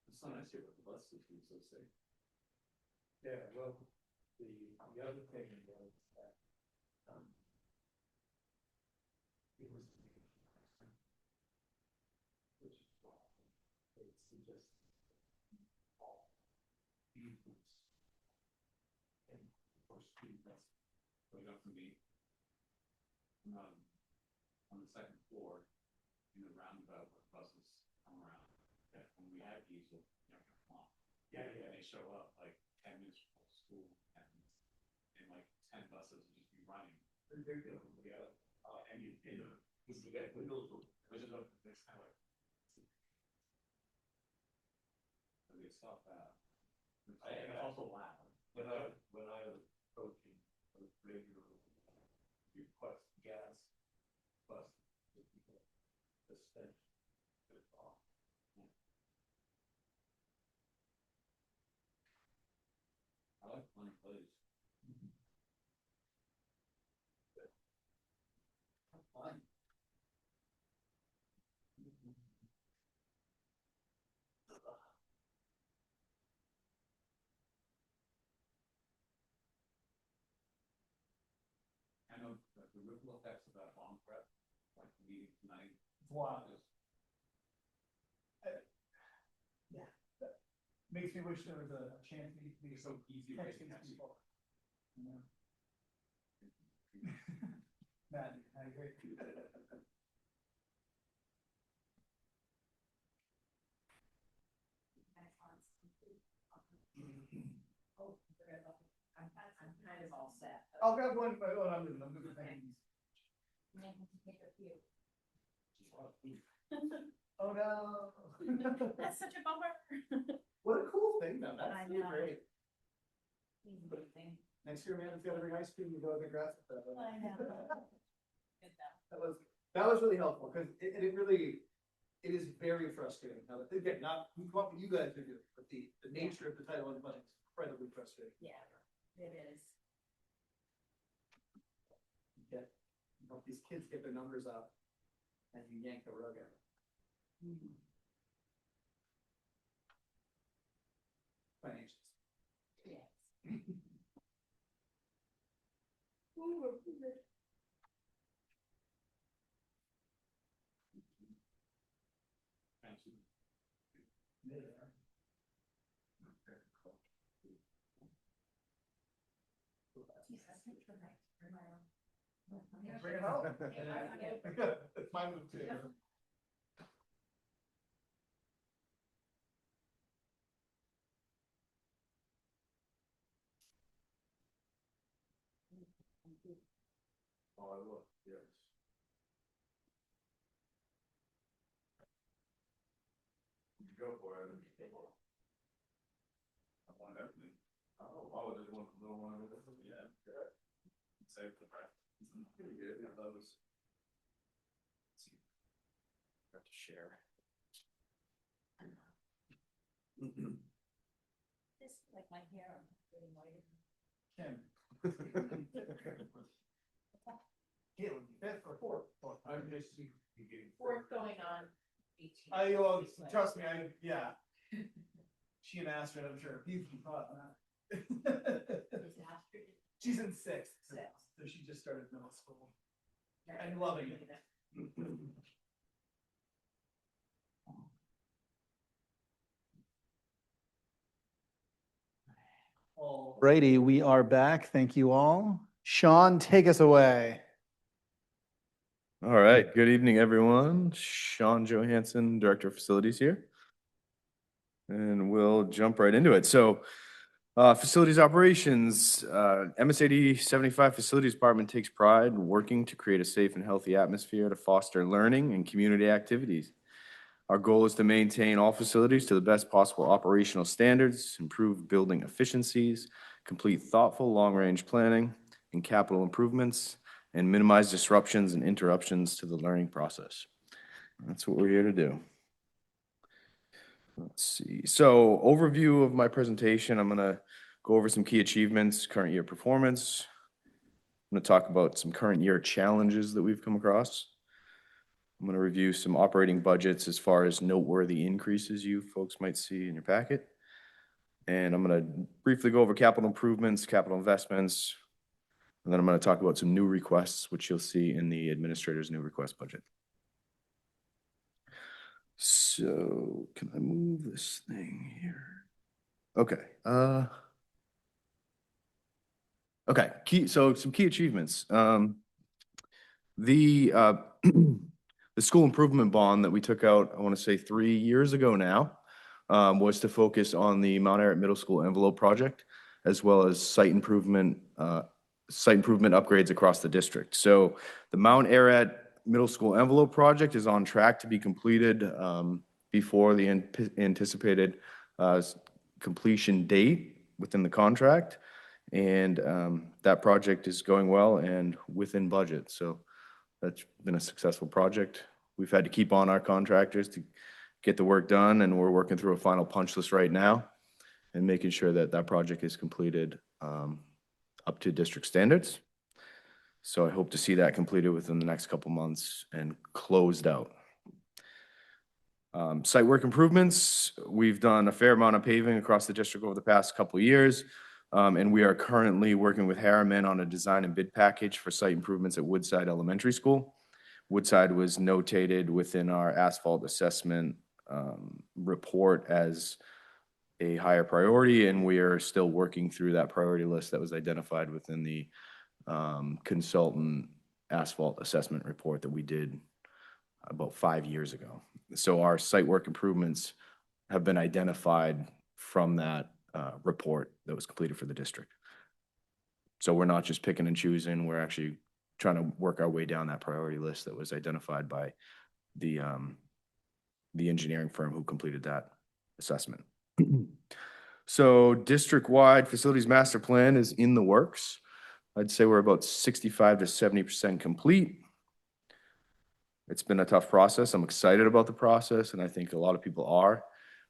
It's so nice here with the bus system, so safe. Yeah, well, the other thing was that it was which is why it's just all vehicles and for speed that's Going up to me on the second floor in the roundabout where buses come around. That when we have diesel, come on. Yeah, they show up like 10 minutes before school, and like 10 buses will just be running. They're good. Yeah. And you know, which is this kind of like. So they stop that. It's also loud. When I was coaching, I was regularly request gas bus the stench. I like plenty of plays. Fine. I know that the ripple effects of that long prep, like the meeting tonight. wow. Yeah, that makes me wish there was a chance to be so easy. People. Yeah. Matt, I agree. I'm kind of all set. I'll grab one. I'm moving things. Oh no. That's such a bummer. What a cool thing though. That's I really know. great. Amazing. Next year, man, if you have to bring ice cream, you go to the grass with that. I know. That was really helpful because it really, it is very frustrating. Now, again, not what you guys are doing, but the nature of the Title I funding is incredibly frustrating. Yeah, it is. These kids get their numbers up and you yank the rug out. Bring it out. It's my move too. Oh, I will, yes. Go for it. I want everything. Oh, there's one little one over there. Yeah. Save the breath. Pretty good. Yeah, that was. Have to share. This is like my hair. Kim. Caitlin, fifth or fourth? I'm just. Fourth going on 18. Trust me, yeah. She an Astrid, I'm sure. He's thought that. She's in sixth. So she just started middle school. I'm loving it. Alrighty, we are back. Thank you all. Sean, take us away. All right. Good evening, everyone. Sean Johansson, Director of Facilities here. And we'll jump right into it. So, facilities operations, MSAD 75 Facilities Department takes pride in working to create a safe and healthy atmosphere to foster learning and community activities. Our goal is to maintain all facilities to the best possible operational standards, improve building efficiencies, complete thoughtful long-range planning and capital improvements, and minimize disruptions and interruptions to the learning process. That's what we're here to do. Let's see. So, overview of my presentation, I'm going to go over some key achievements, current year performance. I'm going to talk about some current year challenges that we've come across. I'm going to review some operating budgets as far as noteworthy increases you folks might see in your packet. And I'm going to briefly go over capital improvements, capital investments, and then I'm going to talk about some new requests, which you'll see in the administrator's new request budget. So, can I move this thing here? Okay. Okay. So some key achievements. The school improvement bond that we took out, I want to say 3 years ago now, was to focus on the Mount Arrett Middle School envelope project, as well as site improvement upgrades across the district. So the Mount Arrett Middle School envelope project is on track to be completed before the anticipated completion date within the contract. And that project is going well and within budget. So that's been a successful project. We've had to keep on our contractors to get the work done, and we're working through a final punch list right now and making sure that that project is completed up to district standards. So I hope to see that completed within the next couple months and closed out. Site work improvements, we've done a fair amount of paving across the district over the past couple of years. And we are currently working with Harriman on a design and bid package for site improvements at Woodside Elementary School. Woodside was notated within our asphalt assessment report as a higher priority, and we are still working through that priority list that was identified within the consultant asphalt assessment report that we did about 5 years ago. So our site work improvements have been identified from that report that was completed for the district. So we're not just picking and choosing, we're actually trying to work our way down that priority list that was identified by the engineering firm who completed that assessment. So district-wide facilities master plan is in the works. I'd say we're about 65 to 70% complete. It's been a tough process. I'm excited about the process, and I think a lot of people are.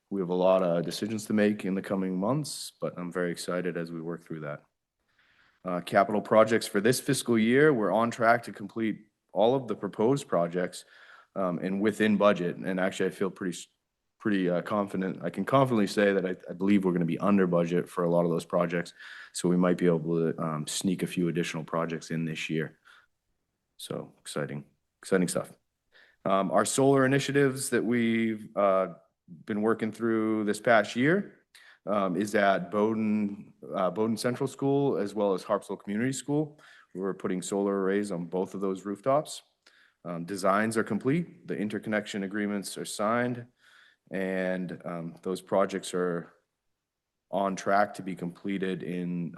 We have a lot of decisions to make in the coming months, but I'm very excited as we work through that. Capital projects for this fiscal year, we're on track to complete all of the proposed projects and within budget. And actually, I feel pretty confident. I can confidently say that I believe we're going to be under budget for a lot of those projects. So we might be able to sneak a few additional projects in this year. So exciting stuff. Our solar initiatives that we've been working through this past year is at Bowdoin Central School as well as Harpswell Community School. We're putting solar arrays on both of those rooftops. Designs are complete, the interconnection agreements are signed, and those projects are on track to be completed in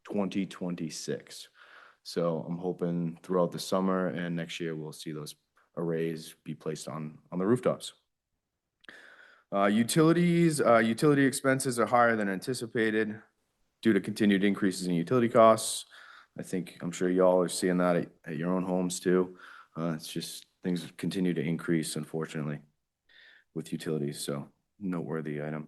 2026. So I'm hoping throughout the summer and next year we'll see those arrays be placed on the rooftops. Utility expenses are higher than anticipated due to continued increases in utility costs. I'm sure y'all are seeing that at your own homes too. It's just things continue to increase, unfortunately, with utilities, so noteworthy item.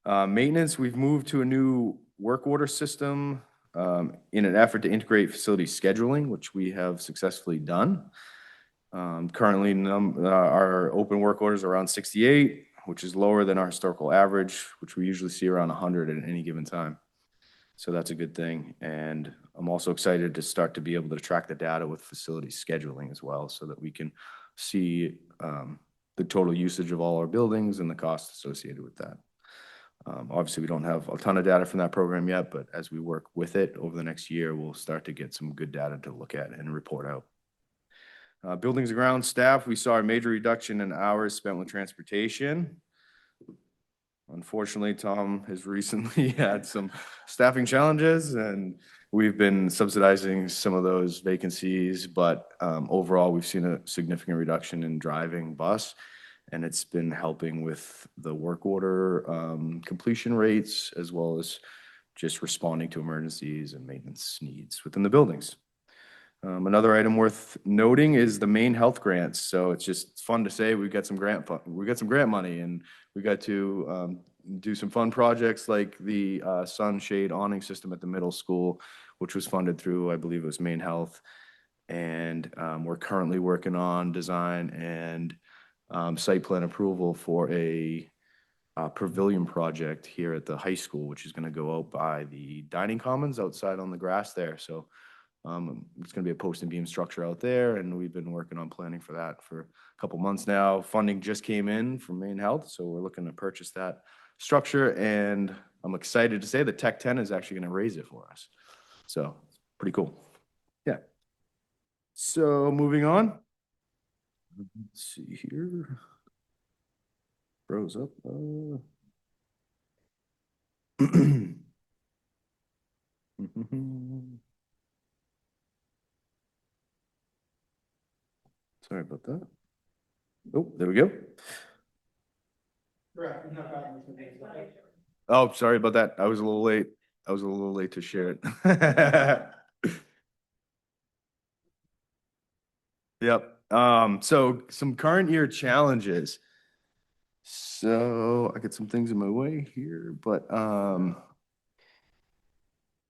Maintenance, we've moved to a new work order system in an effort to integrate facility scheduling, which we have successfully done. Currently, our open work orders are around 68, which is lower than our historical average, which we usually see around 100 at any given time. So that's a good thing. And I'm also excited to start to be able to track the data with facility scheduling as well, so that we can see the total usage of all our buildings and the costs associated with that. Obviously, we don't have a ton of data from that program yet, but as we work with it over the next year, we'll start to get some good data to look at and report out. Buildings and ground staff, we saw a major reduction in hours spent with transportation. Unfortunately, Tom has recently had some staffing challenges, and we've been subsidizing some of those vacancies, but overall, we've seen a significant reduction in driving bus, and it's been helping with the work order completion rates, as well as just responding to emergencies and maintenance needs within the buildings. Another item worth noting is the Maine Health grants. So it's just fun to say we got some grant money, and we got to do some fun projects like the sunshade awning system at the middle school, which was funded through, I believe it was Maine Health. And we're currently working on design and site plan approval for a pavilion project here at the high school, which is going to go out by the dining commons outside on the grass there. So it's going to be a post and beam structure out there, and we've been working on planning for that for a couple months now. Funding just came in from Maine Health, so we're looking to purchase that structure, and I'm excited to say that Tech 10 is actually going to raise it for us. So pretty cool. Yeah. So moving on. Let's see here. Froze up. Sorry about that. Oh, there we go. Oh, sorry about that. I was a little late. To share it. Yep. So some current year challenges. So I get some things in my way here, but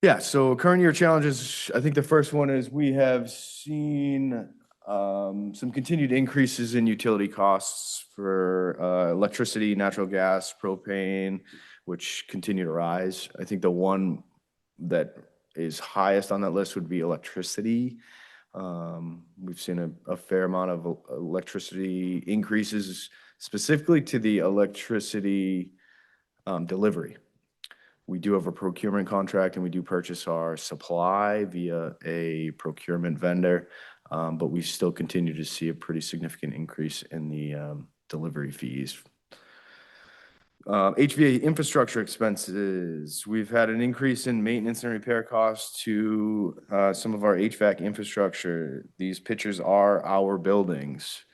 yeah, so current year challenges, I think the first one is we have seen some continued increases in utility costs for electricity, natural gas, propane, which continue to rise. I think the one that is highest on that list would be electricity. We've seen a fair amount of electricity increases, specifically to the electricity delivery. We do have a procurement contract, and we do purchase our supply via a procurement vendor, but we still continue to see a pretty significant increase in the delivery fees. HVA infrastructure expenses. We've had an increase in maintenance and repair costs to some of our HVAC infrastructure. These pictures are our buildings.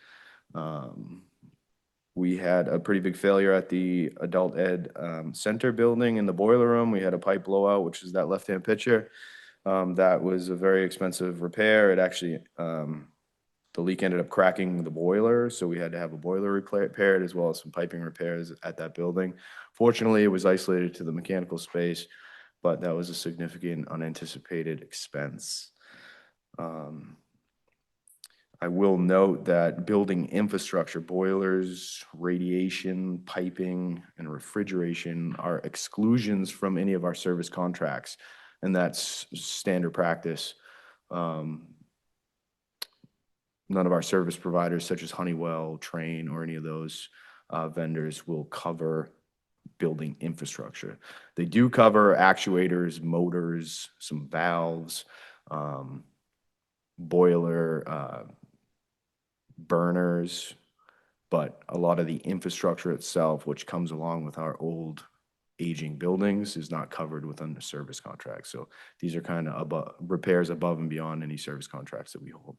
We had a pretty big failure at the adult ed center building in the boiler room. We had a pipe blowout, which is that left-hand picture. That was a very expensive repair. It actually, the leak ended up cracking the boiler, so we had to have a boiler repaired as well as some piping repairs at that building. Fortunately, it was isolated to the mechanical space, but that was a significant unanticipated expense. I will note that building infrastructure, boilers, radiation, piping, and refrigeration are exclusions from any of our service contracts, and that's standard practice. None of our service providers, such as Honeywell, Trane, or any of those vendors will cover building infrastructure. They do cover actuators, motors, some valves, boiler, burners, but a lot of the infrastructure itself, which comes along with our old aging buildings, is not covered within the service contract. So these are kind of repairs above and beyond any service contracts that we hold.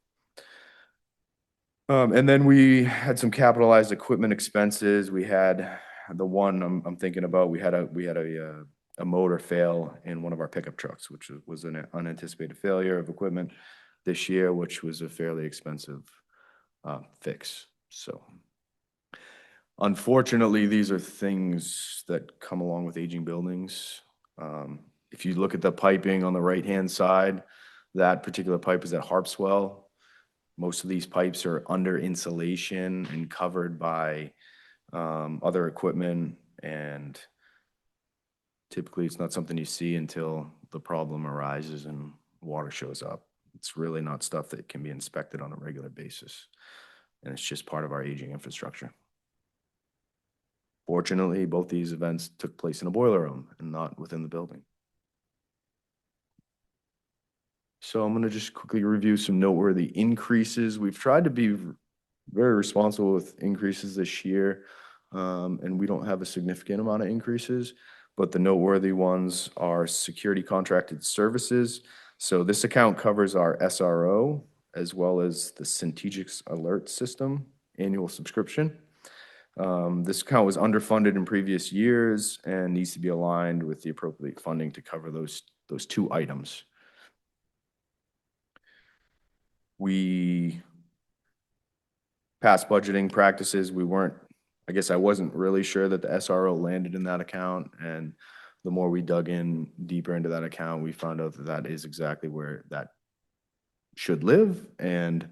And then we had some capitalized equipment expenses. We had the one I'm thinking about. We had a motor fail in one of our pickup trucks, which was an unanticipated failure of equipment this year, which was a fairly expensive fix. So unfortunately, these are things that come along with aging buildings. If you look at the piping on the right-hand side, that particular pipe is at Harpswell. Most of these pipes are under insulation and covered by other equipment, and typically it's not something you see until the problem arises and water shows up. It's really not stuff that can be inspected on a regular basis, and it's just part of our aging infrastructure. Fortunately, both these events took place in a boiler room and not within the building. So I'm going to just quickly review some noteworthy increases. We've tried to be very responsible with increases this year, and we don't have a significant amount of increases, but the noteworthy ones are security contracted services. So this account covers our SRO as well as the Centegix Alert System annual subscription. This account was underfunded in previous years and needs to be aligned with the appropriate funding to cover those two items. We past budgeting practices, I guess I wasn't really sure that the SRO landed in that account, and the more we dug in deeper into that account, we found out that that is exactly where that should live, and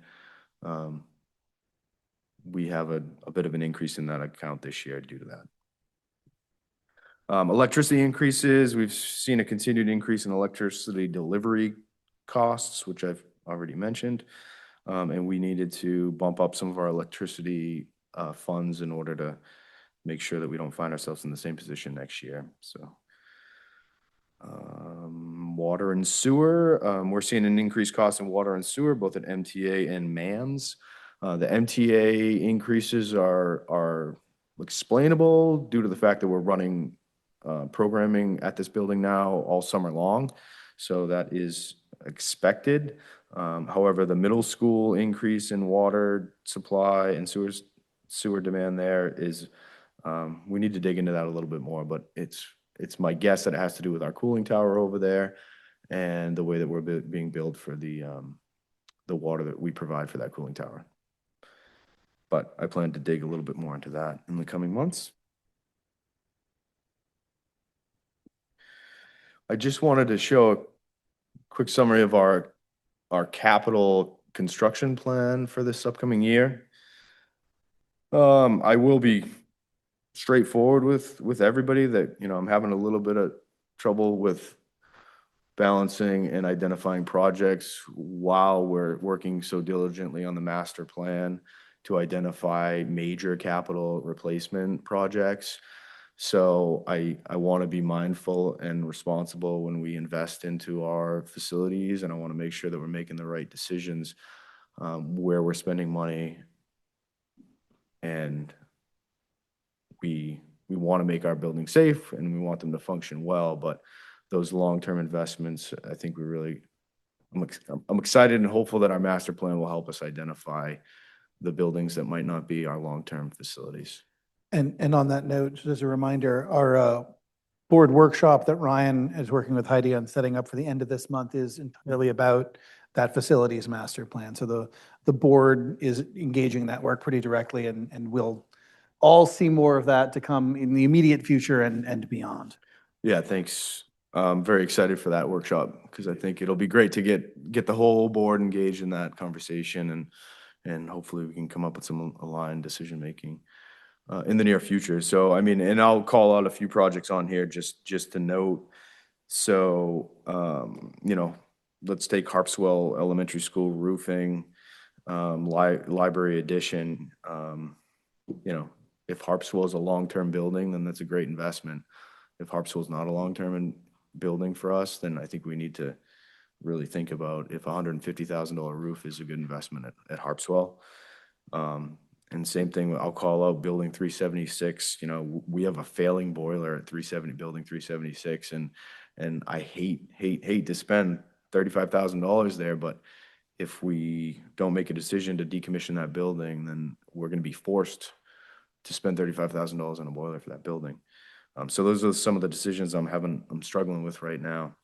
we have a bit of an increase in that account this year due to that. Electricity increases, we've seen a continued increase in electricity delivery costs, which I've already mentioned, and we needed to bump up some of our electricity funds in order to make sure that we don't find ourselves in the same position next year. So water and sewer, we're seeing an increased cost in water and sewer, both at MTA and MANS. The MTA increases are explainable due to the fact that we're running programming at this building now all summer long. So that is expected. However, the middle school increase in water supply and sewer demand there is, we need to dig into that a little bit more, but it's my guess that it has to do with our cooling tower over there and the way that we're being billed for the water that we provide for that cooling tower. But I plan to dig a little bit more into that in the coming months. I just wanted to show a quick summary of our capital construction plan for this upcoming year. I will be straightforward with everybody that, I'm having a little bit of trouble with balancing and identifying projects while we're working so diligently on the master plan to identify major capital replacement projects. So I want to be mindful and responsible when we invest into our facilities, and I want to make sure that we're making the right decisions where we're spending money, and we want to make our buildings safe and we want them to function well, but those long-term investments, I think I'm excited and hopeful that our master plan will help us identify the buildings that might not be our long-term facilities. And on that note, just as a reminder, our board workshop that Ryan is working with Heidi on setting up for the end of this month is entirely about that facilities master plan. So the board is engaging that work pretty directly, and we'll all see more of that to come in the immediate future and beyond. Yeah, thanks. I'm very excited for that workshop because I think it'll be great to get the whole board engaged in that conversation and hopefully we can come up with some aligned decision-making in the near future. So, I mean, and I'll call out a few projects on here just to note. So, you know, let's take Harpswell Elementary School roofing, library addition. You know, if Harpswell is a long-term building, then that's a great investment. If Harpswell is not a long-term building for us, then I think we need to really think about if a $150,000 roof is a good investment at Harpswell. And same thing, I'll call out Building 376. You know, we have a failing boiler at Building 376, and I hate to spend $35,000 there, but if we don't make a decision to decommission that building, then we're going to be forced to spend $35,000 on a boiler for that building. So those are some of the decisions I'm struggling with right now.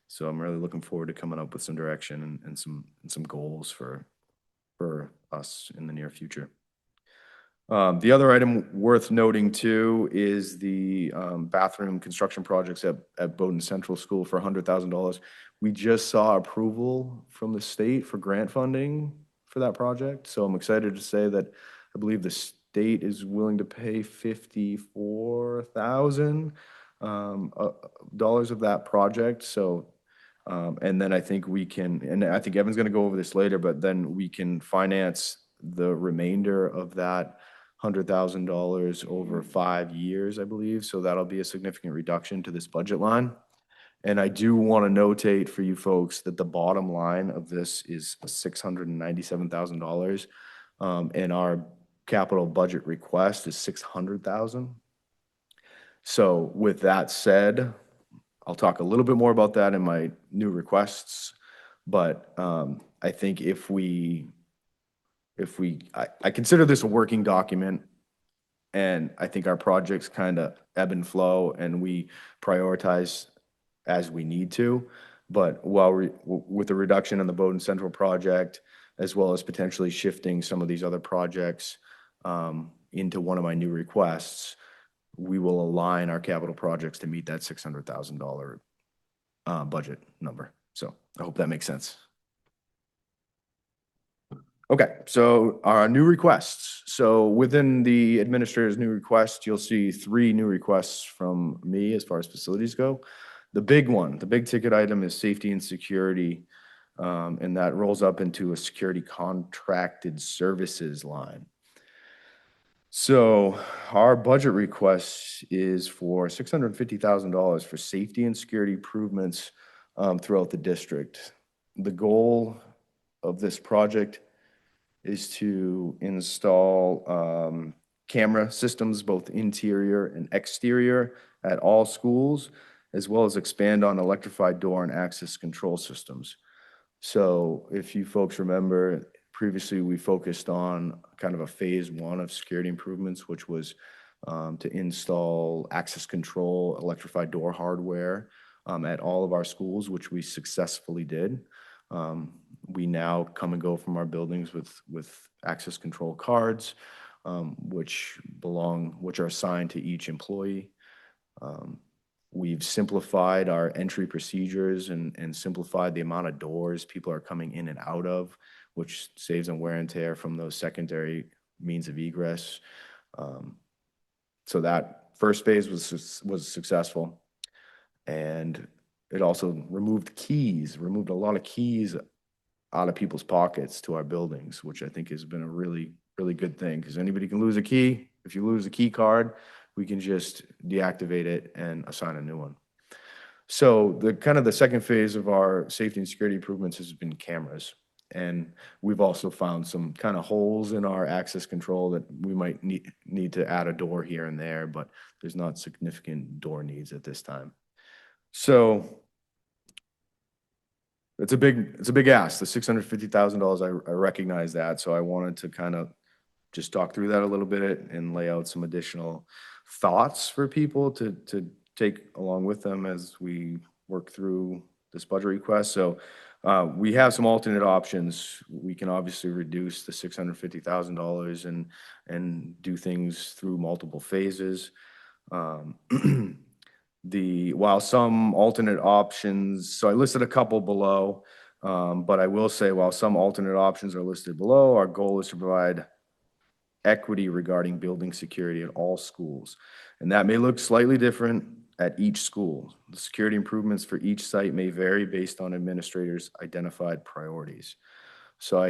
So I'm really looking forward to coming up with some direction and some goals for us in the near future. The other item worth noting too is the bathroom construction projects at Bowdoin Central School for $100,000. We just saw approval from the state for grant funding for that project. So I'm excited to say that I believe the state is willing to pay $54,000 dollars of that project. So, and then I think we can, and I think Evan's going to go over this later, but then we can finance the remainder of that $100,000 over 5 years, I believe. So that'll be a significant reduction to this budget line. And I do want to notate for you folks that the bottom line of this is $697,000. And our capital budget request is $600,000. So with that said, I'll talk a little bit more about that in my new requests. But I think I consider this a working document, and I think our projects kind of ebb and flow, and we prioritize as we need to. But with the reduction in the Bowdoin Central project, as well as potentially shifting some of these other projects into one of my new requests, we will align our capital projects to meet that $600,000 budget number. So I hope that makes sense. Okay, so our new requests. So within the administrator's new request, you'll see 3 new requests from me as far as facilities go. The big one, the big ticket item is safety and security, and that rolls up into a security contracted services line. So our budget request is for $650,000 for safety and security improvements throughout the district. The goal of this project is to install camera systems, both interior and exterior, at all schools, as well as expand on electrified door and access control systems. So if you folks remember, previously we focused on kind of a phase 1 of security improvements, which was to install access control, electrified door hardware at all of our schools, which we successfully did. We now come and go from our buildings with access control cards, which are assigned to each employee. We've simplified our entry procedures and simplified the amount of doors people are coming in and out of, which saves on wear and tear from those secondary means of egress. So that first phase was successful. And it also removed a lot of keys out of people's pockets to our buildings, which I think has been a really, really good thing, because anybody can lose a key. If you lose a key card, we can just deactivate it and assign a new one. So the second phase of our safety and security improvements has been cameras. And we've also found some kind of holes in our access control that we might need to add a door here and there, but there's not significant door needs at this time. So it's a big ask, the $650,000. I recognize that. So I wanted to kind of just talk through that a little bit and lay out some additional thoughts for people to take along with them as we work through this budget request. So we have some alternate options. We can obviously reduce the $650,000 and do things through multiple phases. While some alternate options, so I listed a couple below. But I will say, while some alternate options are listed below, our goal is to provide equity regarding building security at all schools. And that may look slightly different at each school. The security improvements for each site may vary based on administrators' identified priorities. So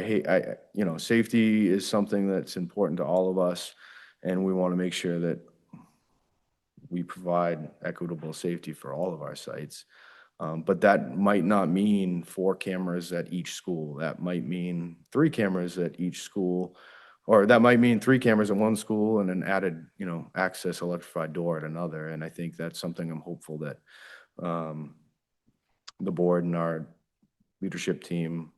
safety is something that's important to all of us, and we want to make sure that we provide equitable safety for all of our sites. But that might not mean 4 cameras at each school. That might mean 3 cameras at each school, or that might mean 3 cameras at one school and an added, access electrified door at another. And I think that's something I'm hopeful that the board and our leadership team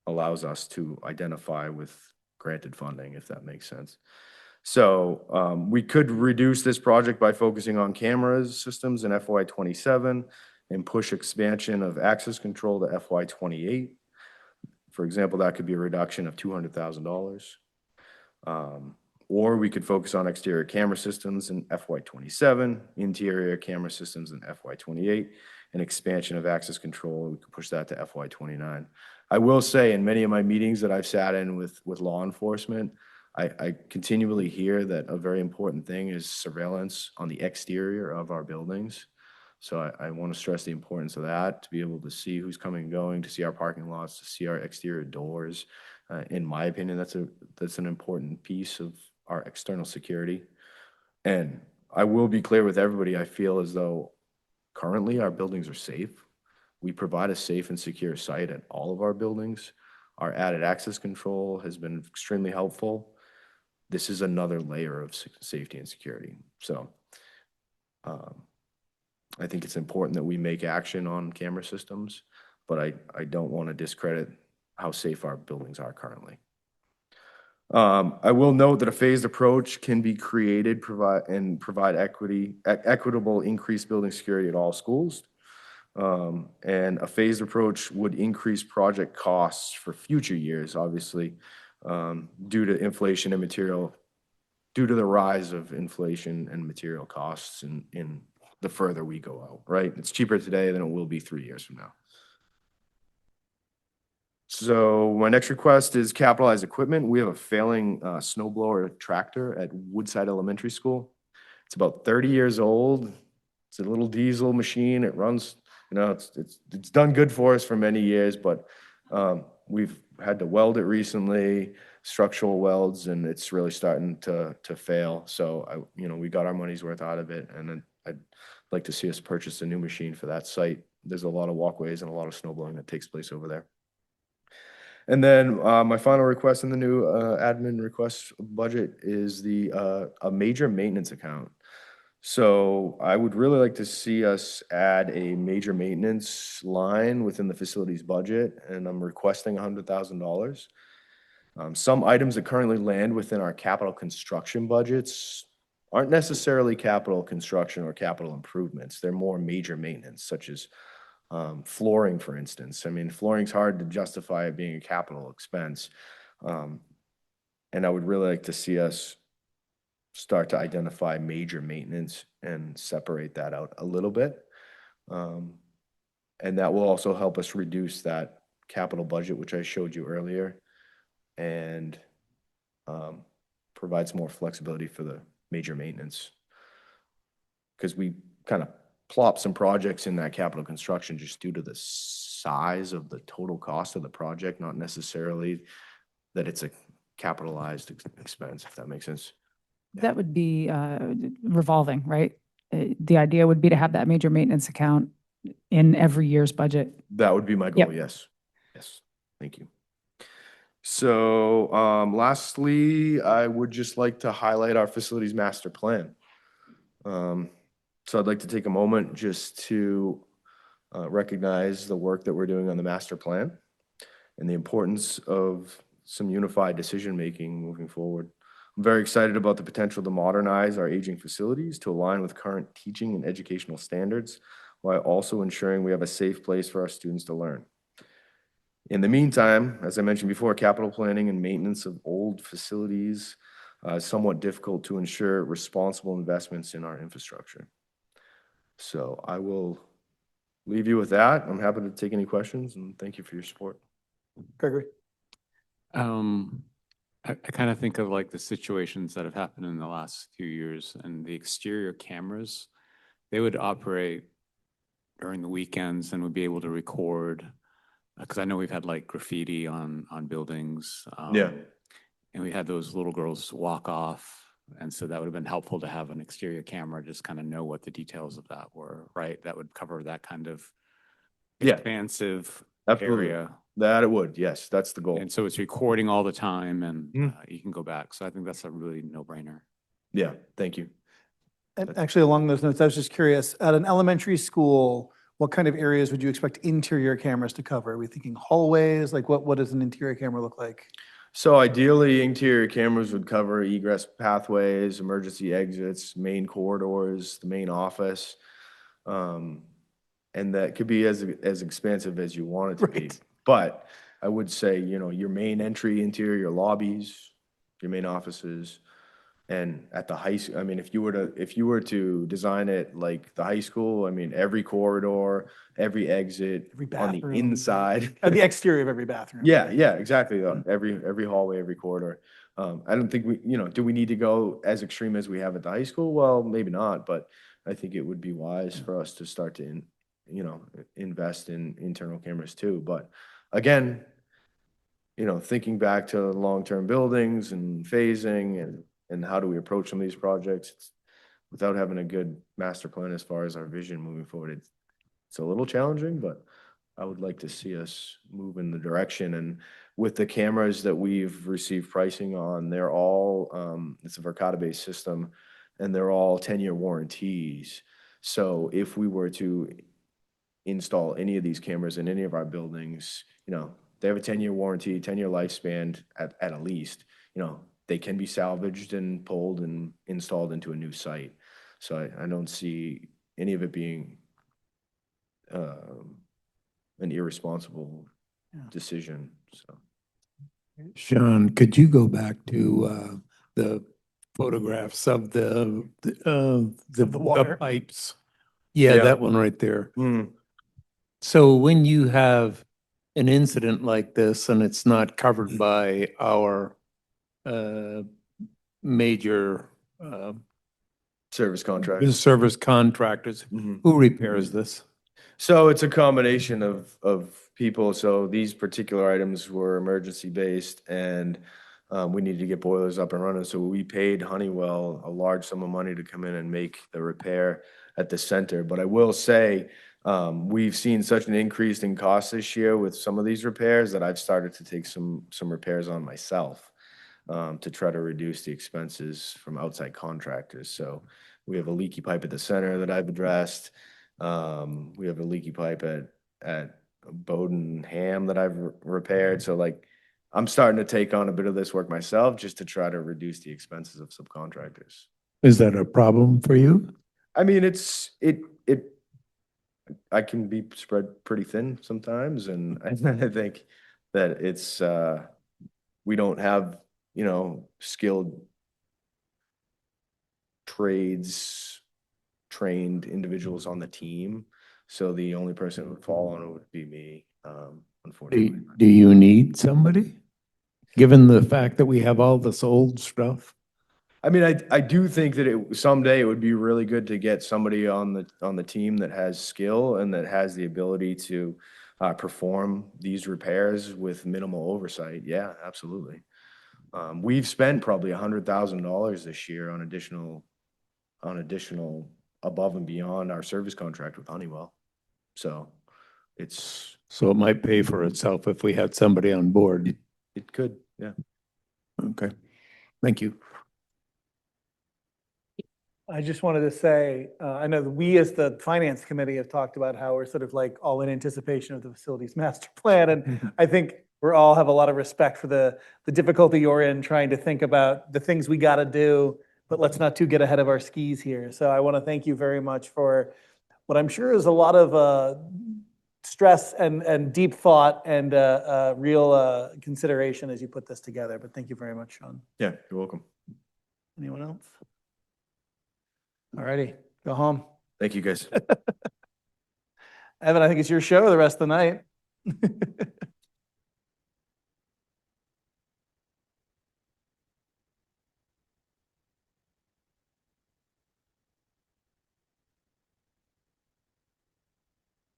allows us to identify with granted funding, if that makes sense. So we could reduce this project by focusing on cameras systems in FY27 and push expansion of access control to FY28. For example, that could be a reduction of $200,000. Or we could focus on exterior camera systems in FY27, interior camera systems in FY28, and expansion of access control. We could push that to FY29. I will say, in many of my meetings that I've sat in with law enforcement, I continually hear that a very important thing is surveillance on the exterior of our buildings. So I want to stress the importance of that, to be able to see who's coming and going, to see our parking lots, to see our exterior doors. In my opinion, that's an important piece of our external security. And I will be clear with everybody, I feel as though currently our buildings are safe. We provide a safe and secure site at all of our buildings. Our added access control has been extremely helpful. This is another layer of safety and security. So I think it's important that we make action on camera systems, but I don't want to discredit how safe our buildings are currently. I will note that a phased approach can be created, provide equitable increased building security at all schools. And a phased approach would increase project costs for future years, obviously, due to inflation and due to the rise of inflation and material costs in the further we go out, right? It's cheaper today than it will be 3 years from now. So my next request is capitalized equipment. We have a failing snowblower tractor at Woodside Elementary School. It's about 30 years old. It's a little diesel machine. It runs, it's done good for us for many years, but we've had to weld it recently, structural welds, and it's really starting to fail. So we got our money's worth out of it, and I'd like to see us purchase a new machine for that site. There's a lot of walkways and a lot of snow blowing that takes place over there. And then my final request in the new admin request budget is a major maintenance account. So I would really like to see us add a major maintenance line within the facilities budget, and I'm requesting $100,000. Some items that currently land within our capital construction budgets aren't necessarily capital construction or capital improvements. They're more major maintenance, such as flooring, for instance. I mean, flooring's hard to justify it being a capital expense. And I would really like to see us start to identify major maintenance and separate that out a little bit. And that will also help us reduce that capital budget, which I showed you earlier, and provides more flexibility for the major maintenance. Because we kind of plop some projects in that capital construction just due to the size of the total cost of the project, not necessarily that it's a capitalized expense, if that makes sense. That would be revolving, right? The idea would be to have that major maintenance account in every year's budget. That would be my goal, yes. Yes, thank you. So lastly, I would just like to highlight our facilities master plan. So I'd like to take a moment just to recognize the work that we're doing on the master plan and the importance of some unified decision-making moving forward. I'm very excited about the potential to modernize our aging facilities to align with current teaching and educational standards, while also ensuring we have a safe place for our students to learn. In the meantime, as I mentioned before, capital planning and maintenance of old facilities is somewhat difficult to ensure responsible investments in our infrastructure. So I will leave you with that. I'm happy to take any questions and thank you for your support. Gregory? I kind of think of like the situations that have happened in the last few years and the exterior cameras, they would operate during the weekends and would be able to record. Because I know we've had like graffiti on buildings. Yeah. And we had those little girls walk off. And so that would have been helpful to have an exterior camera, just kind of know what the details of that were, right? That would cover that kind of Yeah. expansive Absolutely. area. That it would, yes, that's the goal. And so it's recording all the time and Mhm. you can go back. So I think that's a really no-brainer. Yeah, thank you. And actually, along those notes, I was just curious, at an elementary school, what kind of areas would you expect interior cameras to cover? Are we thinking hallways? Like what does an interior camera look like? So ideally, interior cameras would cover egress pathways, emergency exits, main corridors, the main office. And that could be as expansive as you want it to be. Right. But I would say, your main entry interior, your lobbies, your main offices, and at the high school, I mean, if you were to design it like the high school, I mean, every corridor, every exit, Every on the bathroom. inside. At the exterior of every bathroom. Yeah, exactly. Every hallway, every corridor. I don't think do we need to go as extreme as we have at the high school? Well, maybe not, but I think it would be wise for us to start to, invest in internal cameras too. But again, thinking back to long-term buildings and phasing and how do we approach some of these projects, without having a good master plan as far as our vision moving forward, it's a little challenging, but I would like to see us move in the direction. And with the cameras that we've received pricing on, they're all, it's a Verkada-based system, and they're all 10-year warranties. So if we were to install any of these cameras in any of our buildings, they have a 10-year warranty, 10-year lifespan at least. They can be salvaged and pulled and installed into a new site. So I don't see any of it being an irresponsible decision, so. Sean, could you go back to the photographs of the water? pipes? Yeah, Yeah. that one right there. Mm. So when you have an incident like this and it's not covered by our major Service contract. service contractors, Mhm. who repairs this? So it's a combination of people. So these particular items were emergency based, and we needed to get boilers up and running. So we paid Honeywell a large sum of money to come in and make the repair at the center. But I will say, we've seen such an increase in cost this year with some of these repairs that I've started to take some repairs on myself, to try to reduce the expenses from outside contractors. So we have a leaky pipe at the center that I've addressed. We have a leaky pipe at Bowden Ham that I've repaired. So like, I'm starting to take on a bit of this work myself just to try to reduce the expenses of subcontractors. Is that a problem for you? I mean, I can be spread pretty thin sometimes, and I think that it's, we don't have, skilled trades trained individuals on the team. So the only person who would fall on it would be me, unfortunately. Do you need somebody? Given the fact that we have all this old stuff? I mean, I do think that someday it would be really good to get somebody on the team that has skill and that has the ability to perform these repairs with minimal oversight. Yeah, absolutely. We've spent probably $100,000 this year on additional above and beyond our service contract with Honeywell. So So it might pay for itself if we had somebody on board. it could, yeah. Okay, thank you. I just wanted to say, I know that we as the finance committee have talked about how we're sort of like all in anticipation of the facilities master plan. And I think we all have a lot of respect for the difficulty you're in trying to think about the things we got to do, but let's not too get ahead of our skis here. So I want to thank you very much for what I'm sure is a lot of stress and deep thought and real consideration as you put this together. But thank you very much, Sean. Yeah, you're welcome. Anyone else? All righty, go home. Thank you, guys. Evan, I think it's your show the rest of the night.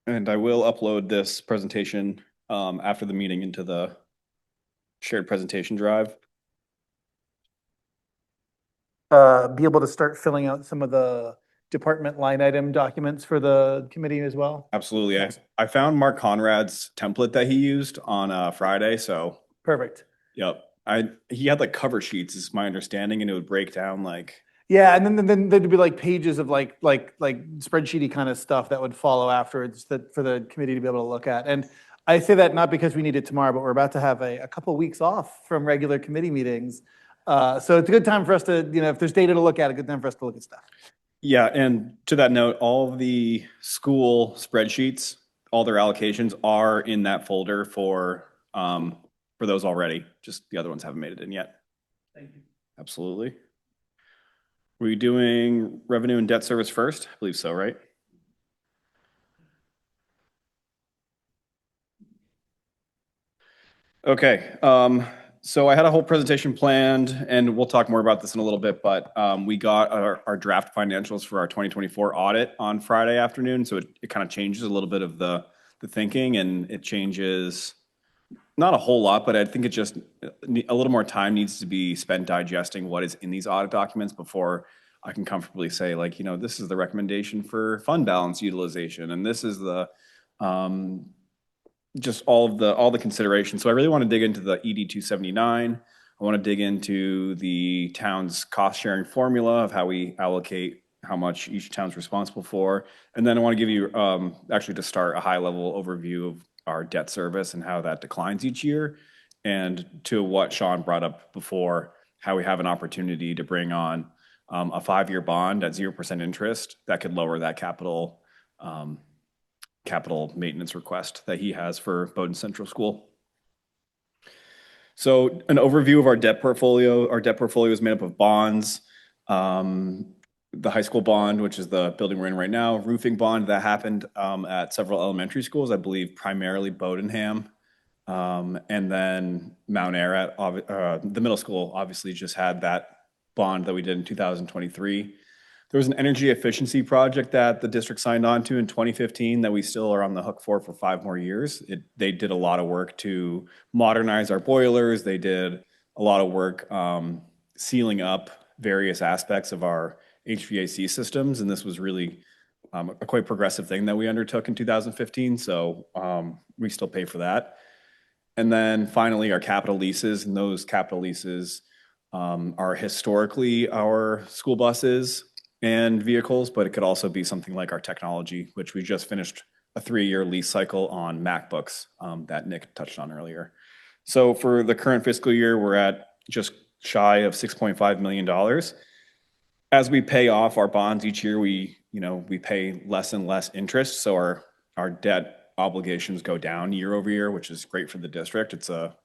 And I will upload this presentation after the meeting into the shared presentation drive. Be able to start filling out some of the department line item documents for the committee as well. Absolutely. I found Mark Conrad's template that he used on Friday. So, Perfect. yep. He had like cover sheets, is my understanding, and it would break down like. Yeah, and then there'd be like pages of like spreadsheety kind of stuff that would follow afterwards that for the committee to be able to look at. And I say that not because we need it tomorrow, but we're about to have a couple weeks off from regular committee meetings. So it's a good time for us to, if there's data to look at, a good time for us to look at stuff. Yeah, and to that note, all of the school spreadsheets, all their allocations are in that folder for those already. Just the other ones haven't made it in yet. Thank you. Absolutely. Were you doing revenue and debt service first? I believe so, right? Okay. So I had a whole presentation planned, and we'll talk more about this in a little bit, but we got our draft financials for our 2024 audit on Friday afternoon. So it kind of changes a little bit of the thinking, and it changes not a whole lot, but I think it just a little more time needs to be spent digesting what is in these audit documents before I can comfortably say, like, this is the recommendation for fund balance utilization, and this is the just all the considerations. So I really want to dig into the ED 279. I want to dig into the town's cost sharing formula of how we allocate how much each town's responsible for. And then I want to give you actually to start a high level overview of our debt service and how that declines each year. And to what Sean brought up before, how we have an opportunity to bring on a 5-year bond at 0% interest that could lower that capital maintenance request that he has for Bowdoin Central School. So an overview of our debt portfolio. Our debt portfolio is made up of bonds, the high school bond, which is the building we're in right now, roofing bond that happened at several elementary schools, I believe primarily Bowdenham, and then Mount Ayr at the middle school obviously just had that bond that we did in 2023. There was an energy efficiency project that the district signed on to in 2015 that we still are on the hook for 5 more years. They did a lot of work to modernize our boilers. They did a lot of work sealing up various aspects of our HVAC systems, and this was really a quite progressive thing that we undertook in 2015, so we still pay for that. And then finally, our capital leases, and those capital leases are historically our school buses and vehicles, but it could also be something like our technology, which we just finished a 3-year lease cycle on MacBooks that Nick touched on earlier. So for the current fiscal year, we're at just shy of $6.5 million. As we pay off our bonds each year, we pay less and less interest. So our debt obligations go down year over year, which is great for the district. It's a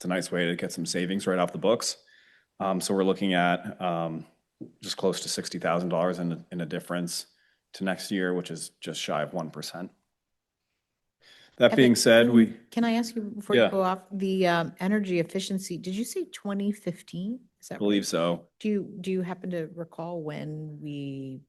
nice way to get some savings right off the books. So we're looking at just close to $60,000 in a difference to next year, which is just shy of 1%. That being said, Can I ask you before Yeah. you go off, the energy efficiency, did you say 2015? Is that right? believe so. Do you happen to recall when we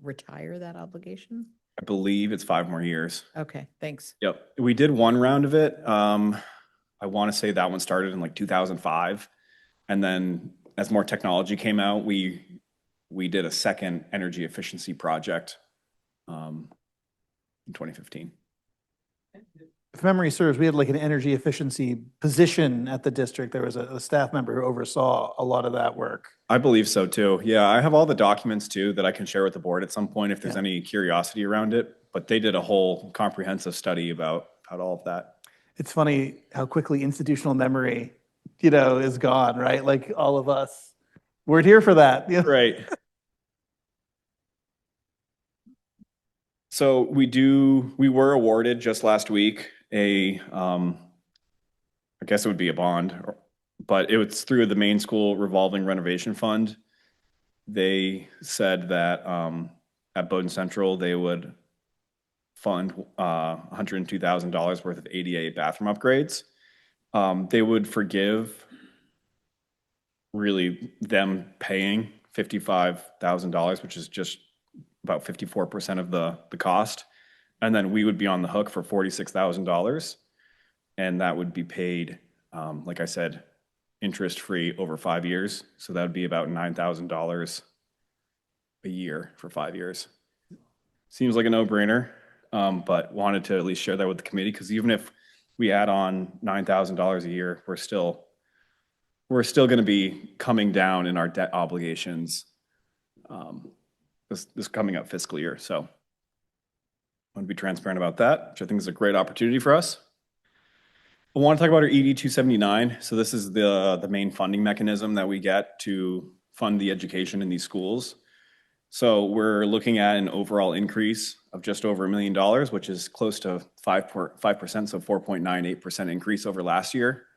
retire that obligation? I believe it's 5 more years. Okay, thanks. Yep. We did one round of it. I want to say that one started in like 2005. And then as more technology came out, we did a second energy efficiency project in 2015. If memory serves, we had like an energy efficiency position at the district. There was a staff member who oversaw a lot of that work. I believe so too. Yeah, I have all the documents too that I can share with the board at some point if there's any curiosity around it. But they did a whole comprehensive study about all of that. It's funny how quickly institutional memory, is gone, right? Like all of us weren't here for that. Right. So we were awarded just last week I guess it would be a bond, but it was through the main school revolving renovation fund. They said that at Bowdoin Central, they would fund $102,000 worth of ADA bathroom upgrades. They would forgive really them paying $55,000, which is just about 54% of the cost. And then we would be on the hook for $46,000. And that would be paid, like I said, interest-free over 5 years. So that would be about $9,000 a year for 5 years. Seems like a no-brainer, but wanted to at least share that with the committee, because even if we add on $9,000 a year, we're still going to be coming down in our debt obligations this coming up fiscal year. So I want to be transparent about that, which I think is a great opportunity for us. I want to talk about our ED 279. So this is the main funding mechanism that we get to fund the education in these schools. So we're looking at an overall increase of just over $1 million, which is close to 5%, so 4.98% increase over last year.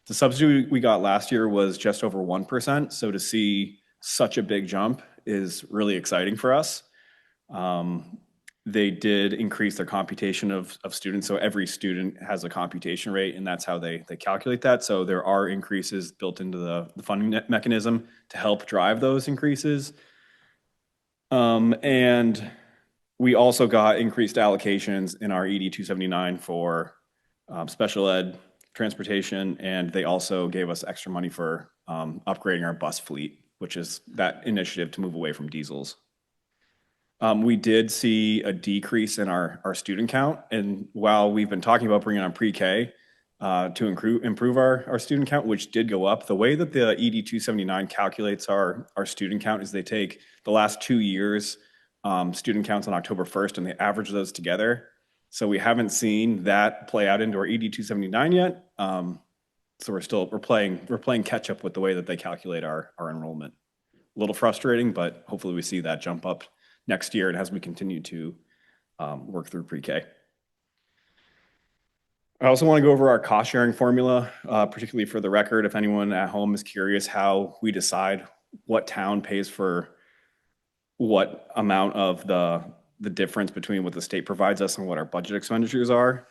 The subsidy we got last year was just over 1%. So to see such a big jump is really exciting for us. They did increase their computation of students. So every student has a computation rate, and that's how they calculate that. So there are increases built into the funding mechanism to help drive those increases. And we also got increased allocations in our ED 279 for special ed, transportation, and they also gave us extra money for upgrading our bus fleet, which is that initiative to move away from diesels. We did see a decrease in our student count. And while we've been talking about bringing on pre-K to improve our student count, which did go up, the way that the ED 279 calculates our student count is they take the last 2 years student counts on October 1st and they average those together. So we haven't seen that play out into our ED 279 yet. So we're playing catch up with the way that they calculate our enrollment. A little frustrating, but hopefully we see that jump up next year and as we continue to work through pre-K. I also want to go over our cost sharing formula, particularly for the record, if anyone at home is curious how we decide what town pays for what amount of the difference between what the state provides us and what our budget expenditures are.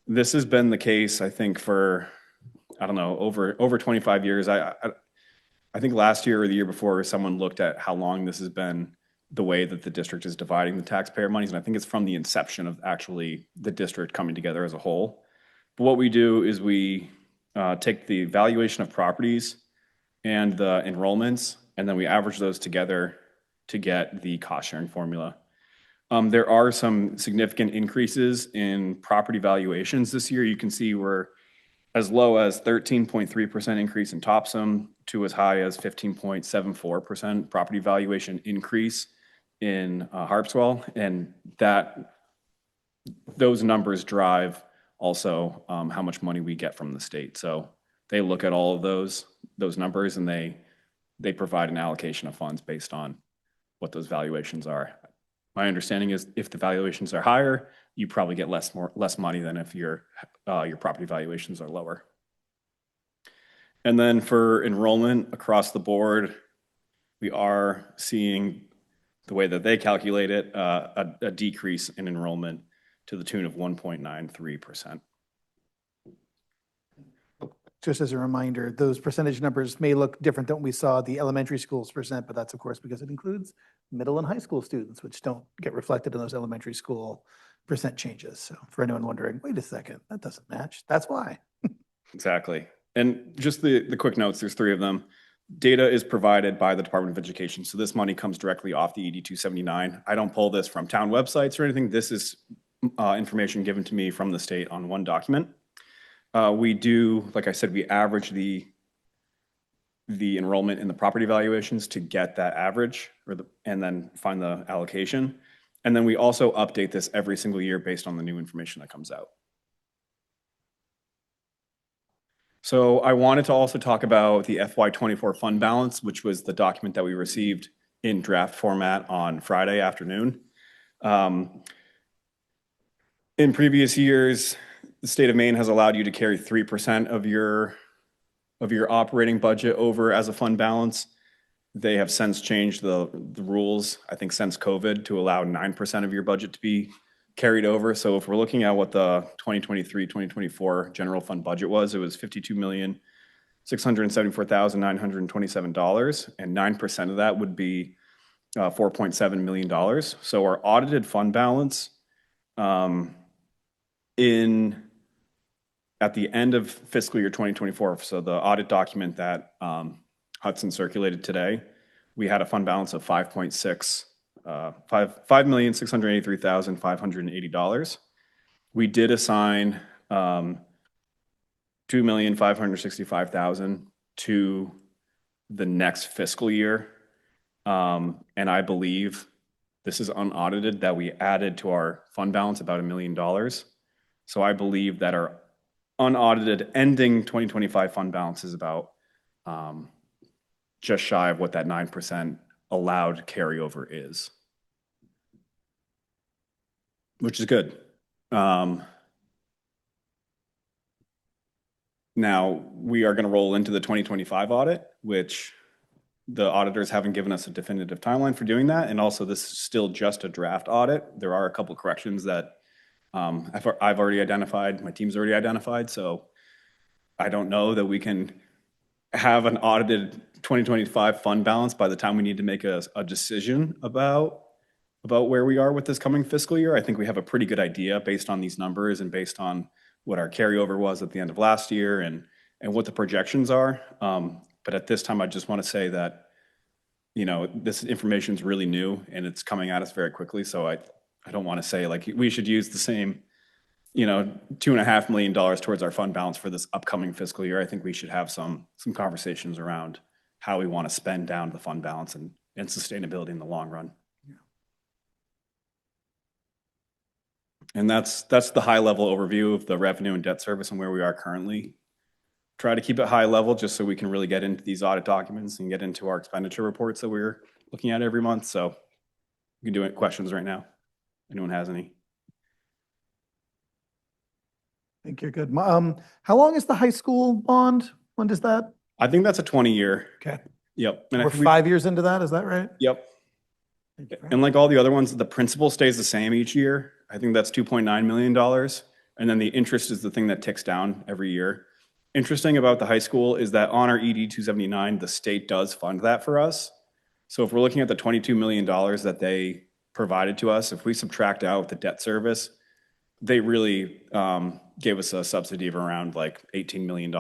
This has been the case, I think, for, I don't know, over 25 years. I think last year or the year before, someone looked at how long this has been the way that the district is dividing the taxpayer monies. And I think it's from the inception of actually the district coming together as a whole. But what we do is we take the valuation of properties and the enrollments, and then we average those together to get the cost sharing formula. There are some significant increases in property valuations this year. You can see we're as low as 13.3% increase in Topsom to as high as 15.74% property valuation increase in Harpswell. And those numbers drive also how much money we get from the state. So they look at all of those numbers and they provide an allocation of funds based on what those valuations are. My understanding is if the valuations are higher, you probably get less money than if your property valuations are lower. And then for enrollment across the board, we are seeing the way that they calculate it, a decrease in enrollment to the tune of 1.93%. Just as a reminder, those percentage numbers may look different than what we saw the elementary schools present, but that's of course because it includes middle and high school students, which don't get reflected in those elementary school percent changes. So for anyone wondering, wait a second, that doesn't match. That's why. Exactly. And just the quick notes, there's 3 of them. Data is provided by the Department of Education. So this money comes directly off the ED 279. I don't pull this from town websites or anything. This is information given to me from the state on one document. We do, like I said, we average the enrollment in the property valuations to get that average and then find the allocation. And then we also update this every single year based on the new information that comes out. So I wanted to also talk about the FY24 fund balance, which was the document that we received in draft format on Friday afternoon. In previous years, the state of Maine has allowed you to carry 3% of your operating budget over as a fund balance. They have since changed the rules, I think since COVID, to allow 9% of your budget to be carried over. So if we're looking at what the 2023-2024 general fund budget was, it was $52,674,927, and 9% of that would be $4.7 million. So our audited fund balance at the end of fiscal year 2024, so the audit document that Hudson circulated today, we had a fund balance of $5,683,580. We did assign $2,565,000 to the next fiscal year. And I believe this is unaudited that we added to our fund balance about $1 million. So I believe that our unaudited ending 2025 fund balance is about just shy of what that 9% allowed carryover is, which is good. Now, we are going to roll into the 2025 audit, which the auditors haven't given us a definitive timeline for doing that. And also, this is still just a draft audit. There are a couple of corrections that I've already identified, my team's already identified. So I don't know that we can have an audited 2025 fund balance by the time we need to make a decision about where we are with this coming fiscal year. I think we have a pretty good idea based on these numbers and based on what our carryover was at the end of last year and what the projections are. But at this time, I just want to say that, this information is really new and it's coming at us very quickly. So I don't want to say like we should use the same, $2.5 million towards our fund balance for this upcoming fiscal year. I think we should have some conversations around how we want to spend down the fund balance and sustainability in the long run. And that's the high level overview of the revenue and debt service and where we are currently. Try to keep it high level just so we can really get into these audit documents and get into our expenditure reports that we're looking at every month. So you can do it questions right now. Anyone has any? I think you're good. How long is the high school bond? When does that? I think that's a 20-year. Okay. Yep. And We're 5 years into that, is that right? Yep. And like all the other ones, the principal stays the same each year. I think that's $2.9 million. And then the interest is the thing that ticks down every year. Interesting about the high school is that on our ED 279, the state does fund that for us. So if we're looking at the $22 million that they provided to us, if we subtract out the debt service, they really gave us a subsidy of around like $18 million,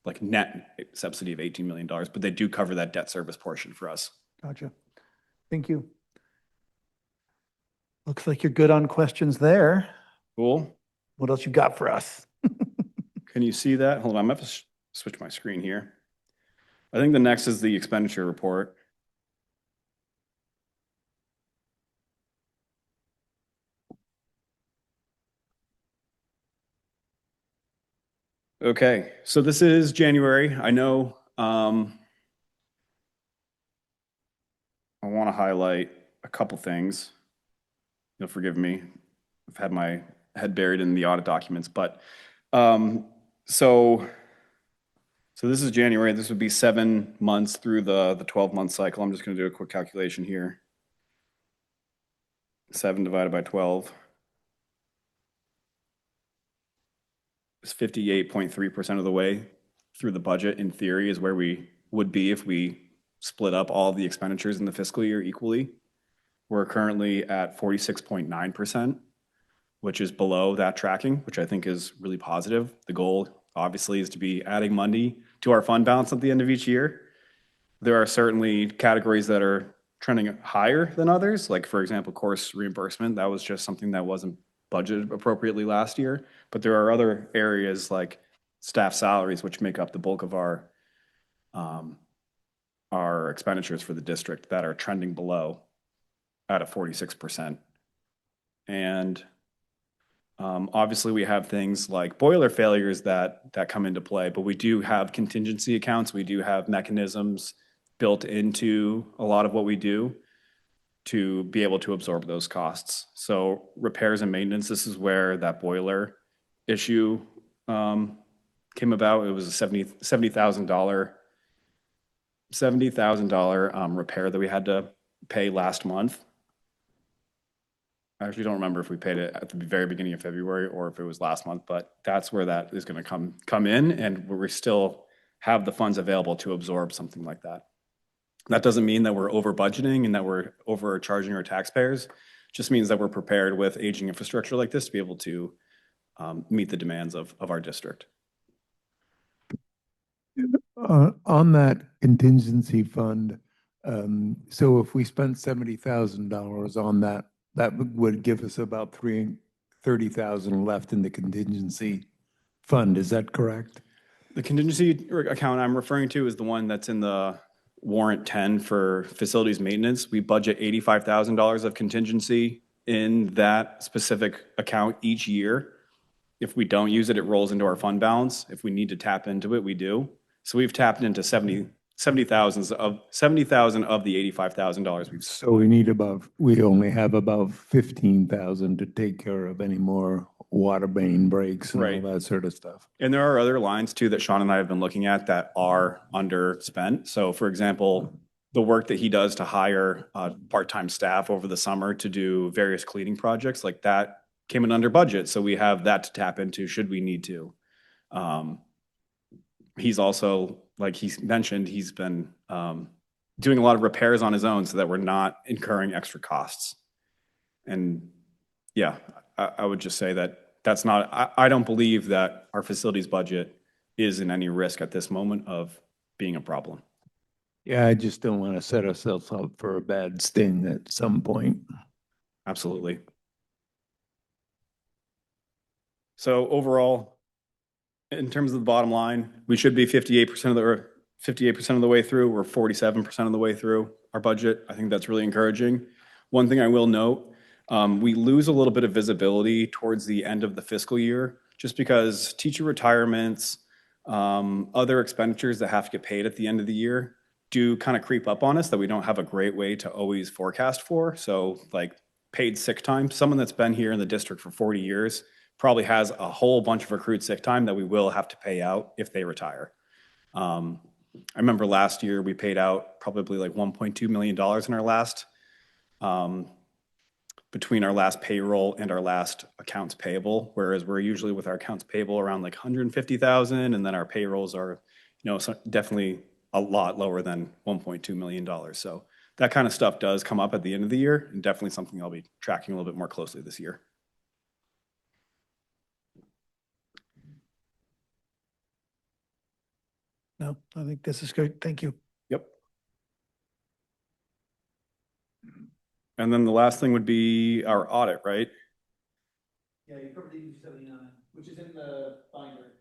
like net subsidy of $18 million, but they do cover that debt service portion for us. Gotcha. Thank you. Looks like you're good on questions there. Cool. What else you got for us? Can you see that? Hold on, I'm going to have to switch my screen here. I think the next is the expenditure report. Okay, so this is January. I know I want to highlight a couple things. You'll forgive me. I've had my head buried in the audit documents, but so this is January. This would be 7 months through the 12-month cycle. I'm just going to do a quick calculation here. 7 divided by 12 is 58.3% of the way through the budget. In theory, is where we would be if we split up all the expenditures in the fiscal year equally. We're currently at 46.9%, which is below that tracking, which I think is really positive. The goal, obviously, is to be adding money to our fund balance at the end of each year. There are certainly categories that are trending higher than others, like, for example, course reimbursement. That was just something that wasn't budgeted appropriately last year. But there are other areas like staff salaries, which make up the bulk of our expenditures for the district, that are trending below at a 46%. And obviously, we have things like boiler failures that come into play, but we do have contingency accounts. We do have mechanisms built into a lot of what we do to be able to absorb those costs. So repairs and maintenance, this is where that boiler issue came about. It was a $70,000 repair that we had to pay last month. I actually don't remember if we paid it at the very beginning of February or if it was last month, but that's where that is going to come in, and we still have the funds available to absorb something like that. That doesn't mean that we're over budgeting and that we're overcharging our taxpayers. It just means that we're prepared with aging infrastructure like this to be able to meet the demands of our district. On that contingency fund, so if we spent $70,000 on that, that would give us about 30,000 left in the contingency fund. Is that correct? The contingency account I'm referring to is the one that's in the warrant 10 for facilities maintenance. We budget $85,000 of contingency in that specific account each year. If we don't use it, it rolls into our fund balance. If we need to tap into it, we do. So we've tapped into 70,000 of the $85,000 we've. So we only have about 15,000 to take care of any more water main breaks and Right. all that sort of stuff. And there are other lines too that Sean and I have been looking at that are underspent. So for example, the work that he does to hire part-time staff over the summer to do various cleaning projects like that came in under budget. So we have that to tap into should we need to. He's also, like he mentioned, he's been doing a lot of repairs on his own so that we're not incurring extra costs. And yeah, I would just say that that's not, I don't believe that our facilities budget is in any risk at this moment of being a problem. Yeah, I just don't want to set ourselves up for a bad sting at some point. Absolutely. So overall, in terms of the bottom line, we should be 58% of the way through. We're 47% of the way through our budget. I think that's really encouraging. One thing I will note, we lose a little bit of visibility towards the end of the fiscal year, just because teacher retirements, other expenditures that have to get paid at the end of the year do kind of creep up on us that we don't have a great way to always forecast for. So like paid sick time, someone that's been here in the district for 40 years probably has a whole bunch of accrued sick time that we will have to pay out if they retire. I remember last year we paid out probably like $1.2 million in our last, between our last payroll and our last accounts payable, whereas we're usually with our accounts payable around like 150,000, and then our payrolls are, definitely a lot lower than $1.2 million. So that kind of stuff does come up at the end of the year, and definitely something I'll be tracking a little bit more closely this year. No, I think this is good. Thank you. Yep. And then the last thing would be our audit, right? Yeah, you covered the 79, which is in the binder.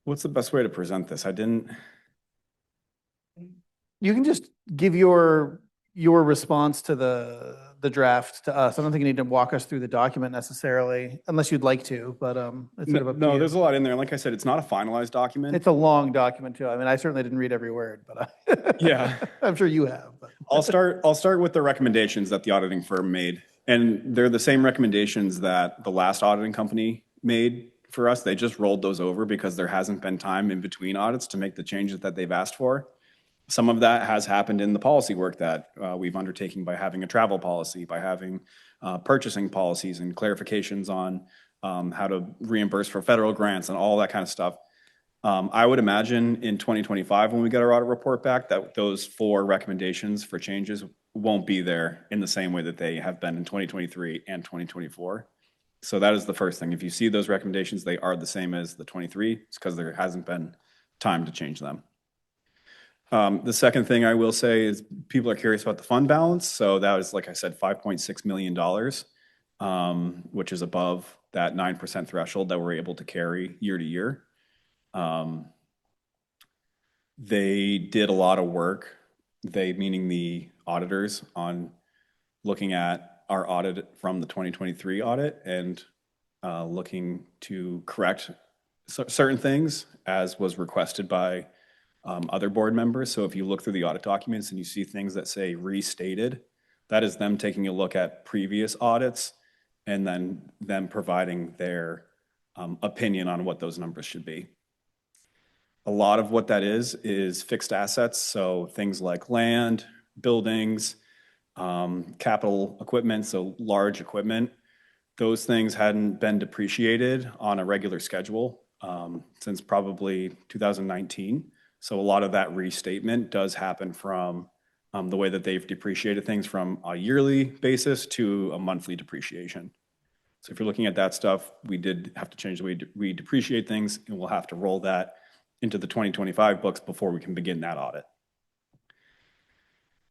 What's the best way to present this? You can just give your response to the draft to us. I don't think you need to walk us through the document necessarily, unless you'd like to, but it's sort of up to No, you. there's a lot in there. Like I said, it's not a finalized document. It's a long document too. I mean, I certainly didn't read every word, but Yeah. I'm sure you have. But. I'll start with the recommendations that the auditing firm made. And they're the same recommendations that the last auditing company made for us. They just rolled those over because there hasn't been time in between audits to make the changes that they've asked for. Some of that has happened in the policy work that we've undertaken by having a travel policy, by having purchasing policies and clarifications on how to reimburse for federal grants and all that kind of stuff. I would imagine in 2025, when we get our audit report back, that those 4 recommendations for changes won't be there in the same way that they have been in 2023 and 2024. So that is the first thing. If you see those recommendations, they are the same as the 23. It's because there hasn't been time to change them. The second thing I will say is people are curious about the fund balance. So that was, like I said, $5.6 million, which is above that 9% threshold that we're able to carry year to year. They did a lot of work, they meaning the auditors, on looking at our audit from the 2023 audit and looking to correct certain things as was requested by other board members. So if you look through the audit documents and you see things that say restated, that is them taking a look at previous audits and then them providing their opinion on what those numbers should be. A lot of what that is fixed assets. So things like land, buildings, capital equipment, so large equipment. Those things hadn't been depreciated on a regular schedule since probably 2019. So a lot of that restatement does happen from the way that they've depreciated things from a yearly basis to a monthly depreciation. So if you're looking at that stuff, we did have to change the way we depreciate things, and we'll have to roll that into the 2025 books before we can begin that audit.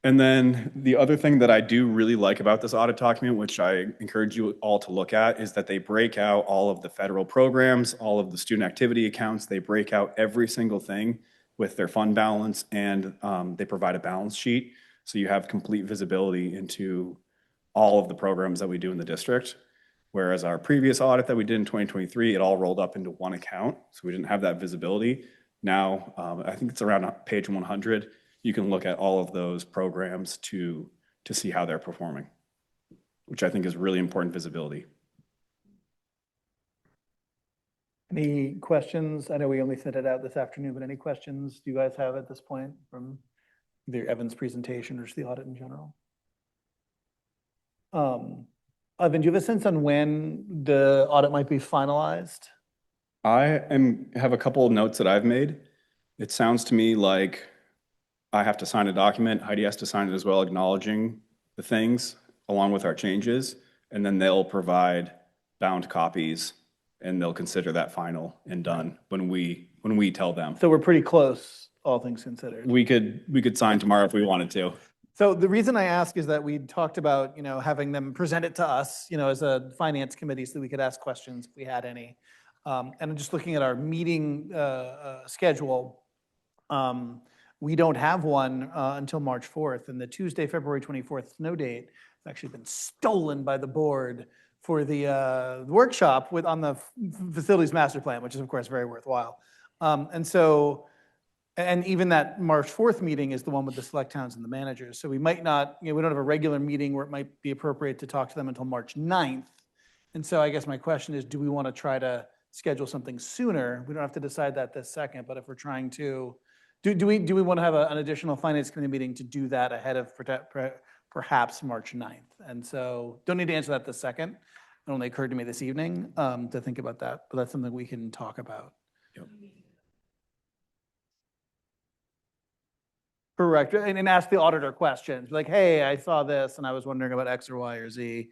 And then the other thing that I do really like about this audit document, which I encourage you all to look at, is that they break out all of the federal programs, all of the student activity accounts. They break out every single thing with their fund balance, and they provide a balance sheet. So you have complete visibility into all of the programs that we do in the district. Whereas our previous audit that we did in 2023, it all rolled up into one account. So we didn't have that visibility. Now, I think it's around page 100. You can look at all of those programs to see how they're performing, which I think is really important visibility. Any questions? I know we only sent it out this afternoon, but any questions do you guys have at this point from either Evan's presentation or just the audit in general? Evan, do you have a sense on when the audit might be finalized? I have a couple of notes that I've made. It sounds to me like I have to sign a document. Heidi has to sign it as well, acknowledging the things along with our changes, and then they'll provide bound copies, and they'll consider that final and done when we tell them. So we're pretty close, all things considered. We could sign tomorrow if we wanted to. So the reason I ask is that we talked about, having them present it to us, as a finance committee so that we could ask questions if we had any. And just looking at our meeting schedule, we don't have one until March 4th. And the Tuesday, February 24th snow date has actually been stolen by the board for the workshop on the facilities master plan, which is of course very worthwhile. And even that March 4th meeting is the one with the select towns and the managers. So we might not, we don't have a regular meeting where it might be appropriate to talk to them until March 9th. And so I guess my question is, do we want to try to schedule something sooner? We don't have to decide that this second, but if we're trying to, do we want to have an additional finance committee meeting to do that ahead of perhaps March 9th? And so don't need to answer that this second. It only occurred to me this evening to think about that, but that's something we can talk about. Yep. Correct, and ask the auditor questions, like, hey, I saw this and I was wondering about X or Y or Z.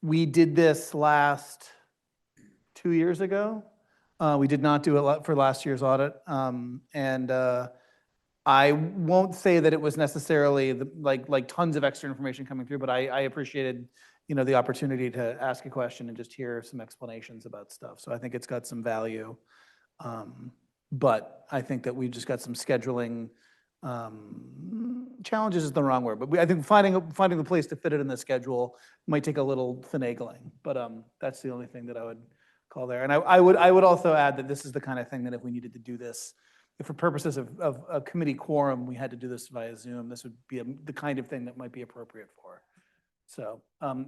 We did this last 2 years ago. We did not do it for last year's audit. I won't say that it was necessarily like tons of extra information coming through, but I appreciated, the opportunity to ask a question and just hear some explanations about stuff. So I think it's got some value. But I think that we've just got some scheduling challenges is the wrong word, but I think finding the place to fit it in the schedule might take a little finagling, but that's the only thing that I would call there. And I would also add that this is the kind of thing that if we needed to do this, if for purposes of a committee quorum, we had to do this via Zoom, this would be the kind of thing that might be appropriate for. So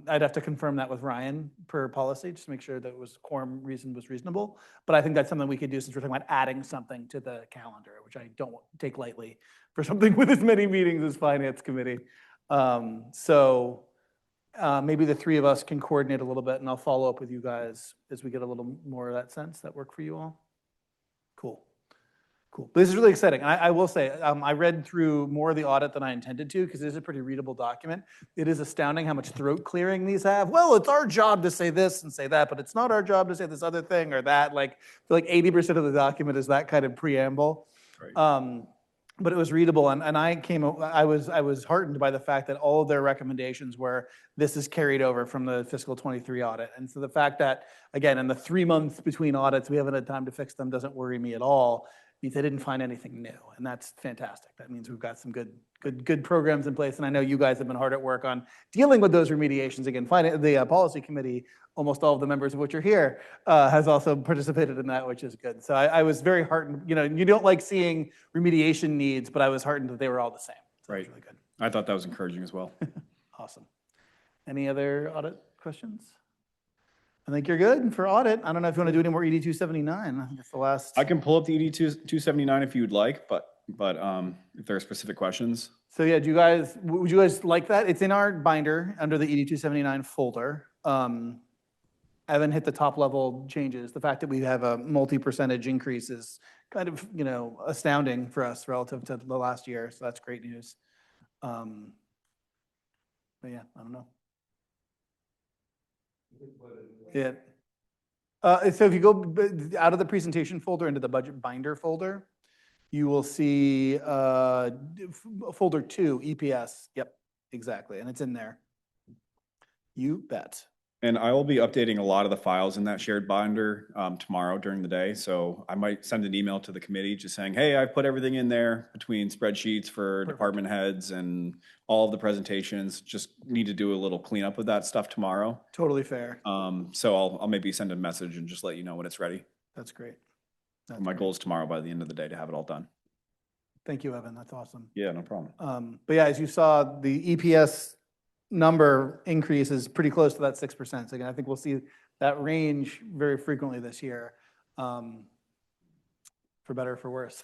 I'd have to confirm that with Ryan per policy, just to make sure that quorum reason was reasonable. But I think that's something we could do since we're talking about adding something to the calendar, which I don't take lightly for something with as many meetings as Finance Committee. Maybe the three of us can coordinate a little bit, and I'll follow up with you guys as we get a little more of that sense. That work for you all? Cool. Cool. This is really exciting. And I will say, I read through more of the audit than I intended to because it is a pretty readable document. It is astounding how much throat clearing these have. Well, it's our job to say this and say that, but it's not our job to say this other thing or that. Like 80% of the document is that kind of preamble. Right. But it was readable, and I was heartened by the fact that all of their recommendations were this is carried over from the fiscal 23 audit. And so the fact that, again, in the 3 months between audits, we haven't had time to fix them doesn't worry me at all. Means they didn't find anything new, and that's fantastic. That means we've got some good programs in place, and I know you guys have been hard at work on dealing with those remediations. Again, the policy committee, almost all of the members of which are here, has also participated in that, which is good. So I was very heartened. You don't like seeing remediation needs, but I was heartened that they were all the same. So right. That was really good. I thought that was encouraging as well. Awesome. Any other audit questions? I think you're good for audit. I don't know if you want to do any more ED 279. I think it's the last. I can pull up the ED 279 if you would like, but if if there are specific questions. So yeah, would you guys like that? It's in our binder under the 8279 folder. Evan hit the top level changes. The fact that we have a multi-percentage increase is kind of, astounding for us relative to the last year. So that's great news. But yeah, I don't know. Yeah. So if you go out of the presentation folder into the budget binder folder, you will see folder 2, EPS. Yep, exactly. And it's in there. You bet. And I will be updating a lot of the files in that shared binder tomorrow during the day. So I might send an email to the committee just saying, hey, I've put everything in there between spreadsheets for department heads and all of the presentations. Just need to do a little cleanup of that stuff tomorrow. Totally fair. So I'll maybe send a message and just let you know when it's ready. That's great. My goal is tomorrow by the end of the day to have it all done. Thank you, Evan. That's awesome. Yeah, no problem. But yeah, as you saw, the EPS number increase is pretty close to that 6%. So again, I think we'll see that range very frequently this year, for better or for worse.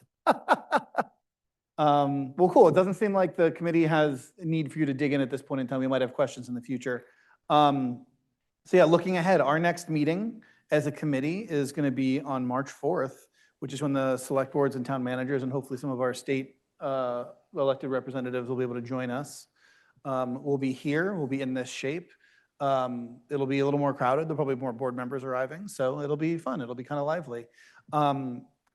Well, cool. It doesn't seem like the committee has a need for you to dig in at this point in time. We might have questions in the future. So yeah, looking ahead, our next meeting as a committee is going to be on March 4th, which is when the select boards and town managers and hopefully some of our state elected representatives will be able to join us. We'll be here, we'll be in this shape. It'll be a little more crowded. There'll probably be more board members arriving, so it'll be fun. It'll be kind of lively.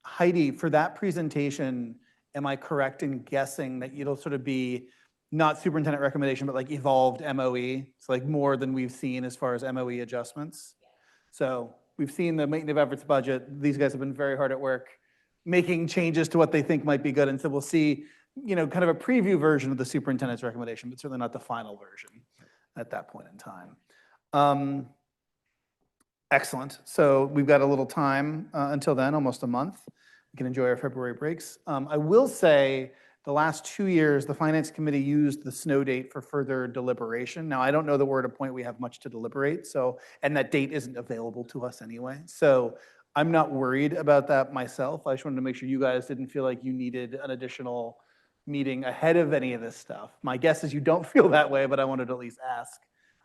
Heidi, for that presentation, am I correct in guessing that it'll sort of be not superintendent recommendation, but like evolved MOE? So like more than we've seen as far as MOE adjustments? So we've seen the maintenance of efforts budget. These guys have been very hard at work making changes to what they think might be good. And so we'll see, kind of a preview version of the superintendent's recommendation, but certainly not the final version at that point in time. Excellent. So we've got a little time until then, almost a month. We can enjoy our February breaks. I will say the last 2 years, the Finance Committee used the snow date for further deliberation. Now, I don't know that we're at a point we have much to deliberate, and that date isn't available to us anyway. So I'm not worried about that myself. I just wanted to make sure you guys didn't feel like you needed an additional meeting ahead of any of this stuff. My guess is you don't feel that way, but I wanted to at least ask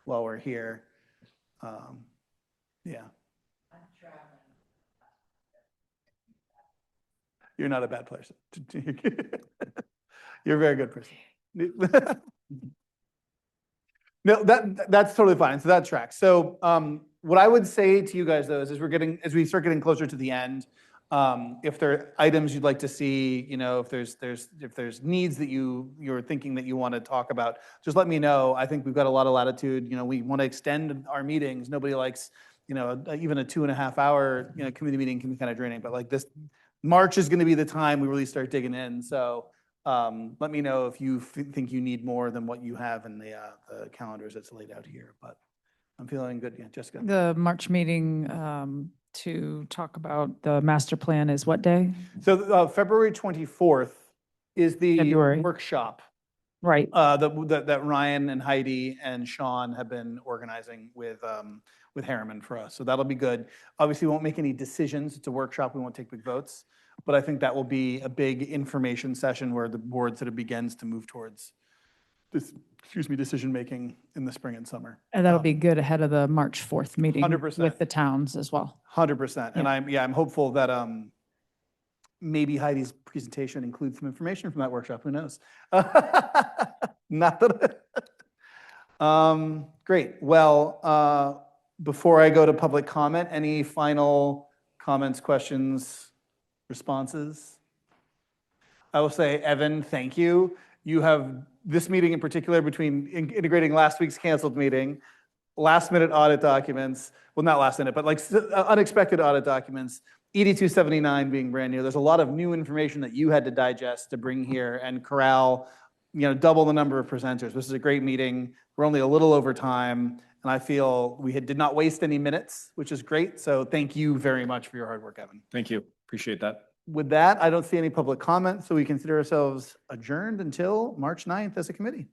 while we're here. Yeah. You're not a bad person. You're a very good person. No, that's totally fine. So that tracks. So what I would say to you guys though is as we start getting closer to the end, if there are items you'd like to see, if there's needs that you're thinking that you want to talk about, just let me know. I think we've got a lot of latitude. We want to extend our meetings. Nobody likes, even a 2.5 hour, committee meeting can be kind of draining, but like this March is going to be the time we really start digging in. So let me know if you think you need more than what you have in the calendars that's laid out here, but I'm feeling good. Yeah, Jessica. The March meeting to talk about the master plan is what day? So February 24th is the February. workshop. Right. That Ryan and Heidi and Sean have been organizing with Harriman for us. So that'll be good. Obviously, we won't make any decisions. It's a workshop. We won't take big votes. But I think that will be a big information session where the board sort of begins to move towards this, decision-making in the spring and summer. And that'll be good ahead of the March 4th meeting 100%. with the towns as well. 100%. And Yeah. I'm hopeful that maybe Heidi's presentation includes some information from that workshop. Who knows? Not that. Great. Well, before I go to public comment, any final comments, questions, responses? I will say, Evan, thank you. You have this meeting in particular between integrating last week's canceled meeting, last minute audit documents, well, not last minute, but like unexpected audit documents, 8279 being brand new. There's a lot of new information that you had to digest to bring here and corral, double the number of presenters. This is a great meeting. We're only a little over time, and I feel we did not waste any minutes, which is great. So thank you very much for your hard work, Evan. Thank you. Appreciate that. With that, I don't see any public comment, so we consider ourselves adjourned until March 9th as a committee.